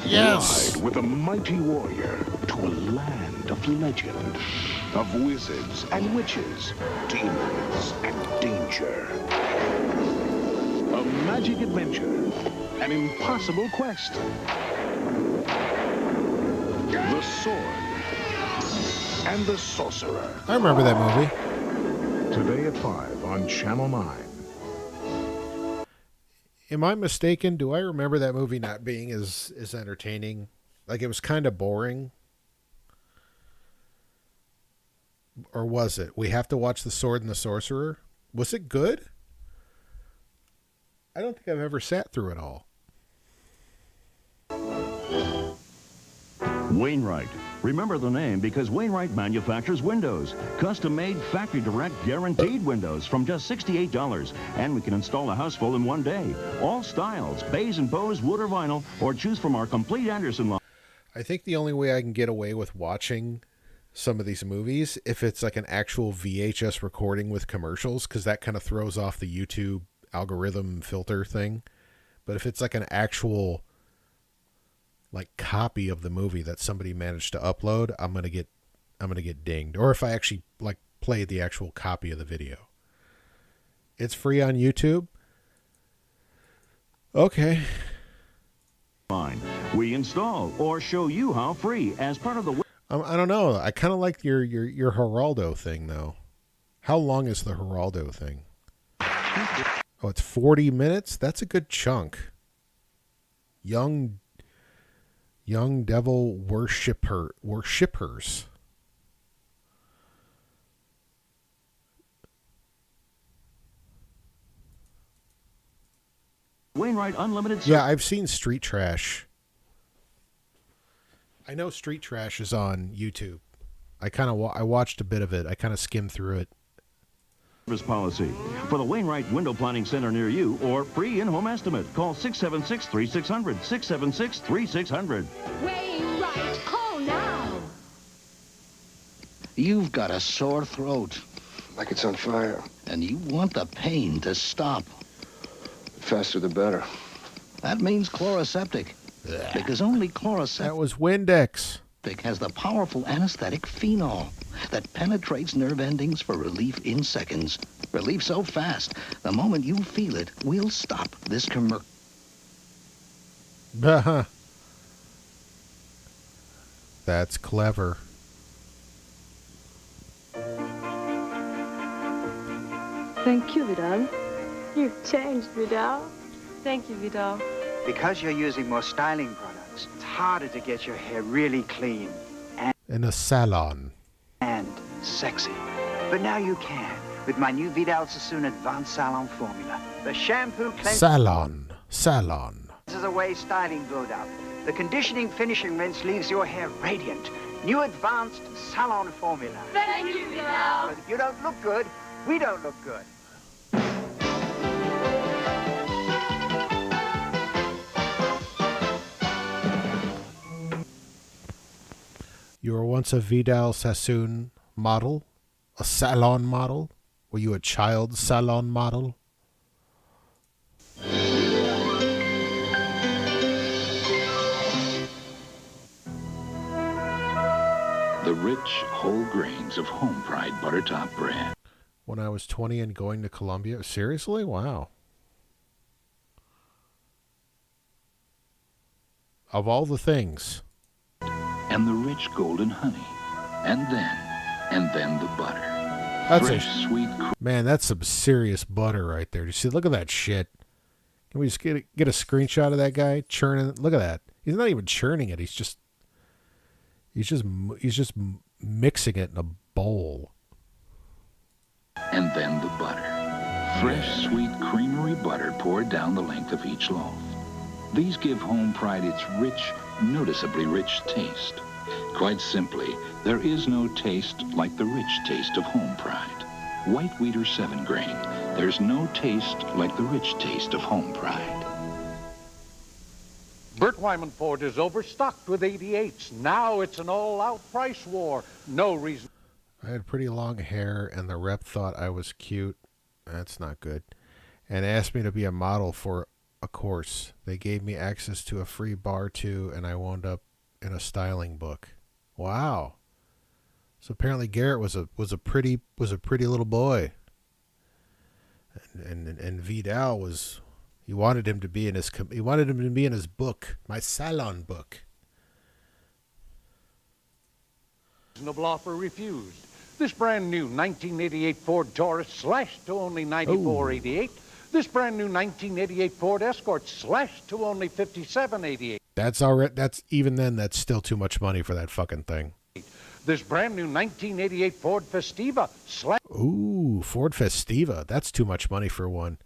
Yes. Ride with a mighty warrior to a land of legend, of wizards and witches, demons and danger. A magic adventure, an impossible quest. The Sword and the Sorcerer. I remember that movie. Today at 5 on Channel 9. Am I mistaken? Do I remember that movie not being as entertaining? Like, it was kind of boring? Or was it? We have to watch The Sword and the Sorcerer? Was it good? I don't think I've ever sat through it all. Wainwright. Remember the name because Wainwright manufactures windows. Custom-made, factory-direct, guaranteed windows from just $68. And we can install a house full in one day. All styles, beige and Bose, wood or vinyl, or choose from our complete Anderson line. I think the only way I can get away with watching some of these movies, if it's like an actual VHS recording with commercials, because that kind of throws off the YouTube algorithm filter thing. But if it's like an actual like copy of the movie that somebody managed to upload, I'm gonna get dinged. Or if I actually like play the actual copy of the video. It's free on YouTube. Okay. Fine. We install or show you how free as part of the. I don't know. I kind of like your Geraldo thing though. How long is the Geraldo thing? Oh, it's 40 minutes. That's a good chunk. Young devil worshippers. Wainwright Unlimited. Yeah, I've seen Street Trash. I know Street Trash is on YouTube. I watched a bit of it. I kind of skimmed through it. Service policy for the Wainwright Window Planning Center near you or free in-home estimate. Call 676-3600. 676-3600. Wainwright, call now. You've got a sore throat. Like it's on fire. And you want the pain to stop. Faster the better. That means Chloraseptic. Because only Chloraseptic That was Windex. has the powerful anesthetic phenol that penetrates nerve endings for relief in seconds. Relief so fast, the moment you feel it, we'll stop this commercial. That's clever. Thank you, Vidal. You've changed, Vidal. Thank you, Vidal. Because you're using more styling products, it's harder to get your hair really clean In a salon. and sexy. But now you can with my new Vidal Sassoon Advanced Salon Formula. The shampoo cleanses Salon. away styling buildup. The conditioning finishing rinse leaves your hair radiant. New Advanced Salon Formula. Thank you, Vidal. But if you don't look good, we don't look good. You were once a Vidal Sassoon model? A salon model? Were you a child salon model? The rich, whole grains of home fried Buttertop bread. When I was 20 and going to Columbia? Seriously? Wow. Of all the things. And the rich golden honey. And then the butter. That's Fresh, sweet man, that's some serious butter right there. You see, look at that shit. Can we just get a screenshot of that guy churning? Look at that. He's not even churning it. He's just mixing it in a bowl. And then the butter. Fresh, sweet, creamery butter poured down the length of each loaf. These give Home Pride its rich, noticeably rich taste. Quite simply, there is no taste like the rich taste of Home Pride. White wheat or 7-grain, there's no taste like the rich taste of Home Pride. Burt Wyman Ford is overstocked with 88s. Now it's an all-out price war. No reason. I had pretty long hair, and the rep thought I was cute. That's not good. And asked me to be a model for a course. They gave me access to a free bar, too, and I wound up in a styling book. Wow. So apparently Garrett was a pretty little boy. And Vidal was... He wanted him to be in his book, my salon book. Reasonable offer refused. This brand new 1988 Ford Taurus slashed to only $94.88. This brand new 1988 Ford Escort slashed to only $57.88. That's already. That's even then. That's still too much money for that fucking thing. This brand new 1988 Ford Festiva slashed. Ooh, Ford Festiva. That's too much money for one.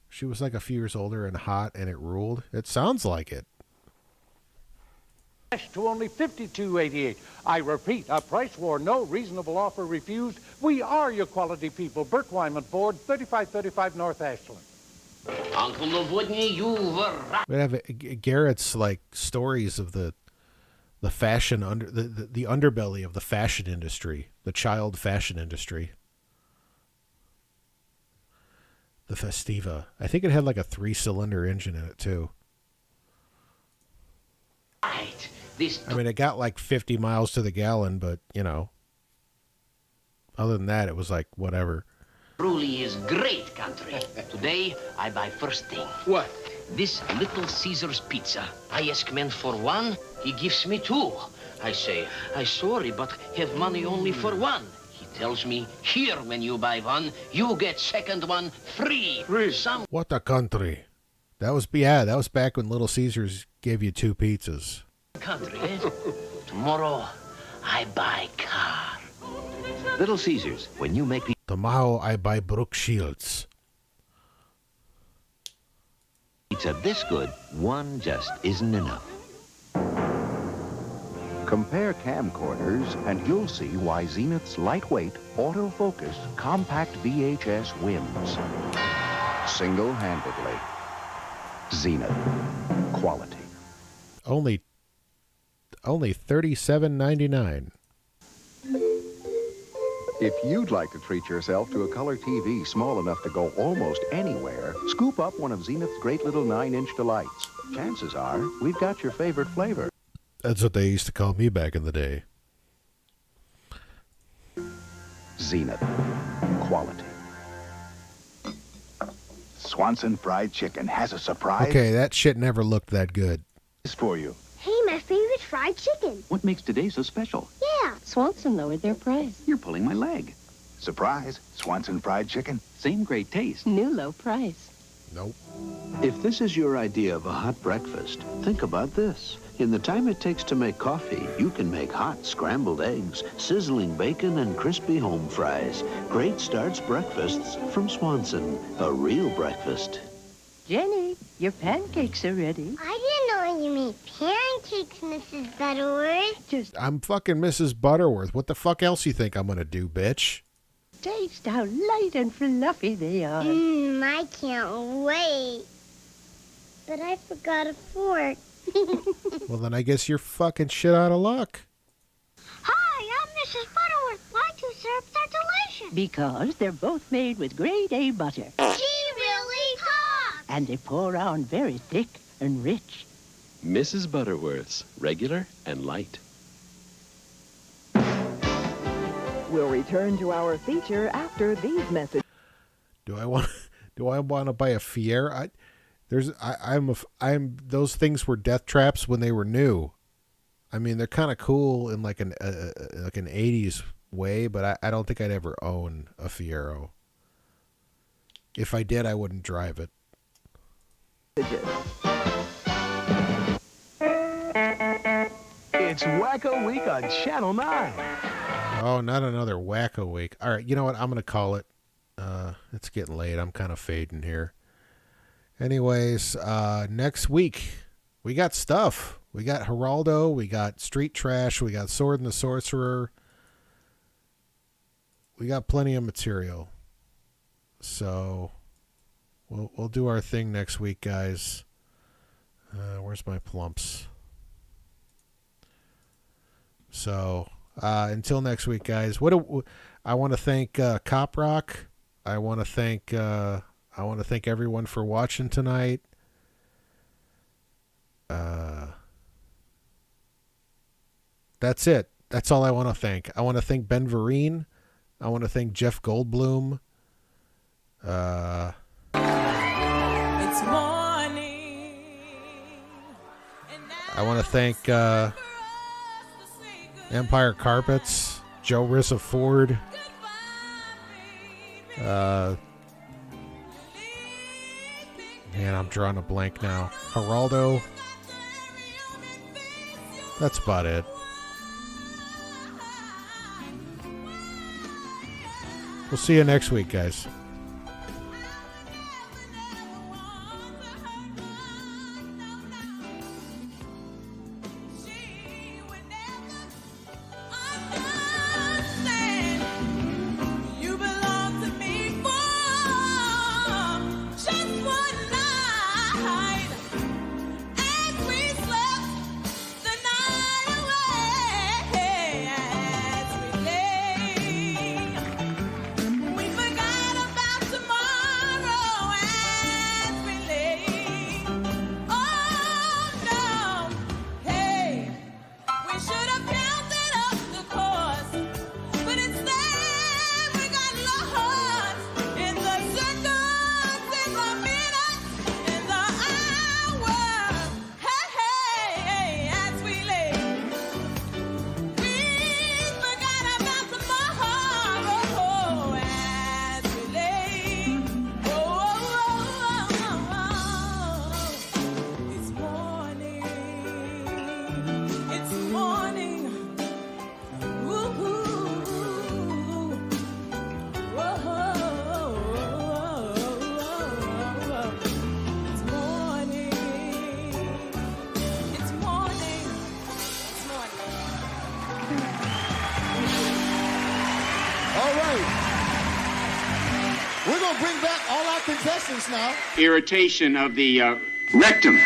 She was like a few years older and hot, and it ruled. It sounds like it. To only $52.88. I repeat, a price war, no reasonable offer refused. We are your quality people. Burt Wyman Ford, 3535 North Ashland. Uncle Novotny, you were right. We have Garrett's like stories of the fashion the underbelly of the fashion industry, the child fashion industry. The Festiva. I think it had like a 3-cylinder engine in it too. Right. I mean, it got like 50 miles to the gallon, but you know, other than that, it was like whatever. Truly is great country. Today, I buy first thing. What? This Little Caesar's pizza. I ask man for one, he gives me two. I say, I sorry, but have money only for one. He tells me, here, when you buy one, you get second one free. Some... What a country. That was back when Little Caesars gave you 2 pizzas. Country, eh? Tomorrow, I buy car. Little Caesars, when you make... Tomorrow, I buy Brooke Shields. Pizza this good, one just isn't enough. Compare camcorders, and you'll see why Zenith's lightweight, autofocus, compact VHS wins. Single-handedly. Zenith. Quality. Only $37.99. If you'd like to treat yourself to a color TV small enough to go almost anywhere, scoop up one of Zenith's great little 9-inch delights. Chances are, we've got your favorite flavor. That's what they used to call me back in the day. Zenith. Quality. Swanson Fried Chicken has a surprise. Okay, that shit never looked that good. It's for you. Hey, my favorite fried chicken. What makes today so special? Yeah. Swanson lowered their price. You're pulling my leg. Surprise, Swanson Fried Chicken. Same great taste. New low price. Nope. If this is your idea of a hot breakfast, think about this. In the time it takes to make coffee, you can make hot scrambled eggs, sizzling bacon, and crispy home fries. Great starts breakfasts from Swanson. A real breakfast. Jenny, your pancakes are ready. I didn't know you made pancakes, Mrs. Butterworth. I'm fucking Mrs. Butterworth. What the fuck else you think I'm gonna do, bitch? Taste how light and fluffy they are. I can't wait. But I forgot a fork. Well, then I guess you're fucking shit out of luck. Hi, I'm Mrs. Butterworth. My 2 syrups are delicious. Because they're both made with grade A butter. She really talks. And they pour on very thick and rich. Mrs. Butterworth's, regular and light. We'll return to our feature after these messages. Do I want to buy a Fiera? I'm those things were death traps when they were new. I mean, they're kind of cool in like an 80s way, but I don't think I'd ever own a Fiero. If I did, I wouldn't drive it. It's Wacko Week on Channel 9. Oh, not another Wacko Week. All right, you know what? I'm going to call it. It's getting late. I'm kind of fading here. Anyways, next week we got stuff. We got Geraldo, we got Street Trash, we got Sword and the Sorcerer. We got plenty of material. So we'll do our thing next week, guys. Where's my plumps? So until next week, guys. I want to thank Cop Rock. I want to thank everyone for watching tonight. That's it. That's all I want to thank. I want to thank Ben Vereen. I want to thank Jeff Goldblum. It's morning. I want to thank Empire Carpets, Joe Rissa Ford. Man, I'm drawing a blank now. Geraldo. That's about it. We'll see you next week, guys. We're going to bring back all our contestants now. Irritation of the rectum.